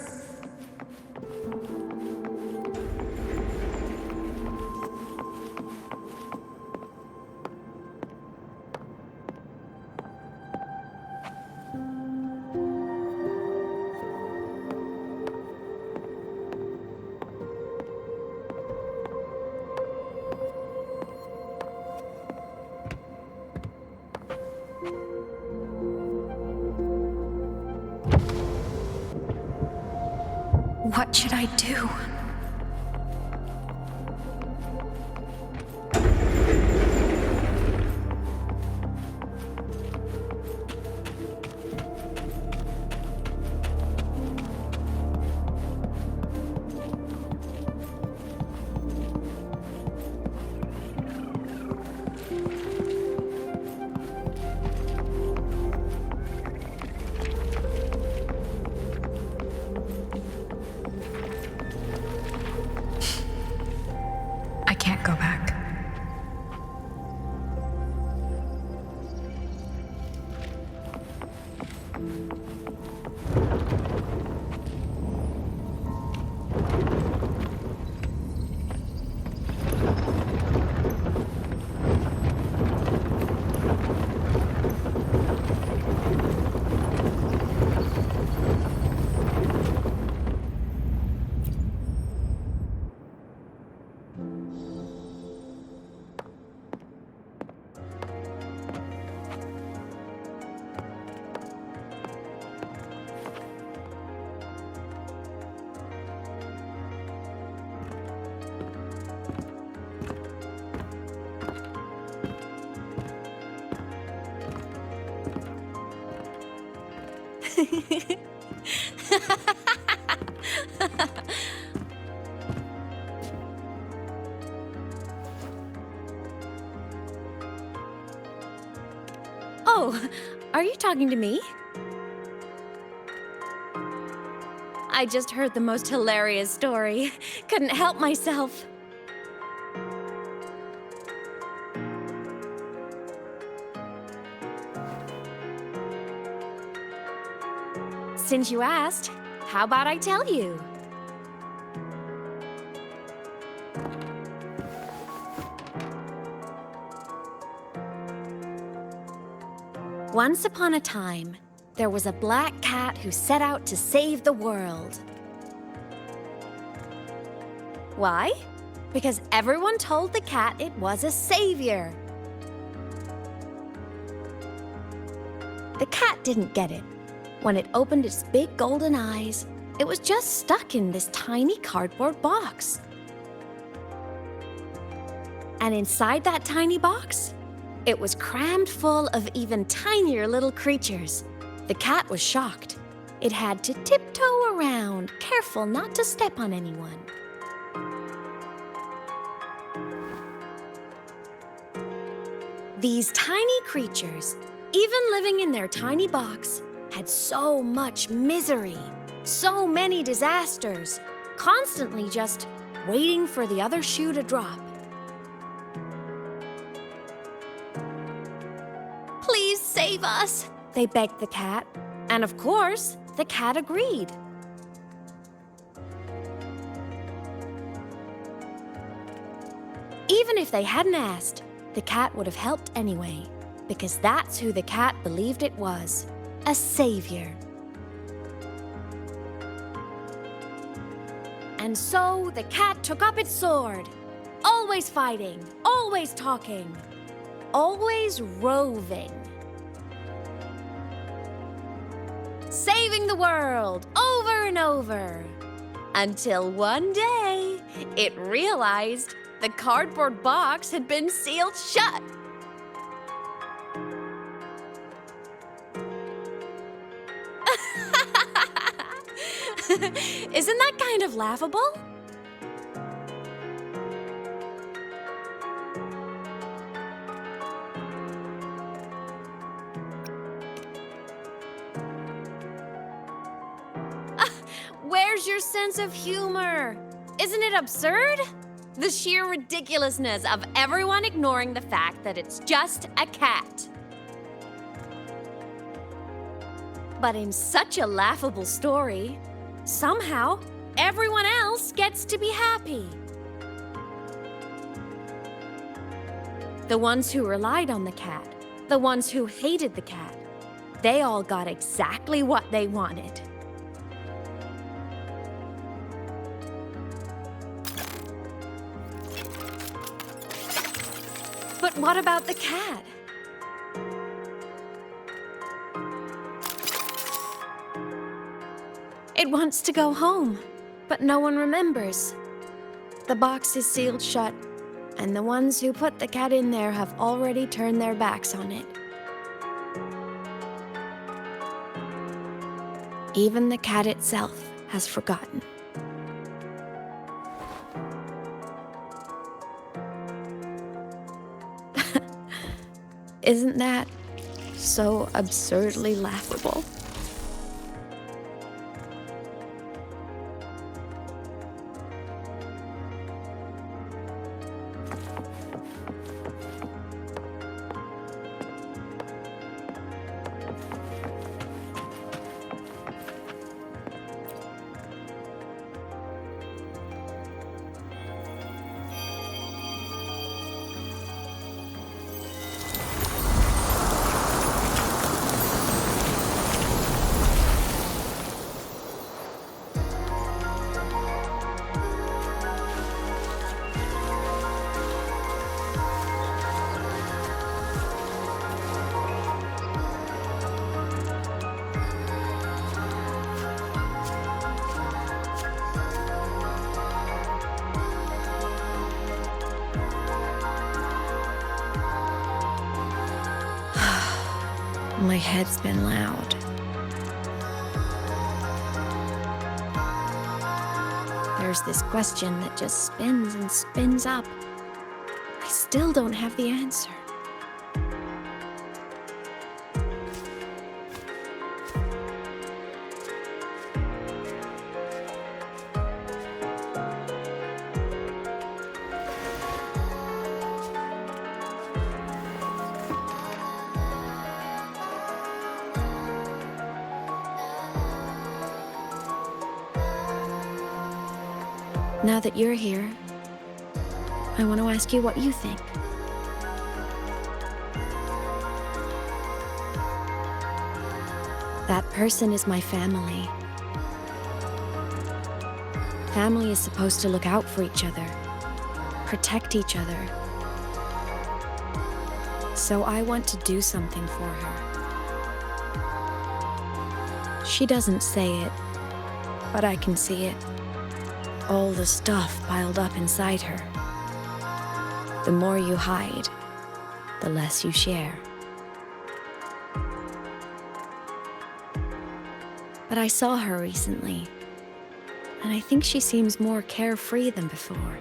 Speaker 4: What should I do? Oh, are you talking to me? I just heard the most hilarious story. Couldn't help myself. Since you asked, how about I tell you? Once upon a time, there was a black cat who set out to save the world. Why? Because everyone told the cat it was a savior. The cat didn't get it. When it opened its big golden eyes, it was just stuck in this tiny cardboard box. And inside that tiny box, it was crammed full of even tinier little creatures. The cat was shocked. It had to tiptoe around, careful not to step on anyone. These tiny creatures, even living in their tiny box, had so much misery, so many disasters, constantly just waiting for the other shoe to drop. Please save us, they begged the cat. And of course, the cat agreed. Even if they hadn't asked, the cat would have helped anyway, because that's who the cat believed it was, a savior. And so the cat took up its sword, always fighting, always talking, always roving. Saving the world over and over. Until one day, it realized the cardboard box had been sealed shut. Isn't that kind of laughable? Where's your sense of humor? Isn't it absurd? The sheer ridiculousness of everyone ignoring the fact that it's just a cat. But in such a laughable story, somehow everyone else gets to be happy. The ones who relied on the cat, the ones who hated the cat, they all got exactly what they wanted. But what about the cat? It wants to go home, but no one remembers. The box is sealed shut, and the ones who put the cat in there have already turned their backs on it. Even the cat itself has forgotten. Isn't that so absurdly laughable? My head's been loud. there's this question that just spins and spins up. I still don't have the answer. Now that you're here, I want to ask you what you think. That person is my family. Family is supposed to look out for each other, protect each other. So I want to do something for her. She doesn't say it, but I can see it. All the stuff piled up inside her. The more you hide, the less you share. But I saw her recently, and I think she seems more carefree than before.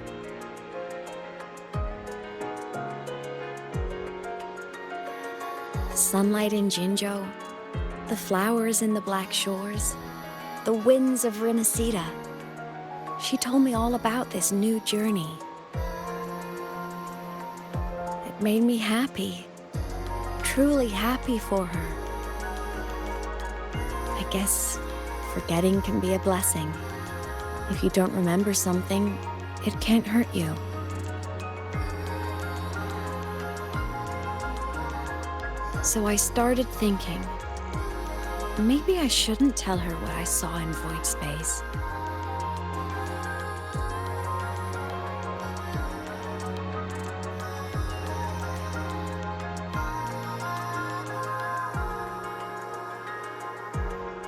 Speaker 4: The sunlight in Jinzhou, the flowers in the Black Shores, the winds of Rimacita. She told me all about this new journey. It made me happy, truly happy for her. I guess forgetting can be a blessing. If you don't remember something, it can't hurt you. So I started thinking, maybe I shouldn't tell her what I saw in Void Space.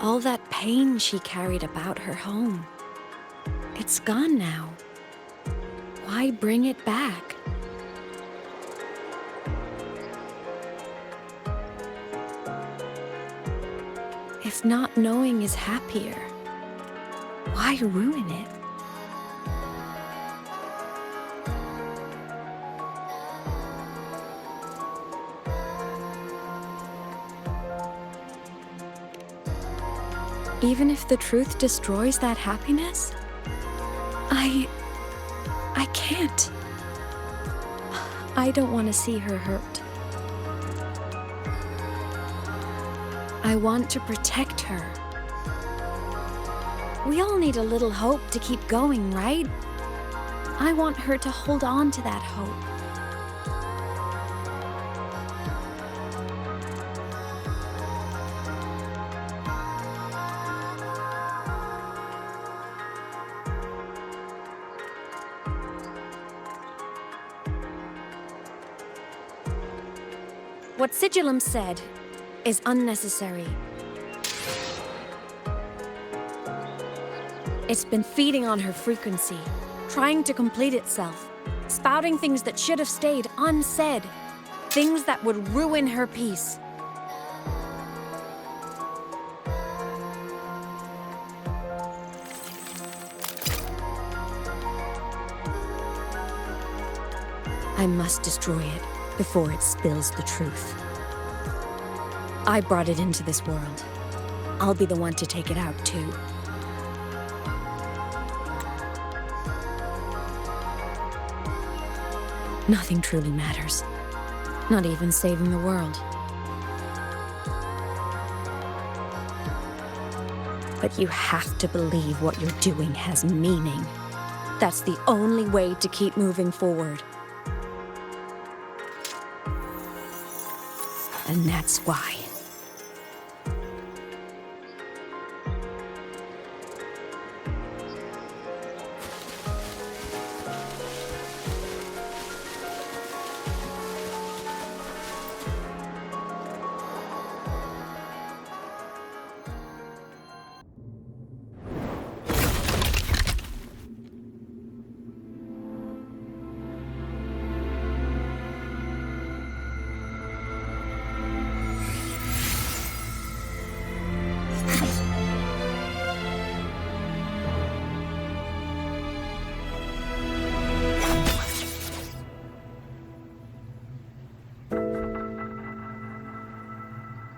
Speaker 4: All that pain she carried about her home, it's gone now. Why bring it back? If not knowing is happier, why ruin it? Even if the truth destroys that happiness, I can't. I don't want to see her hurt. I want to protect her. We all need a little hope to keep going, right? I want her to hold on to that hope. What Sigillum said is unnecessary. It's been feeding on her frequency, trying to complete itself, spouting things that should have stayed unsaid, things that would ruin her peace. I must destroy it before it spills the truth. I brought it into this world. I'll be the one to take it out, too. Nothing truly matters. Not even saving the world. But you have to believe what you're doing has meaning. That's the only way to keep moving forward. And that's why.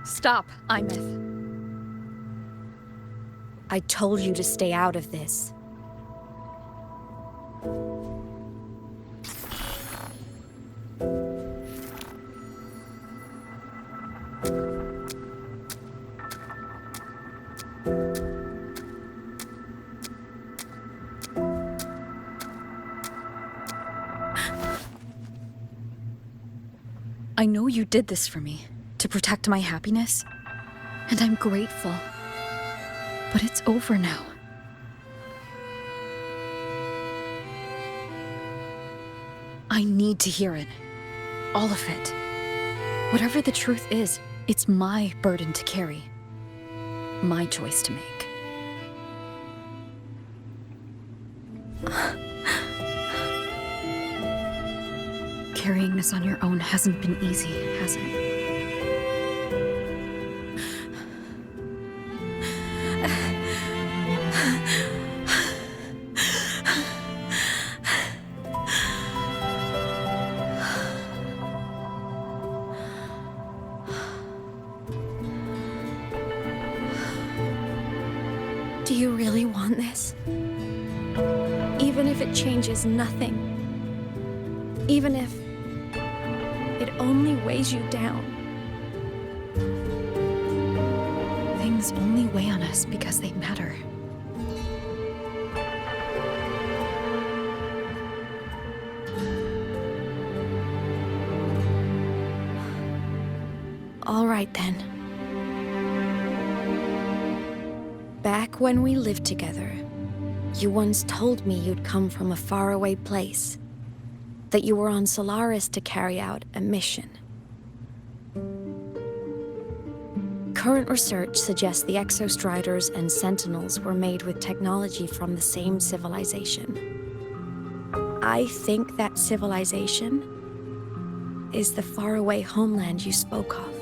Speaker 1: Stop, Aemeath.
Speaker 4: I told you to stay out of this.
Speaker 1: I know you did this for me, to protect my happiness, and I'm grateful. But it's over now. I need to hear it. All of it. Whatever the truth is, it's my burden to carry. My choice to make. Carrying this on your own hasn't been easy, has it?
Speaker 4: Do you really want this? Even if it changes nothing? Even if it only weighs you down?
Speaker 1: Things only weigh on us because they matter.
Speaker 4: All right then. Back when we lived together, you once told me you'd come from a faraway place. That you were on Solaris to carry out a mission. Current research suggests the Exostriders and Sentinels were made with technology from the same civilization. I think that civilization is the faraway homeland you spoke of.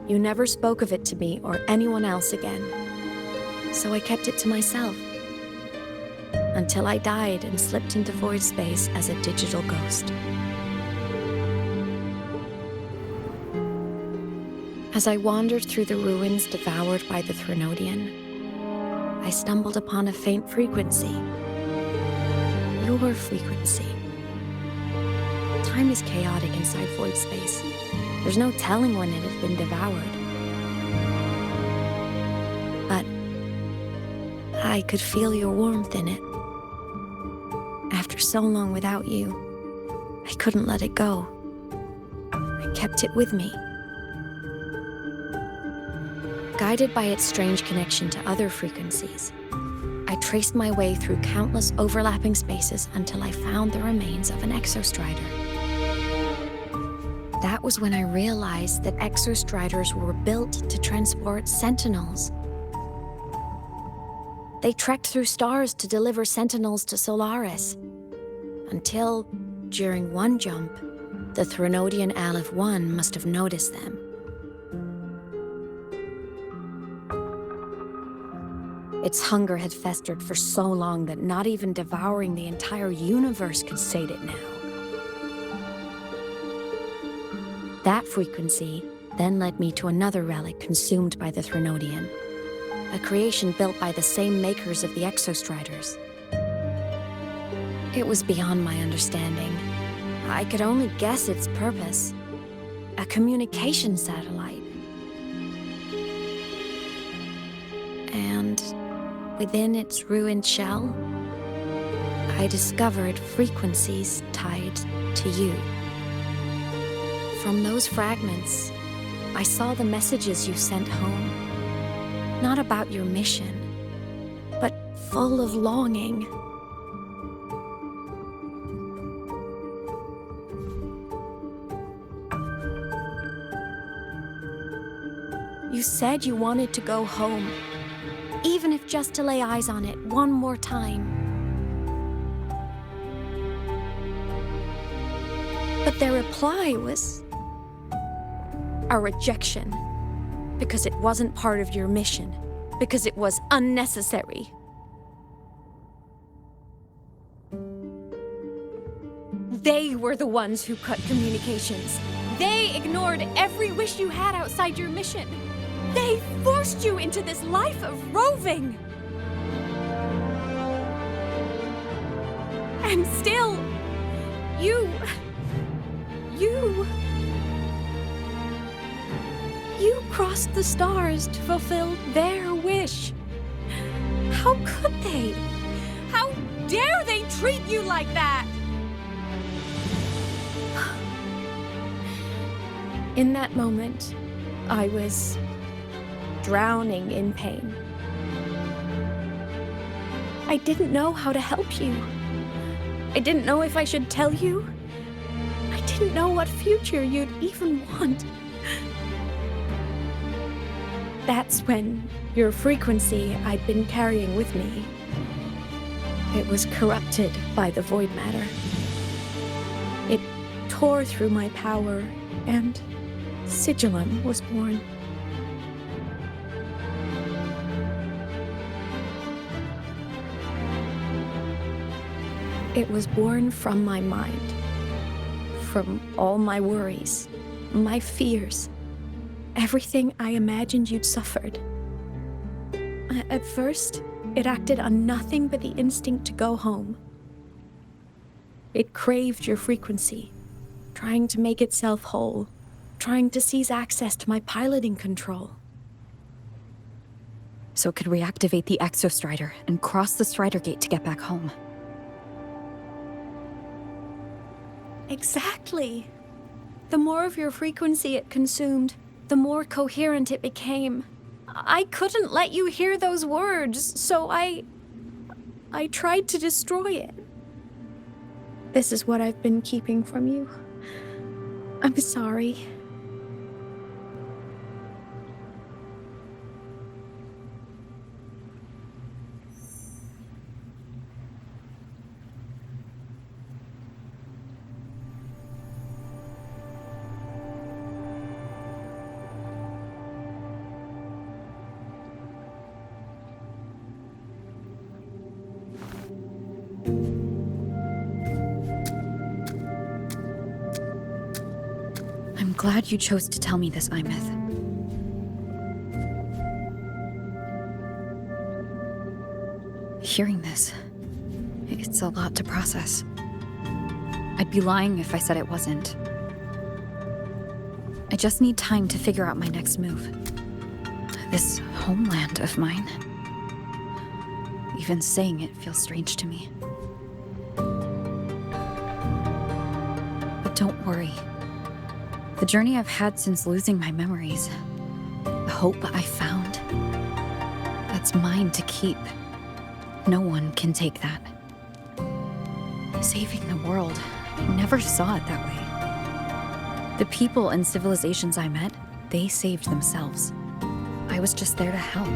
Speaker 4: You never spoke of it to me or anyone else again. So I kept it to myself. Until I died and slipped into void space as a digital ghost. As I wandered through the ruins devoured by the Threnodian, I stumbled upon a faint frequency. Your frequency. Time is chaotic inside void space. There's no telling when it had been devoured. But I could feel your warmth in it. After so long without you, I couldn't let it go. I kept it with me. Guided by its strange connection to other frequencies, I traced my way through countless overlapping spaces until I found the remains of an Exostrider. That was when I realized that Exostriders were built to transport Sentinels. They trekked through stars to deliver Sentinels to Solaris. Until, during one jump, the Threnodian Aleph 1 must have noticed them. Its hunger had festered for so long that not even devouring the entire universe could sate it now. That frequency then led me to another relic consumed by the Threnodian, a creation built by the same makers of the Exostriders. It was beyond my understanding. I could only guess its purpose. A communication satellite. And within its ruined shell, I discovered frequencies tied to you. From those fragments, I saw the messages you sent home. Not about your mission, but full of longing. You said you wanted to go home, even if just to lay eyes on it one more time. But their reply was a rejection, because it wasn't part of your mission, because it was unnecessary. They were the ones who cut communications. They ignored every wish you had outside your mission. They forced you into this life of roving. And still, you crossed the stars to fulfill their wish. How could they? How dare they treat you like that? In that moment, I was drowning in pain. I didn't know how to help you. I didn't know if I should tell you. I didn't know what future you'd even want. That's when your frequency I'd been carrying with me, it was corrupted by the void matter. It tore through my power, and Sigillum was born. It was born from my mind, from all my worries, my fears, everything I imagined you'd suffered. At first, it acted on nothing but the instinct to go home. It craved your frequency, trying to make itself whole, trying to seize access to my piloting control.
Speaker 1: So it could reactivate the Exostrider and cross the Strider Gate to get back home.
Speaker 4: Exactly. The more of your frequency it consumed, the more coherent it became. I couldn't let you hear those words, so I tried to destroy it. This is what I've been keeping from you. I'm sorry.
Speaker 1: I'm glad you chose to tell me this, Aemeath. Hearing this, it's a lot to process. I'd be lying if I said it wasn't. I just need time to figure out my next move. This homeland of mine. Even saying it feels strange to me. But don't worry. The journey I've had since losing my memories, the hope I found, that's mine to keep. No one can take that. Saving the world, I never saw it that way. The people and civilizations I met, they saved themselves. I was just there to help.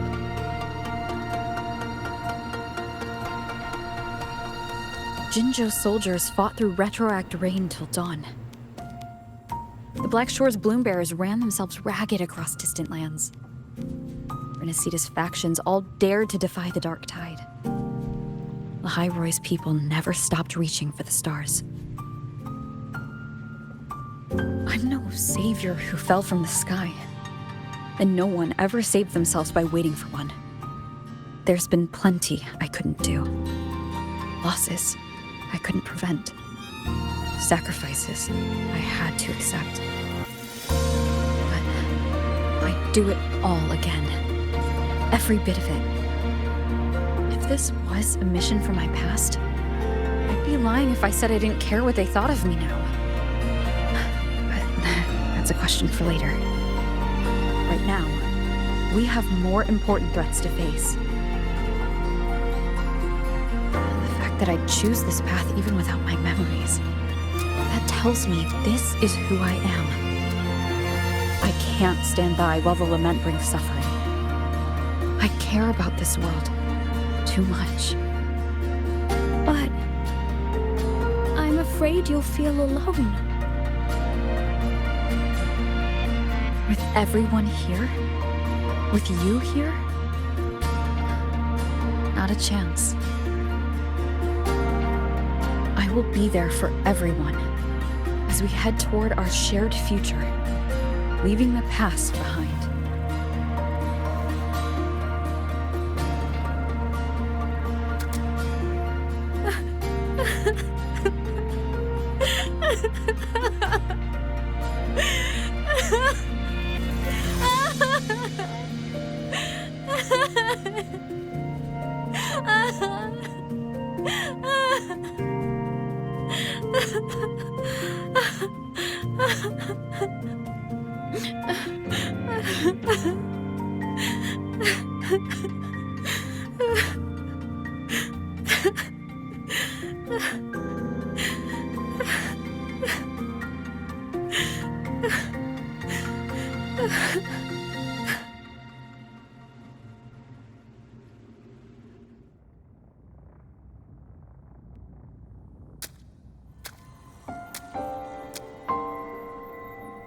Speaker 1: Jinzhou's soldiers fought through retroact rain till dawn. The Black Shore's Bloombearers ran themselves ragged across distant lands. Renacita's factions all dared to defy the dark tide. Lahai Roy's people never stopped reaching for the stars. I'm no savior who fell from the sky, and no one ever saved themselves by waiting for one. There's been plenty I couldn't do. Losses I couldn't prevent. Sacrifices I had to accept. But I'd do it all again. Every bit of it. If this was a mission from my past, I'd be lying if I said I didn't care what they thought of me now. But that's a question for later. Right now, we have more important threats to face. The fact that I'd choose this path even without my memories, that tells me this is who I am. I can't stand by while the lament brings suffering. I care about this world too much.
Speaker 4: But I'm afraid you'll feel alone.
Speaker 1: With everyone here? With you here? Not a chance. I will be there for everyone as we head toward our shared future, leaving the past behind.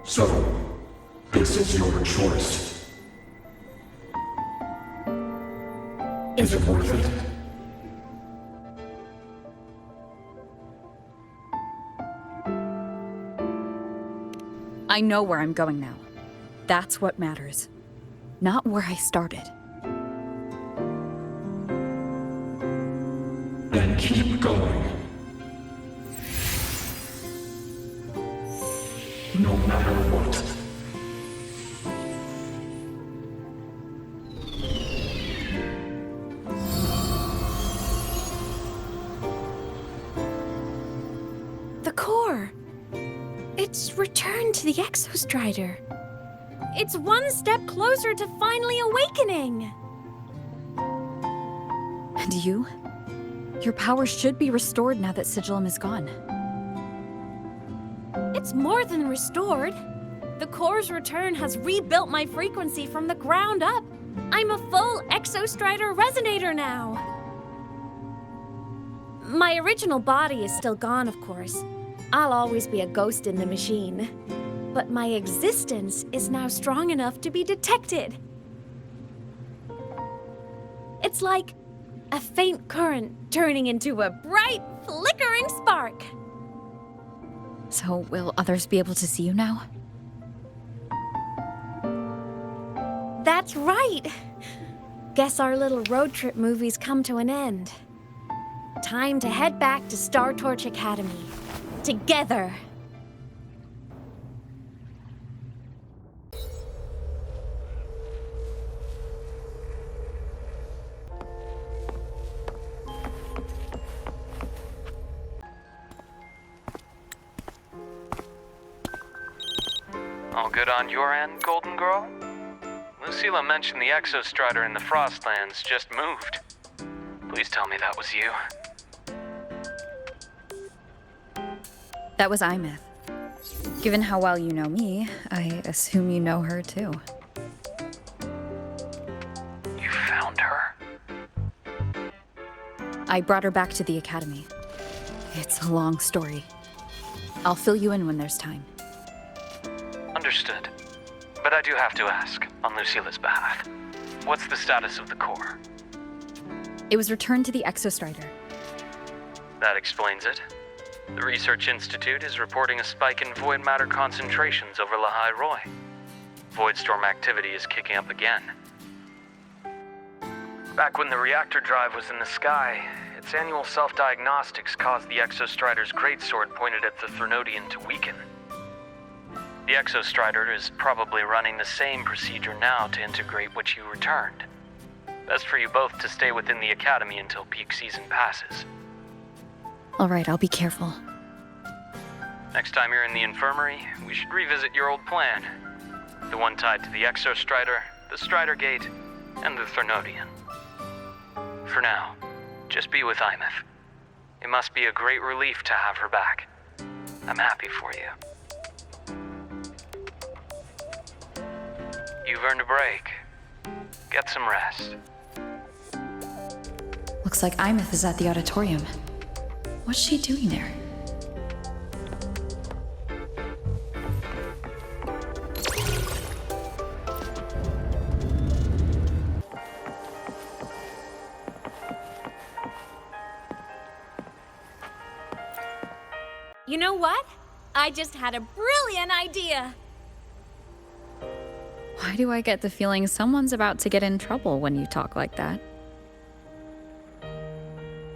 Speaker 13: So, this is your choice. Is it worth it?
Speaker 1: I know where I'm going now. That's what matters. Not where I started.
Speaker 13: Then keep going. No matter what.
Speaker 4: The core. It's returned to the Exostrider. It's one step closer to finally awakening.
Speaker 1: And you? Your power should be restored now that Sigillum is gone.
Speaker 4: It's more than restored. The core's return has rebuilt my frequency from the ground up. I'm a full Exostrider resonator now. My original body is still gone, of course. I'll always be a ghost in the machine. But my existence is now strong enough to be detected. It's like a faint current turning into a bright, flickering spark.
Speaker 1: So, will others be able to see you now?
Speaker 4: That's right. Guess our little road trip movie's come to an end. Time to head back to Star Torch Academy. Together.
Speaker 18: All good on your end, Golden Girl? Lucilla mentioned the Exostrider in the Frostlands just moved. Please tell me that was you.
Speaker 1: That was Aemeath. Given how well you know me, I assume you know her too.
Speaker 18: You found her?
Speaker 1: I brought her back to the Academy. It's a long story. I'll fill you in when there's time.
Speaker 18: Understood. But I do have to ask, on Lucilla's behalf, what's the status of the core?
Speaker 1: It was returned to the Exostrider.
Speaker 18: That explains it. The Research Institute is reporting a spike in void matter concentrations over Lahai Roy. Voidstorm activity is kicking up again. Back when the reactor drive was in the sky, its annual self-diagnostics caused the Exostrider's greatsword pointed at the Threnodian to weaken. The Exostrider is probably running the same procedure now to integrate what you returned. Best for you both to stay within the Academy until peak season passes.
Speaker 1: All right, I'll be careful.
Speaker 18: Next time you're in the infirmary, we should revisit your old plan. The one tied to the Exostrider, the Strider Gate, and the Threnodian. For now, just be with Aemeath. It must be a great relief to have her back. I'm happy for you. You've earned a break. Get some rest.
Speaker 1: Looks like Aemeath is at the auditorium. What's she doing there?
Speaker 4: You know what? I just had a brilliant idea.
Speaker 1: Why do I get the feeling someone's about to get in trouble when you talk like that?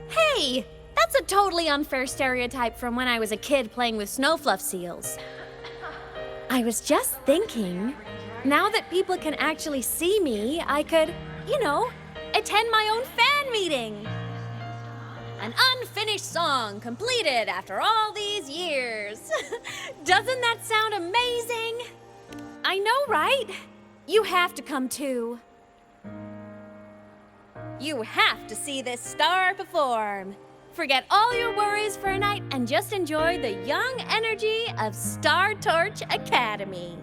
Speaker 4: Hey! That's a totally unfair stereotype from when I was a kid playing with snowfluff seals. I was just thinking, now that people can actually see me, I could, attend my own fan meeting. An unfinished song completed after all these years. Doesn't that sound amazing? I know, right? You have to come too. You have to see this star perform. Forget all your worries for a night and just enjoy the young energy of Star Torch Academy.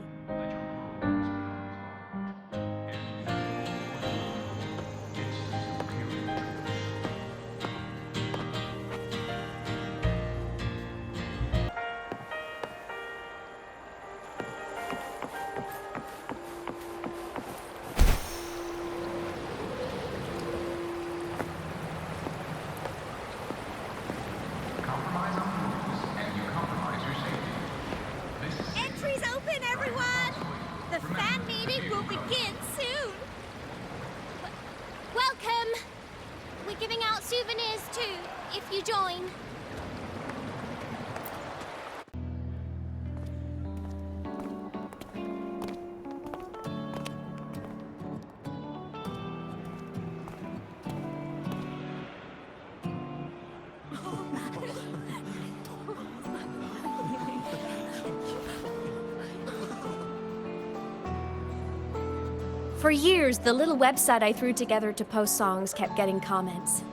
Speaker 4: For years, the little website I threw together to post songs kept getting comments.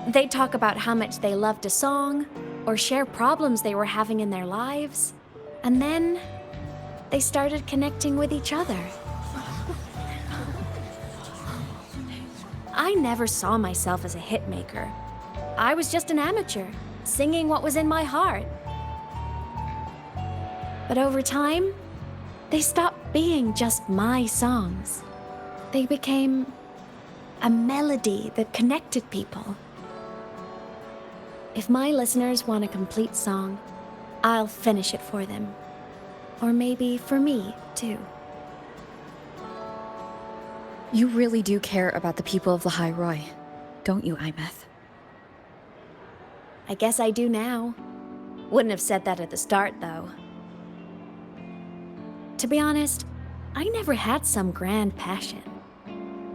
Speaker 4: They'd talk about how much they loved a song, or share problems they were having in their lives, and then they started connecting with each other. I never saw myself as a hitmaker. I was just an amateur, singing what was in my heart. But over time, they stopped being just my songs. They became a melody that connected people. If my listeners want a complete song, I'll finish it for them. Or maybe for me, too.
Speaker 1: You really do care about the people of Lahai Roi, don't you, Aemeath?
Speaker 4: I guess I do now. Wouldn't have said that at the start, though. To be honest, I never had some grand passion.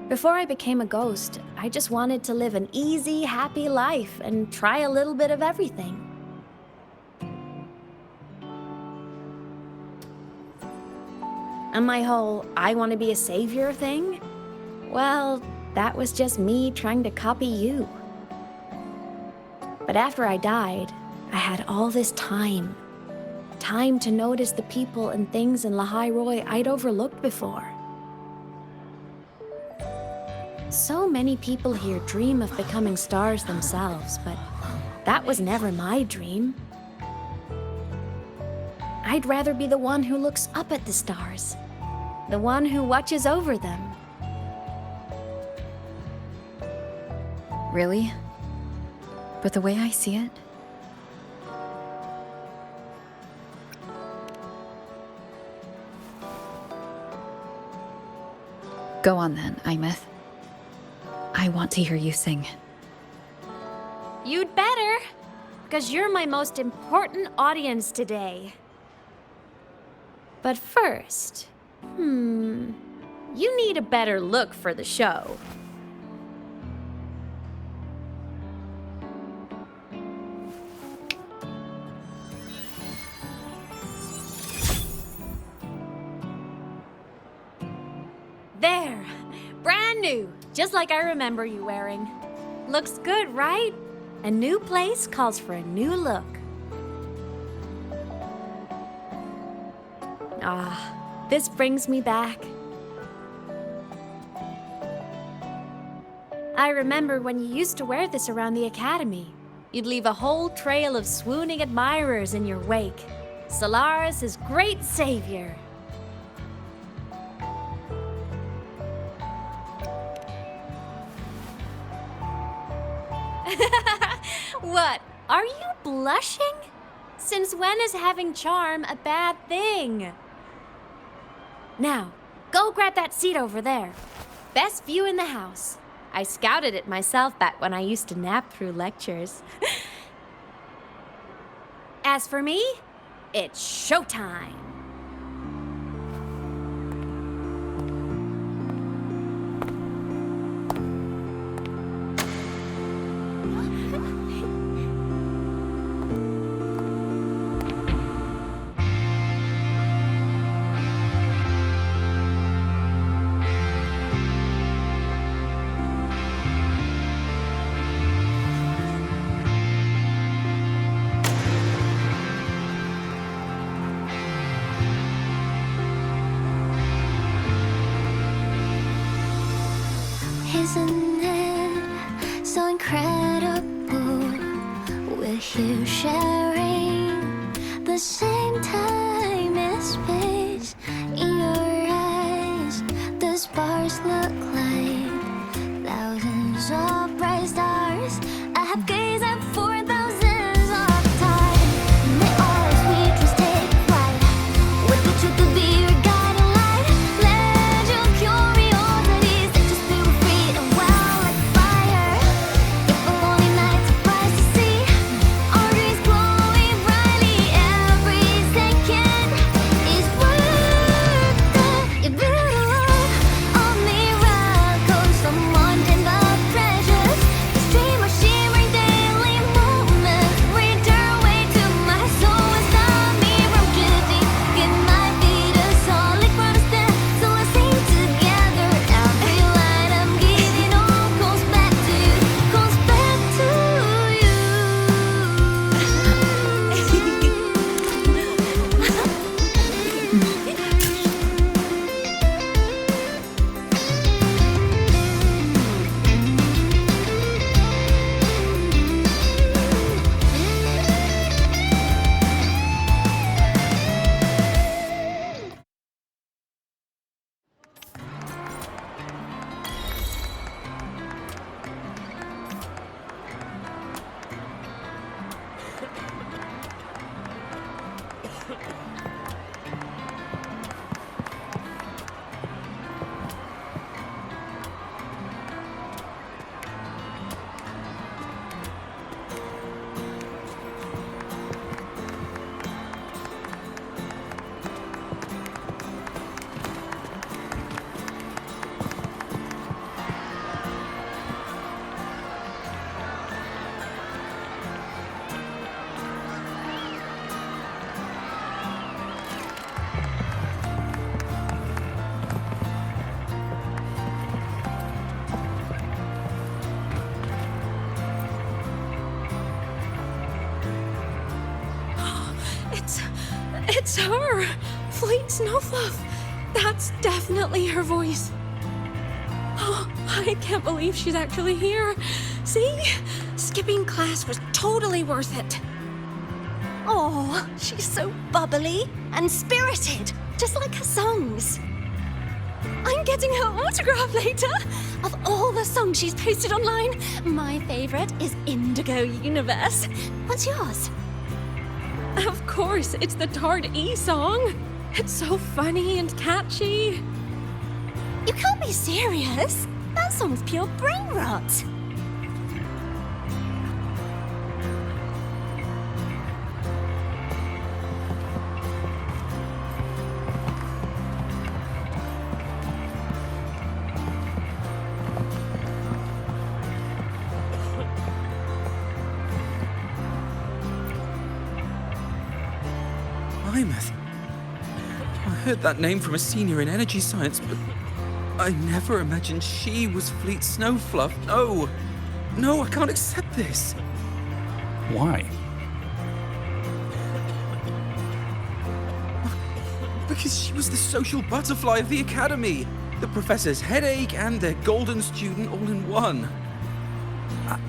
Speaker 4: Before I became a ghost, I just wanted to live an easy, happy life and try a little bit of everything. And my whole I want to be a savior thing? Well, that was just me trying to copy you. But after I died, I had all this time. Time to notice the people and things in Lahai Roi I'd overlooked before. So many people here dream of becoming stars themselves, but that was never my dream. I'd rather be the one who looks up at the stars, the one who watches over them.
Speaker 1: Really? But the way I see it, go on then, Aemeath. I want to hear you sing.
Speaker 4: You'd better, because you're my most important audience today. But first, you need a better look for the show. There, brand new, just like I remember you wearing. Looks good, right? A new place calls for a new look. Ah, this brings me back. I remember when you used to wear this around the academy. You'd leave a whole trail of swooning admirers in your wake. Solaris' great savior. What? Are you blushing? Since when is having charm a bad thing? Now, go grab that seat over there. Best view in the house. I scouted it myself back when I used to nap through lectures. As for me, it's showtime.
Speaker 8: Isn't it so incredible? We're here sharing the same time and space. In your eyes, the sparks look like thousands of bright stars. I have gazed at for thousands of time. May all sweetness take flight. With the truth to be your guiding light. Let your curiosity set your spirit free and wild like fire. If a lonely night surprised to see our dreams glowing brightly, every second is worth it. You build a love of miracles, someone in the treasures. The stream of shimmering daily moments read their way to my soul and stop me from drifting. It might be the solid understand, so let's sing together. Every line I'm giving all comes back to you, comes back to you.
Speaker 9: It's her! Fleet Snowfluff! That's definitely her voice. Oh, I can't believe she's actually here. See? Skipping class was totally worth it.
Speaker 3: Oh, she's so bubbly and spirited, just like her songs. I'm getting her autograph later. Of all the songs she's posted online, my favorite is Indigo Universe. What's yours?
Speaker 9: Of course, it's the Tard E song. It's so funny and catchy.
Speaker 3: You can't be serious. That song's pure brain rot.
Speaker 14: Aemeath. I heard that name from a senior in energy science, but I never imagined she was Fleet Snowfluff. No! No, I can't accept this.
Speaker 22: Why?
Speaker 14: Because she was the social butterfly of the academy. The professor's headache and their golden student all in one.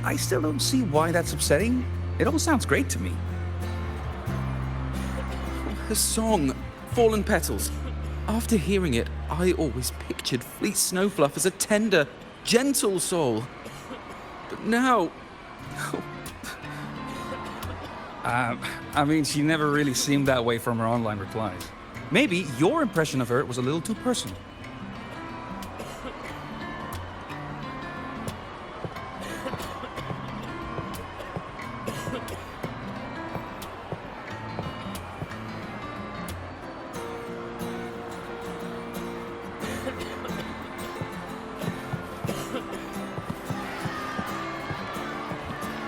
Speaker 22: I still don't see why that's upsetting. It all sounds great to me.
Speaker 14: Her song, Fallen Petals. After hearing it, I always pictured Fleet Snowfluff as a tender, gentle soul. But now...
Speaker 22: I mean, she never really seemed that way from her online replies. Maybe your impression of her was a little too personal.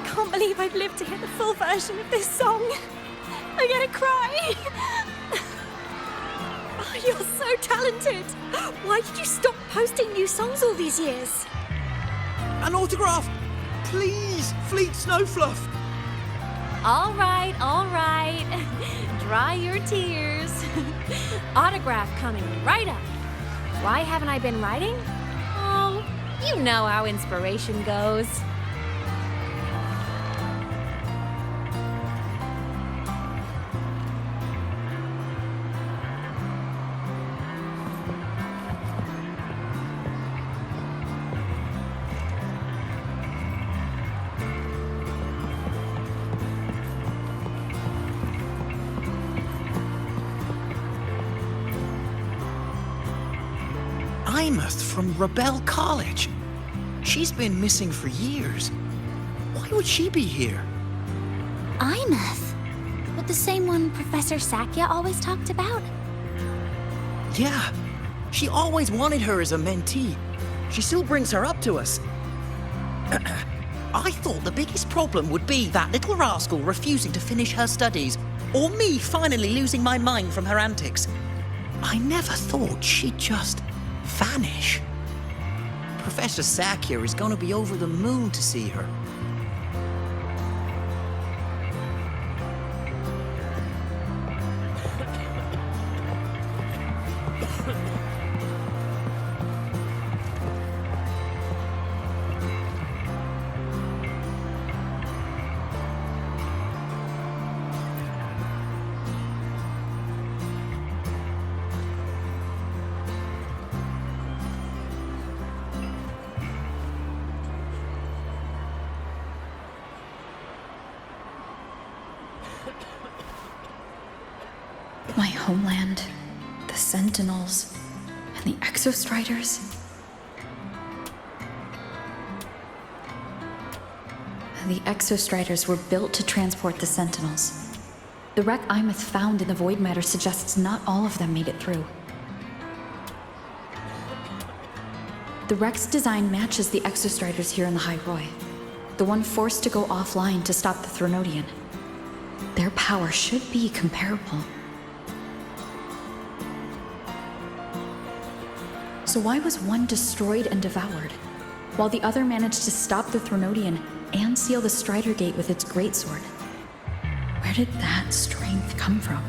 Speaker 9: Can't believe I've lived to hear the full version of this song. I'm gonna cry. Oh, you're so talented. Why did you stop posting new songs all these years?
Speaker 7: An autograph! Please, Fleet Snowfluff!
Speaker 4: All right, all right. Dry your tears. Autograph coming right up. Why haven't I been writing? Oh, you know how inspiration goes.
Speaker 7: Aemeath from Rebel College. She's been missing for years. Why would she be here?
Speaker 10: Aemeath? But the same one Professor Sakya always talked about?
Speaker 7: Yeah, she always wanted her as a mentee. She still brings her up to us. I thought the biggest problem would be that little rascal refusing to finish her studies, or me finally losing my mind from her antics. I never thought she'd just vanish. Professor Sakya is going to be over the moon to see her.
Speaker 1: My homeland, the Sentinels, and the Exostriders. The Exostriders were built to transport the Sentinels. The wreck Aemeath found in the void matter suggests not all of them made it through. The wreck's design matches the Exostriders here in the High Roy, the one forced to go offline to stop the Threnodian. Their power should be comparable. So why was one destroyed and devoured, while the other managed to stop the Threnodian and seal the Strider Gate with its greatsword? Where did that strength come from?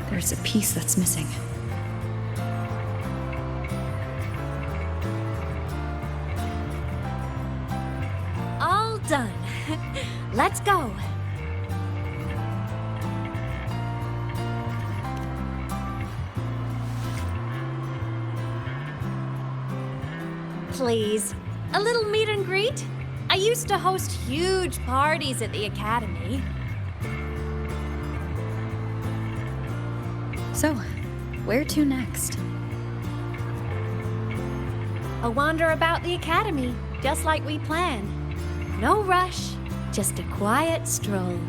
Speaker 1: There's a piece that's missing.
Speaker 4: All done. Let's go. Please, a little meet and greet? I used to host huge parties at the Academy.
Speaker 1: So, where to next?
Speaker 4: A wander about the Academy, just like we planned. No rush, just a quiet stroll.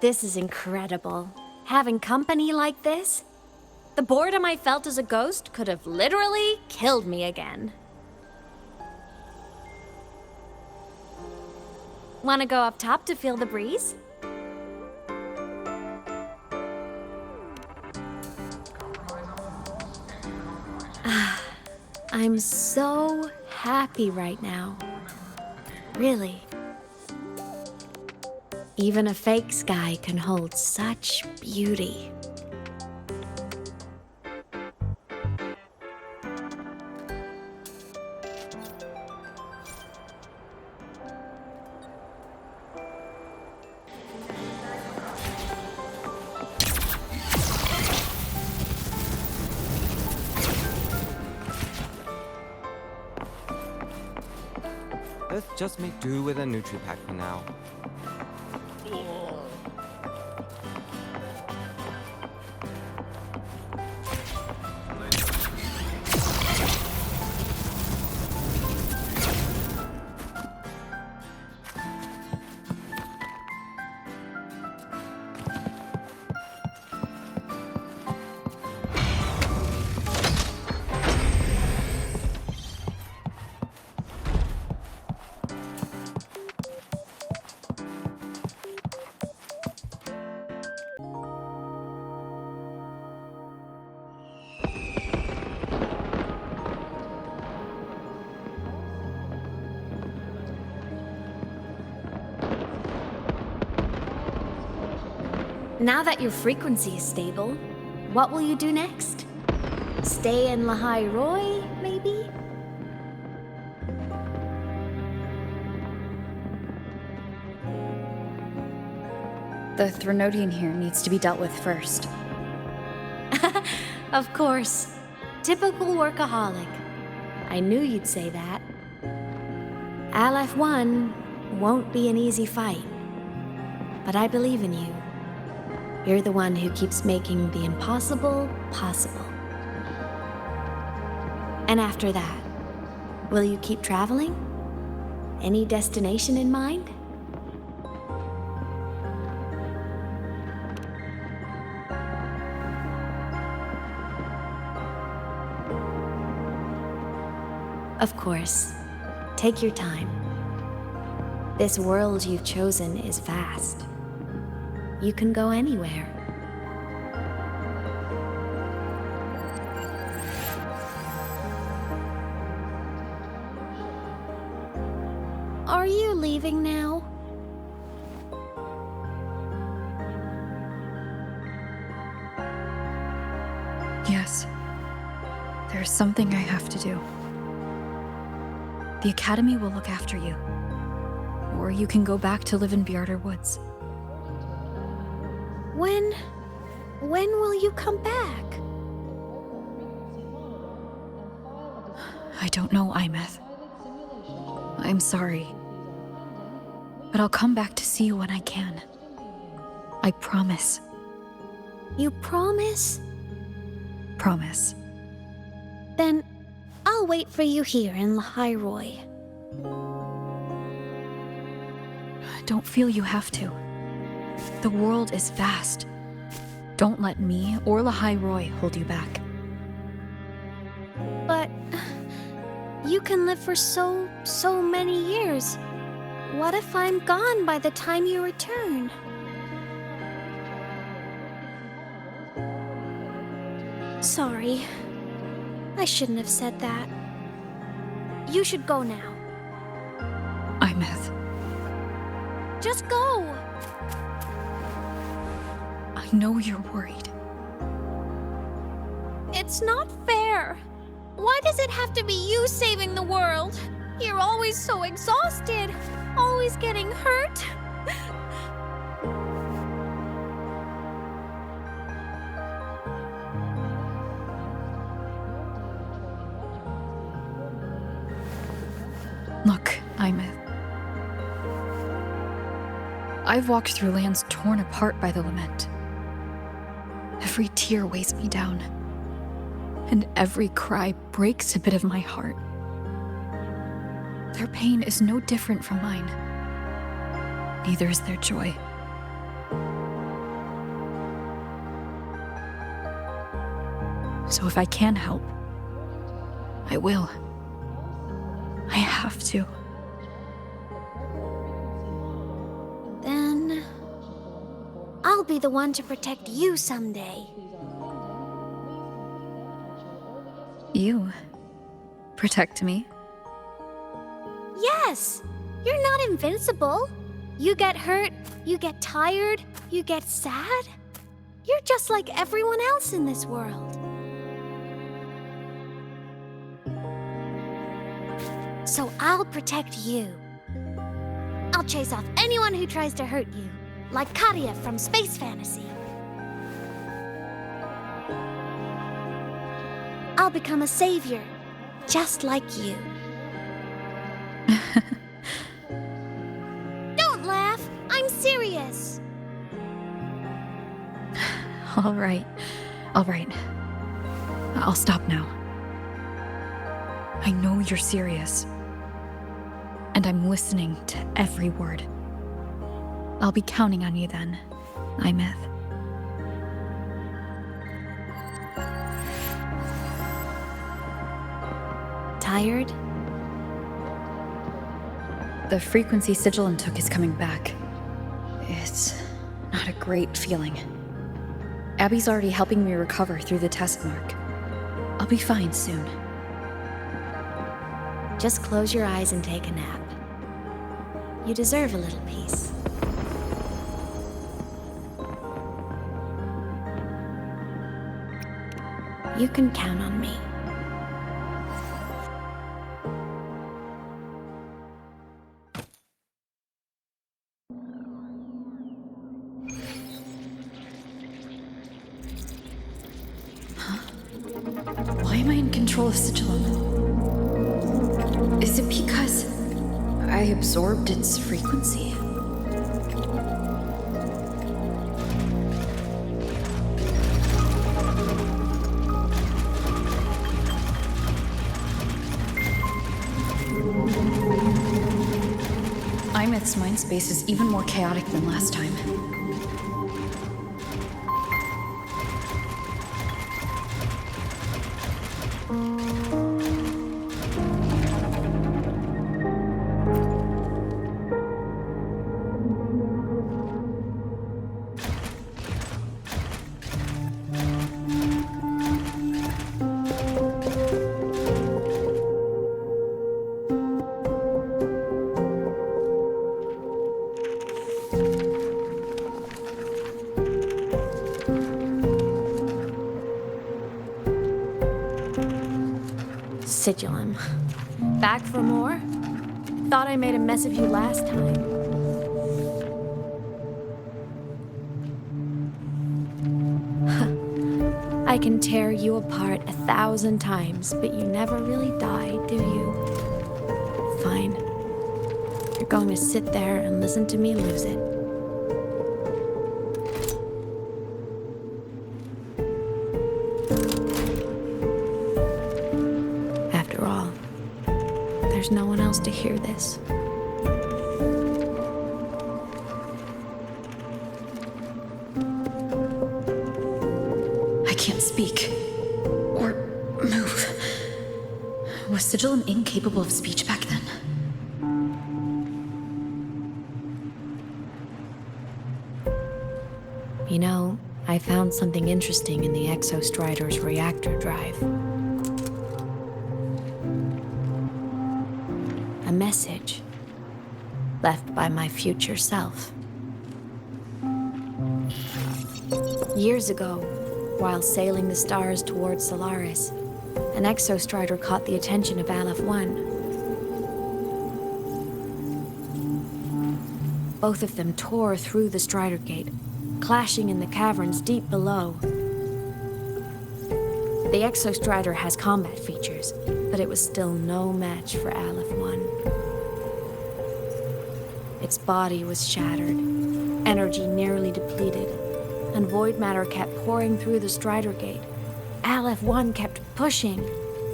Speaker 4: This is incredible. Having company like this? The boredom I felt as a ghost could have literally killed me again. Wanna go up top to feel the breeze? I'm so happy right now. Really. Even a fake sky can hold such beauty.
Speaker 15: Let's just make do with a Nutri-Pack for now.
Speaker 4: Now that your frequency is stable, what will you do next? Stay in Lahai Roy, maybe?
Speaker 1: The Threnodian here needs to be dealt with first.
Speaker 4: Of course. Typical workaholic. I knew you'd say that. Aleph 1 won't be an easy fight. But I believe in you. You're the one who keeps making the impossible possible. And after that, will you keep traveling? Any destination in mind? Of course. Take your time. This world you've chosen is vast. You can go anywhere. Are you leaving now?
Speaker 1: Yes. There's something I have to do. The Academy will look after you. Or you can go back to live in Bjarder Woods.
Speaker 4: When will you come back?
Speaker 1: I don't know, Aemeath. I'm sorry. But I'll come back to see you when I can. I promise.
Speaker 4: You promise?
Speaker 1: Promise.
Speaker 4: Then I'll wait for you here in Lahai Roy.
Speaker 1: Don't feel you have to. The world is vast. Don't let me or Lahai Roy hold you back.
Speaker 4: But you can live for so many years. What if I'm gone by the time you return? Sorry. I shouldn't have said that. You should go now.
Speaker 1: Aemeath.
Speaker 4: Just go!
Speaker 1: I know you're worried.
Speaker 4: It's not fair. Why does it have to be you saving the world? You're always so exhausted, always getting hurt.
Speaker 1: Look, Aemeath. I've walked through lands torn apart by the lament. Every tear weighs me down, and every cry breaks a bit of my heart. Their pain is no different from mine. Neither is their joy. So if I can help, I will. I have to.
Speaker 4: Then I'll be the one to protect you someday.
Speaker 1: You? protect me?
Speaker 10: Yes! You're not invincible. You get hurt, you get tired, you get sad. You're just like everyone else in this world. So I'll protect you. I'll chase off anyone who tries to hurt you, like Katia from Space Fantasy. I'll become a savior, just like you. Don't laugh! I'm serious!
Speaker 1: All right. I'll stop now. I know you're serious. And I'm listening to every word. I'll be counting on you then, Aemeath.
Speaker 10: Tired?
Speaker 1: The frequency Sigillum took is coming back. It's not a great feeling. Abby's already helping me recover through the test mark. I'll be fine soon.
Speaker 10: Just close your eyes and take a nap. You deserve a little peace. You can count on me.
Speaker 1: Why am I in control of Sigillum? Is it because I absorbed its frequency? Aemeath's Mindspace is even more chaotic than last time.
Speaker 4: Sigillum. Back for more? Thought I made a mess of you last time. I can tear you apart 1,000 times, but you never really die, do you? Fine. You're going to sit there and listen to me lose it. After all, there's no one else to hear this.
Speaker 1: I can't speak. Or move. Was Sigillum incapable of speech back then?
Speaker 4: You know, I found something interesting in the Exostrider's reactor drive. A message left by my future self. Years ago, while sailing the stars towards Solaris, an Exostrider caught the attention of Aleph 1. Both of them tore through the Strider Gate, clashing in the caverns deep below. The Exostrider has combat features, but it was still no match for Aleph 1. Its body was shattered, energy nearly depleted, and void matter kept pouring through the Strider Gate. Aleph 1 kept pushing,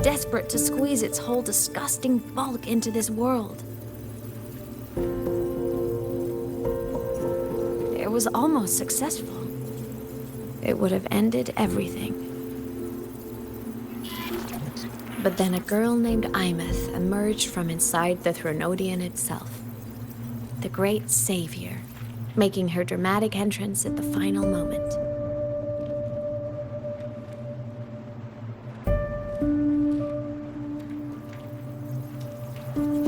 Speaker 4: desperate to squeeze its whole disgusting bulk into this world. It was almost successful. It would have ended everything. But then a girl named Aemeath emerged from inside the Threnodian itself. The great savior, making her dramatic entrance at the final moment.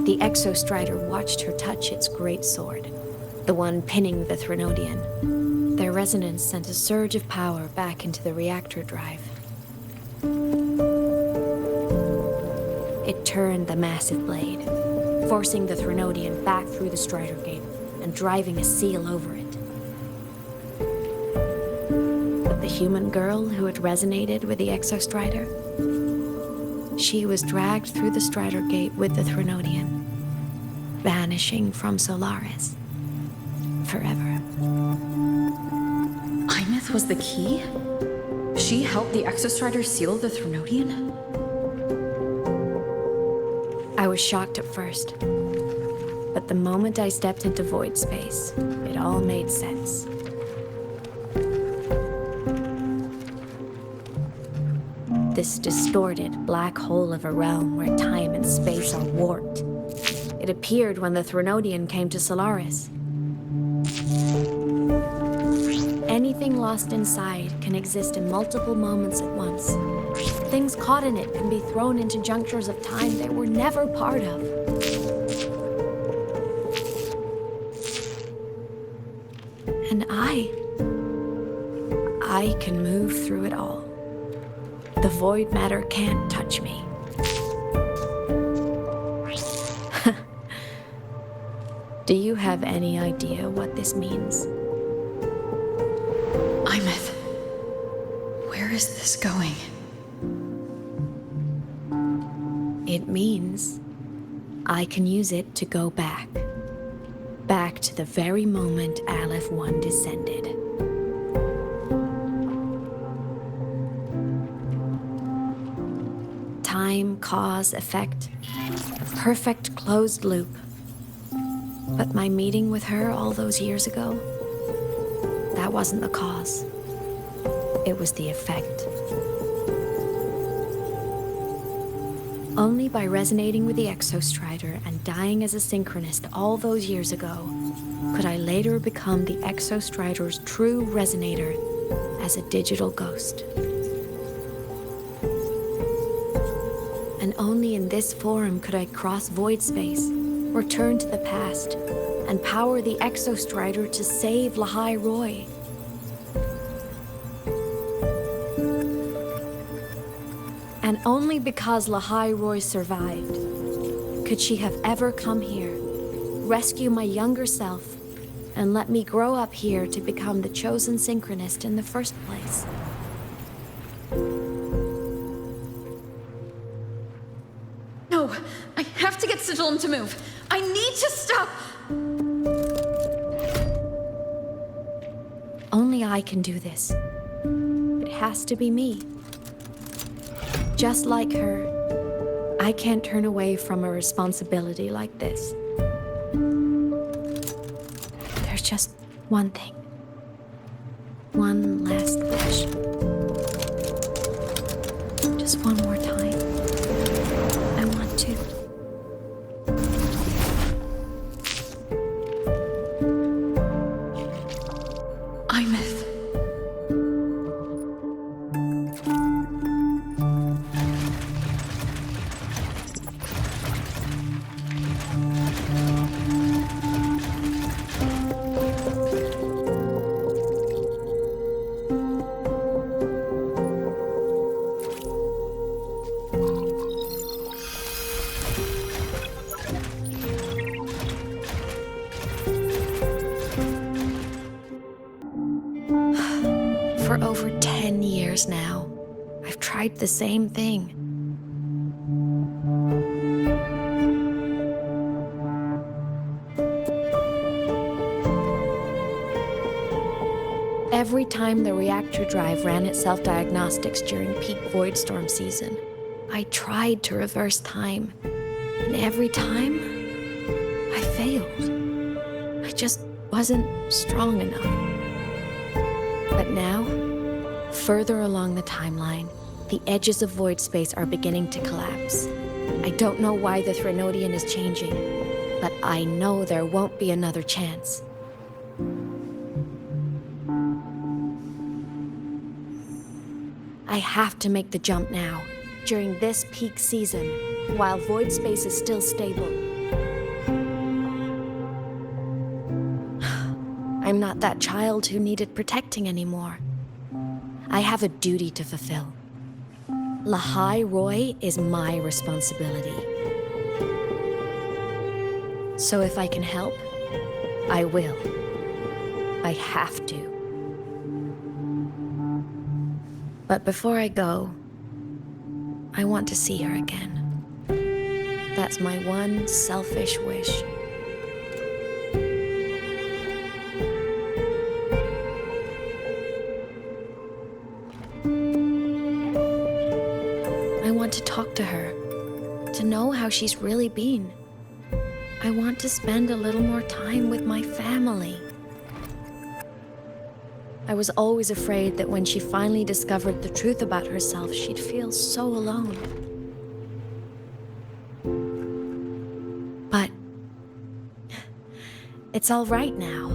Speaker 4: the Exostrider watched her touch its great sword, the one pinning the Threnodian. Their resonance sent a surge of power back into the reactor drive. It turned the massive blade, forcing the Threnodian back through the Strider Gate and driving a seal over it. But the human girl who had resonated with the Exostrider, she was dragged through the Strider Gate with the Threnodian, vanishing from Solaris forever.
Speaker 12: Aemeath was the key? She helped the Exostrider seal the Threnodian?
Speaker 4: I was shocked at first, but the moment I stepped into void space, it all made sense. This distorted black hole of a realm where time and space are warped. It appeared when the Threnodian came to Solaris. Anything lost inside can exist in multiple moments at once. Things caught in it can be thrown into junctures of time they were never part of. And I can move through it all. The void matter can't touch me. Do you have any idea what this means?
Speaker 12: Aemeath, where is this going?
Speaker 4: It means I can use it to go back. Back to the very moment Aleph 1 descended. Time, cause, effect. A perfect closed loop. But my meeting with her all those years ago, that wasn't the cause. It was the effect. Only by resonating with the Exostrider and dying as a synchronist all those years ago could I later become the Exostrider's true resonator as a digital ghost. And only in this form could I cross void space, return to the past, and power the Exostrider to save Lahai Roy. And only because Lahai Roy survived could she have ever come here, rescue my younger self, and let me grow up here to become the chosen synchronist in the first place.
Speaker 12: No, I have to get Sigillum to move. I need to stop.
Speaker 4: Only I can do this. It has to be me. Just like her, I can't turn away from a responsibility like this. There's just one thing. One last wish. Just one more time. I want to.
Speaker 12: Aemeath.
Speaker 4: For over 10 years now, I've tried the same thing. Every time the reactor drive ran its self-diagnostics during peak void storm season, I tried to reverse time. And every time, I failed. I just wasn't strong enough. But now, further along the timeline, the edges of void space are beginning to collapse. I don't know why the Threnodian is changing, but I know there won't be another chance. I have to make the jump now, during this peak season, while void space is still stable. I'm not that child who needed protecting anymore. I have a duty to fulfill. Lahai Roy is my responsibility. So if I can help, I will. I have to. But before I go, I want to see her again. That's my one selfish wish. I want to talk to her, to know how she's really been. I want to spend a little more time with my family. I was always afraid that when she finally discovered the truth about herself, she'd feel so alone. But it's all right now.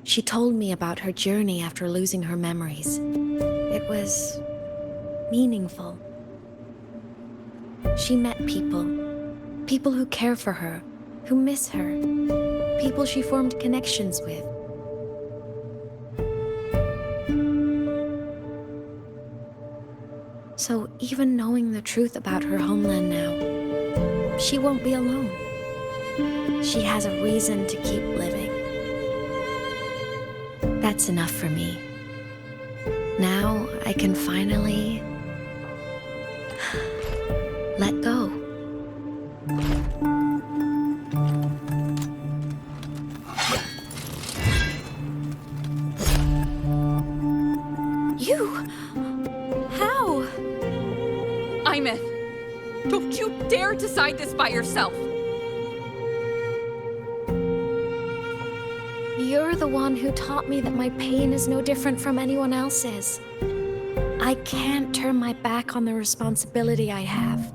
Speaker 4: She told me about her journey after losing her memories. It was meaningful. She met people who care for her, who miss her, people she formed connections with. So even knowing the truth about her homeland now, she won't be alone. She has a reason to keep living. That's enough for me. Now I can finally let go.
Speaker 1: You? How?
Speaker 16: Aemeath, don't you dare decide this by yourself!
Speaker 4: You're the one who taught me that my pain is no different from anyone else's. I can't turn my back on the responsibility I have.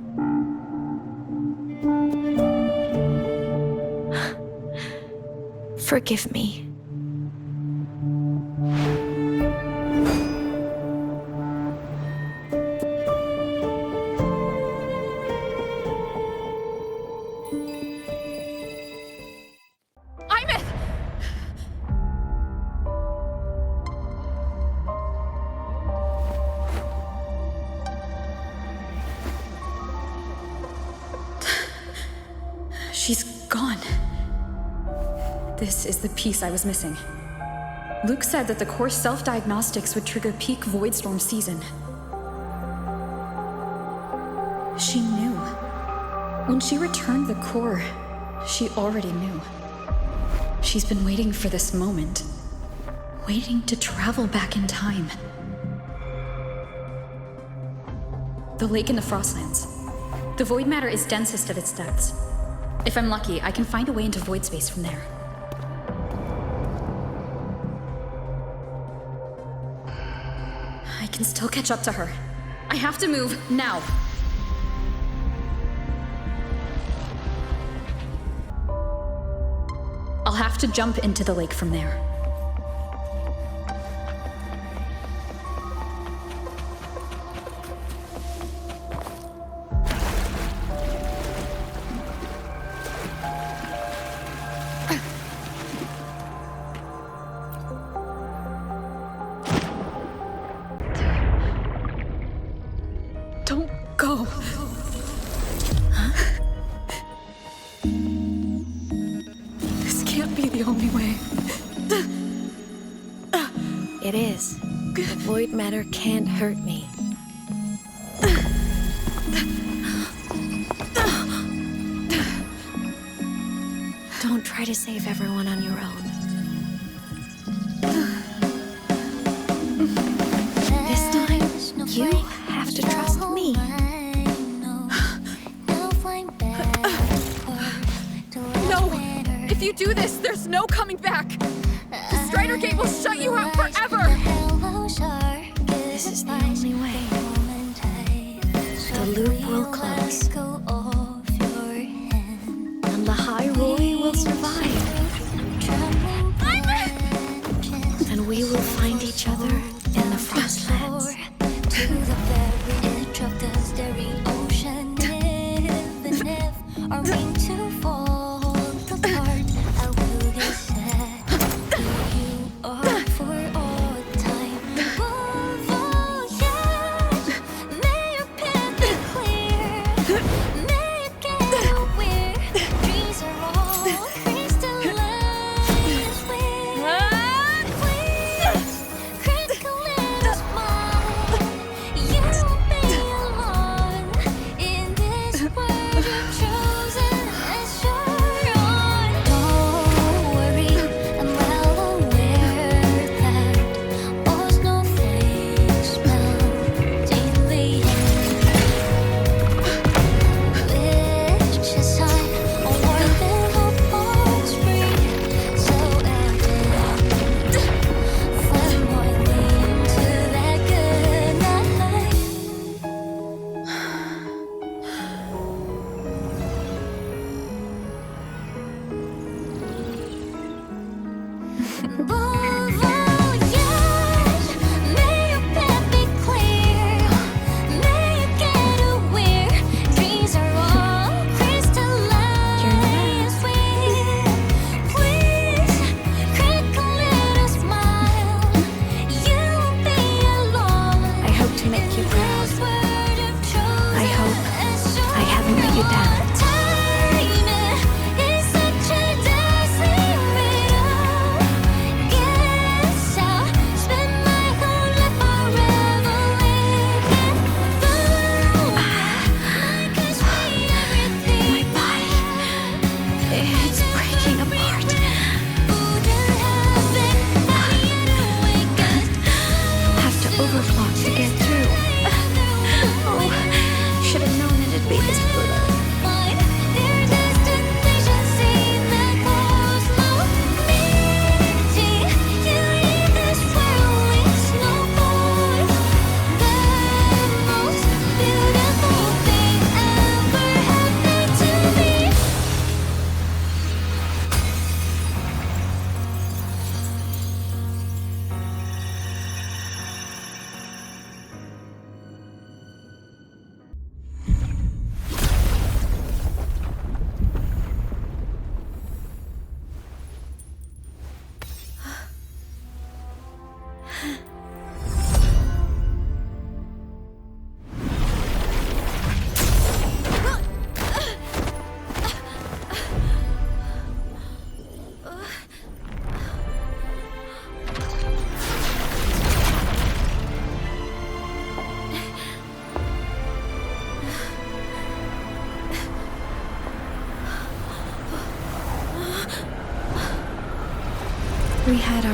Speaker 4: Forgive me.
Speaker 1: She's gone. This is the piece I was missing. Luuk said that the core self-diagnostics would trigger peak Voidstorm season. She knew. When she returned the core, she already knew. She's been waiting for this moment. Waiting to travel back in time. The lake in the Frostlands. The void matter is densest at its depths. If I'm lucky, I can find a way into void space from there. I can still catch up to her. I have to move now. I'll have to jump into the lake from there.
Speaker 4: It is. The void matter can't hurt me. Don't try to save everyone on your own. This time, you have to trust me.
Speaker 16: No! If you do this, there's no coming back! The Strider Gate will shut you out forever!
Speaker 4: This is the only way. The loop will close. And Lahai Roy will survive. And we will find each other in the Frostlands.
Speaker 8: To the very edge of the staring ocean, even if our wing to fall.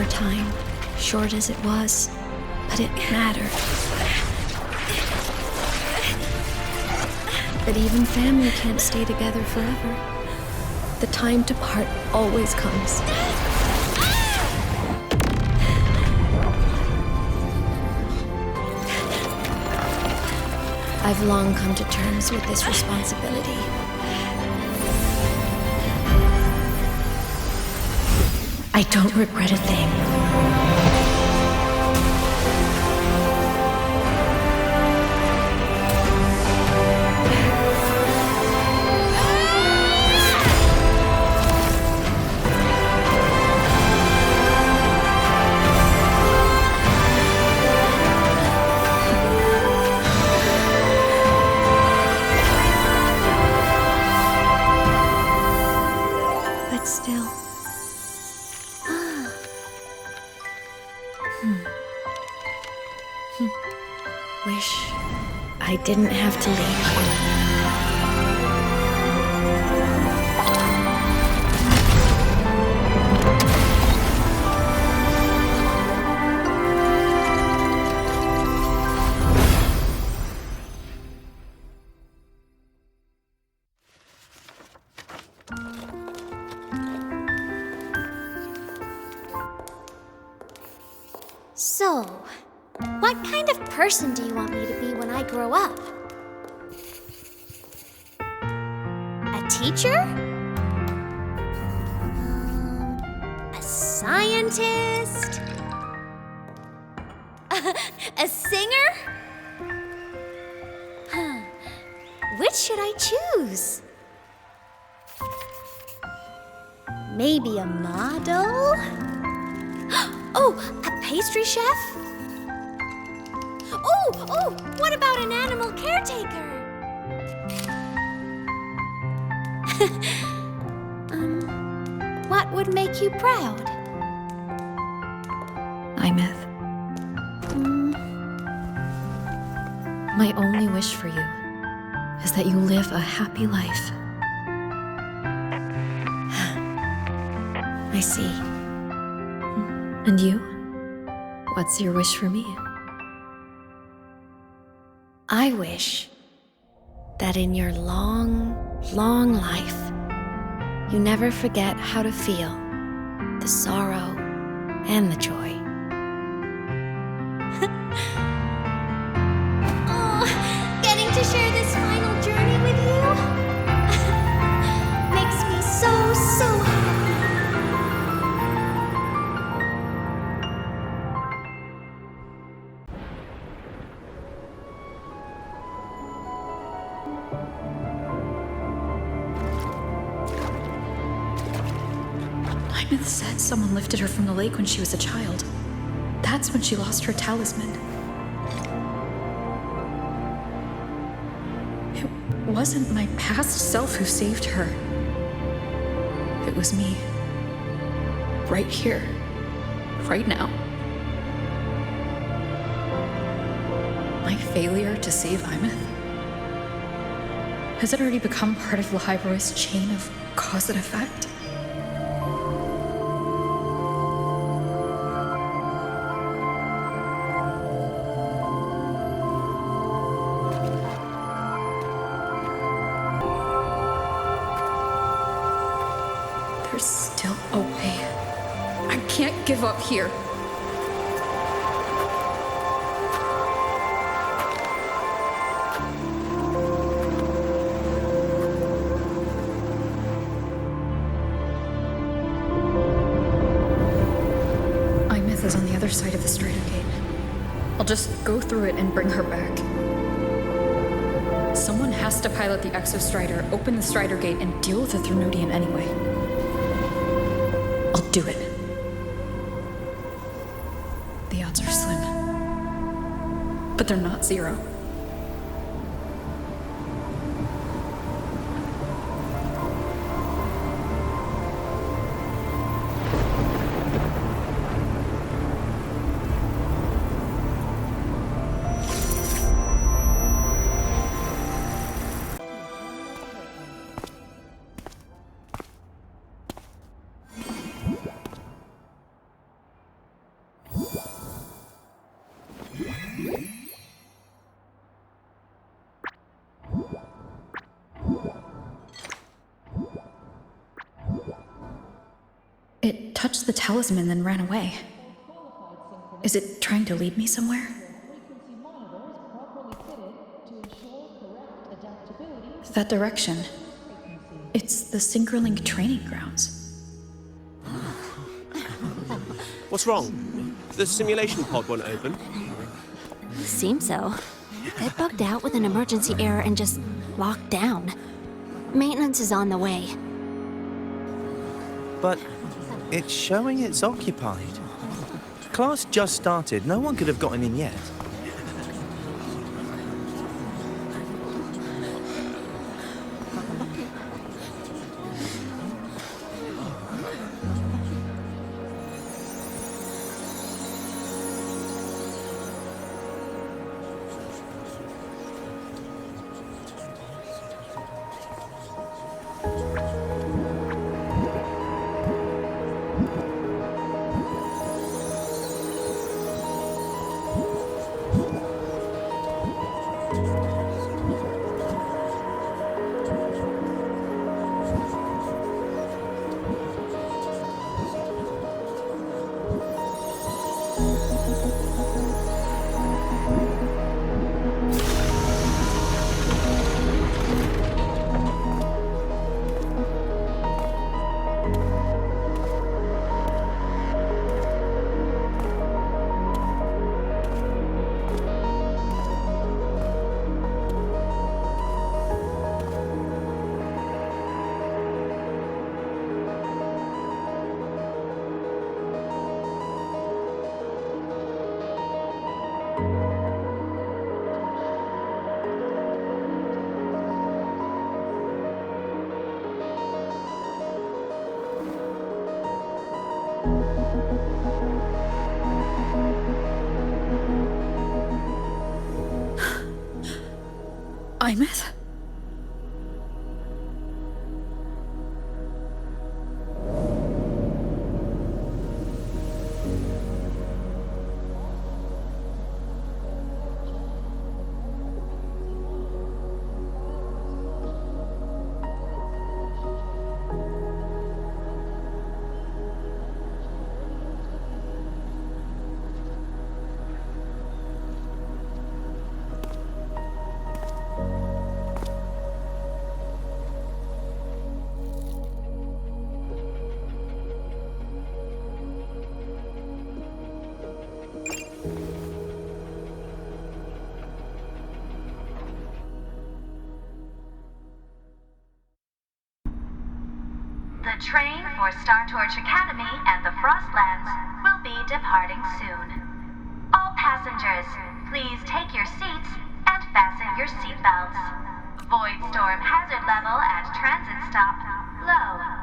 Speaker 12: time, short as it was, but it mattered. But even family can't stay together forever. The time to part always comes. I've long come to terms with this responsibility. I don't regret a thing. Wish I didn't have to leave.
Speaker 8: So, what kind of person do you want me to be when I grow up? A teacher? A scientist? A singer? Which should I choose? Maybe a model? Oh, a pastry chef? Oh, what about an animal caretaker? What would make you proud?
Speaker 12: Aemeath. My only wish for you is that you live a happy life. I see. And you? What's your wish for me?
Speaker 8: I wish that in your long, long life, you never forget how to feel the sorrow and the joy. Oh, getting to share this final journey with you makes me so happy.
Speaker 12: Aemeath said someone lifted her from the lake when she was a child. That's when she lost her talisman. It wasn't my past self who saved her. It was me. Right here. Right now. My failure to save Aemeath? Has it already become part of Lahai Roy's chain of cause and effect? There's still a way. I can't give up here. Aemeath is on the other side of the Strider Gate. I'll just go through it and bring her back. Someone has to pilot the Exostrider, open the Strider Gate, and deal with the Threnodian anyway. I'll do it. The odds are slim. But they're not zero. touched the talisman, then ran away. Is it trying to lead me somewhere? That direction. It's the Synchronlink training grounds.
Speaker 5: What's wrong? The simulation pod won't open?
Speaker 10: Seems so. It bugged out with an emergency error and just locked down. Maintenance is on the way.
Speaker 5: But it's showing it's occupied. Class just started. No one could have gotten in yet.
Speaker 12: Aemeath?
Speaker 20: The train for Star Academy and the Frostlands will be departing soon. All passengers, please take your seats and fasten your seatbelts. Void storm hazard level at transit stop low.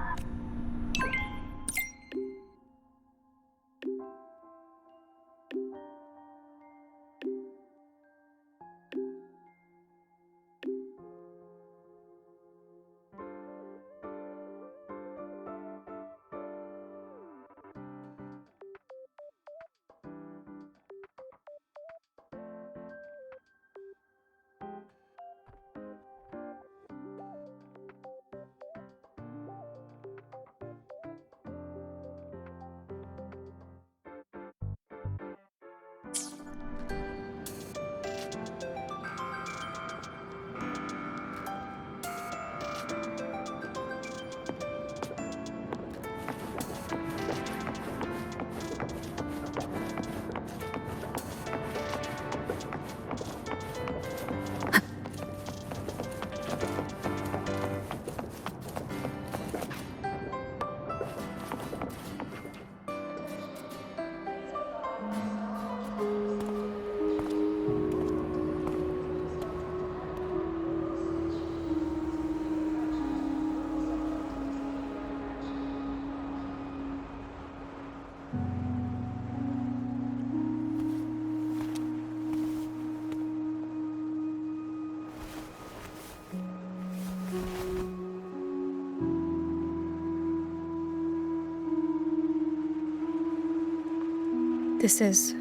Speaker 12: This is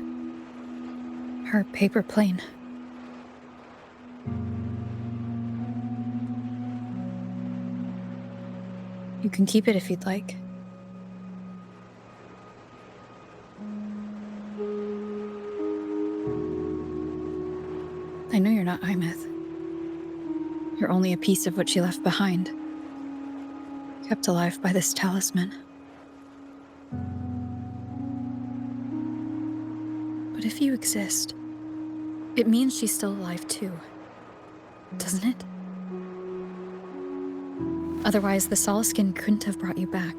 Speaker 12: her paper plane. You can keep it if you'd like.
Speaker 1: I know you're not Aemeath. You're only a piece of what she left behind, kept alive by this talisman. But if you exist, it means she's still alive too, doesn't it? Otherwise, the Solaskin couldn't have brought you back.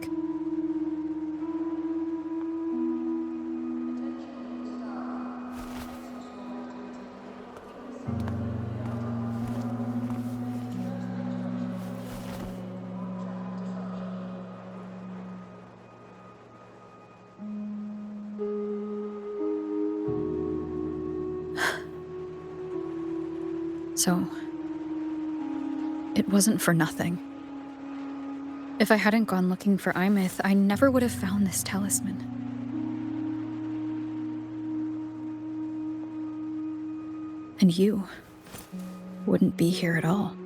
Speaker 1: So, it wasn't for nothing. If I hadn't gone looking for Aemeath, I never would have found this talisman. And you wouldn't be here at all.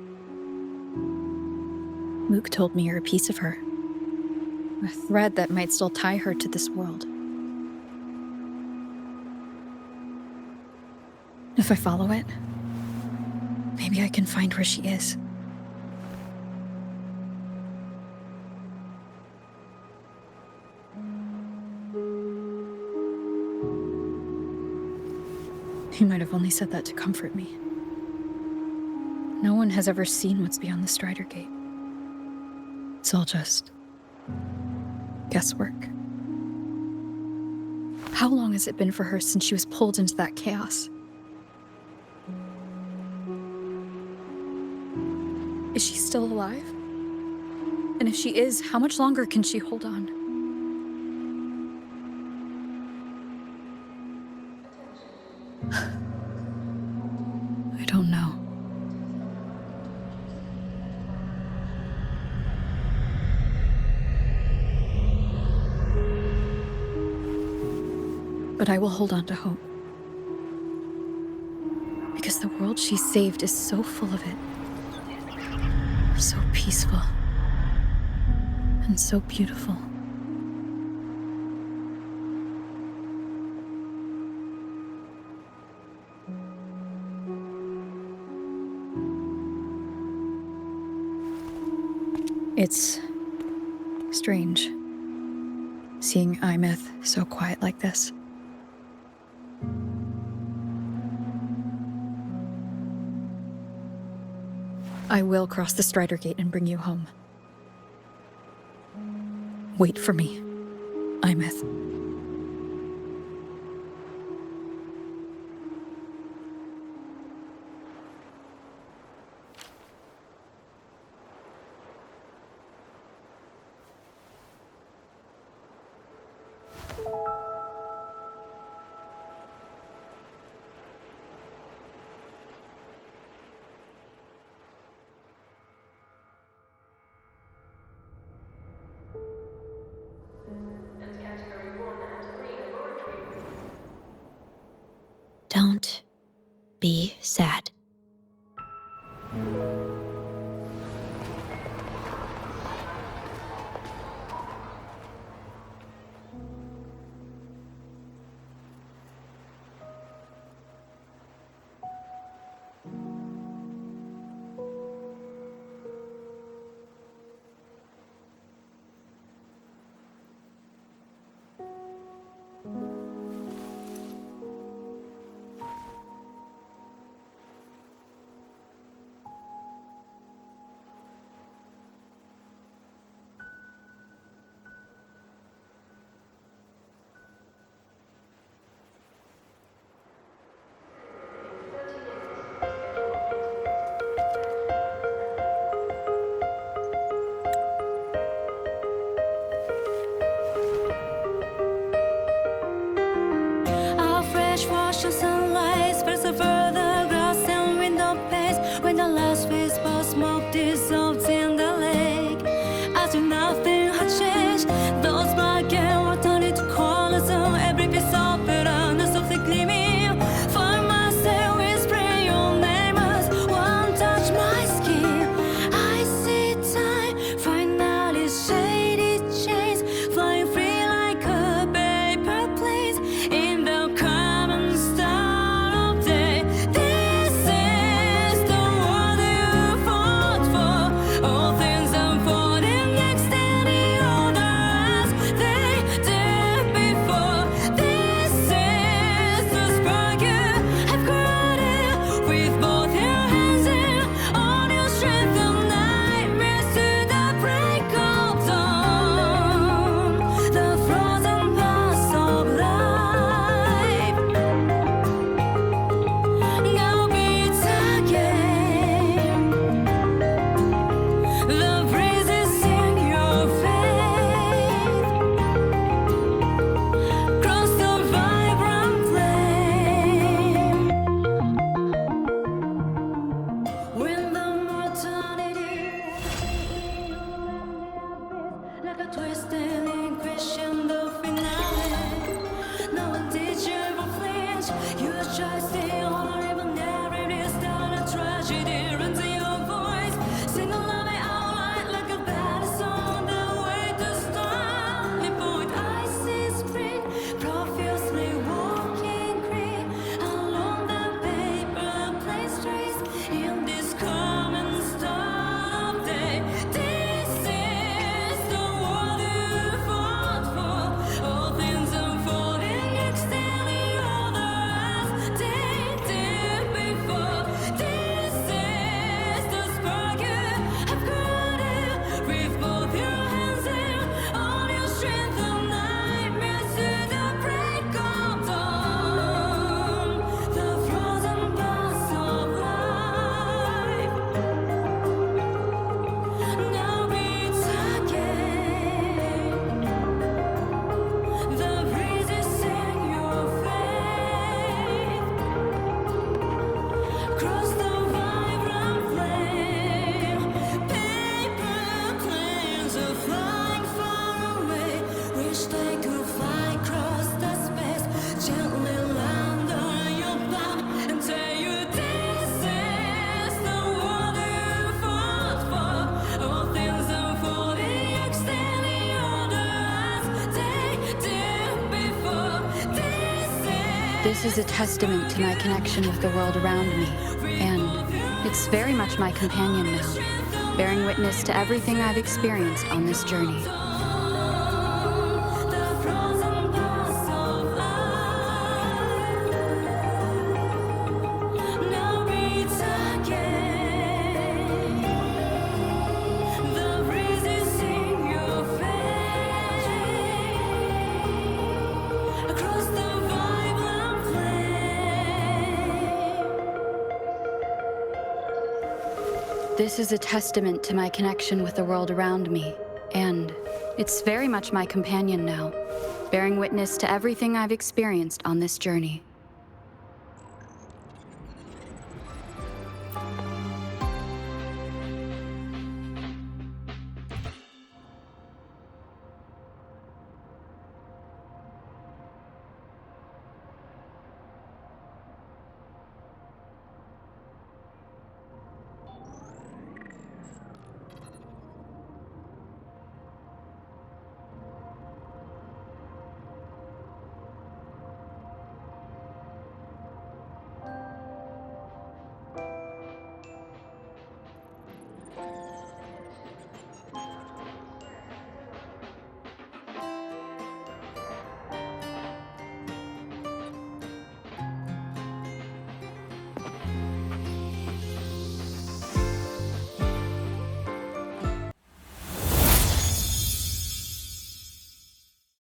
Speaker 1: Luuk told me you're a piece of her, a thread that might still tie her to this world. If I follow it, maybe I can find where she is. You might have only said that to comfort me. No one has ever seen what's beyond the Strider Gate. It's all just guesswork. How long has it been for her since she was pulled into that chaos? Is she still alive? And if she is, how much longer can she hold on? I don't know. But I will hold on to hope. Because the world she saved is so full of it. So peaceful. And so beautiful. It's strange, seeing Aemeath so quiet like this. I will cross the Strider Gate and bring you home. Wait for me, Aemeath.
Speaker 21: Don't be sad.
Speaker 1: This is a testament to my connection with the world around me, and it's very much my companion now, bearing witness to everything I've experienced on this journey. This is a testament to my connection with the world around me, and it's very much my companion now, bearing witness to everything I've experienced on this journey.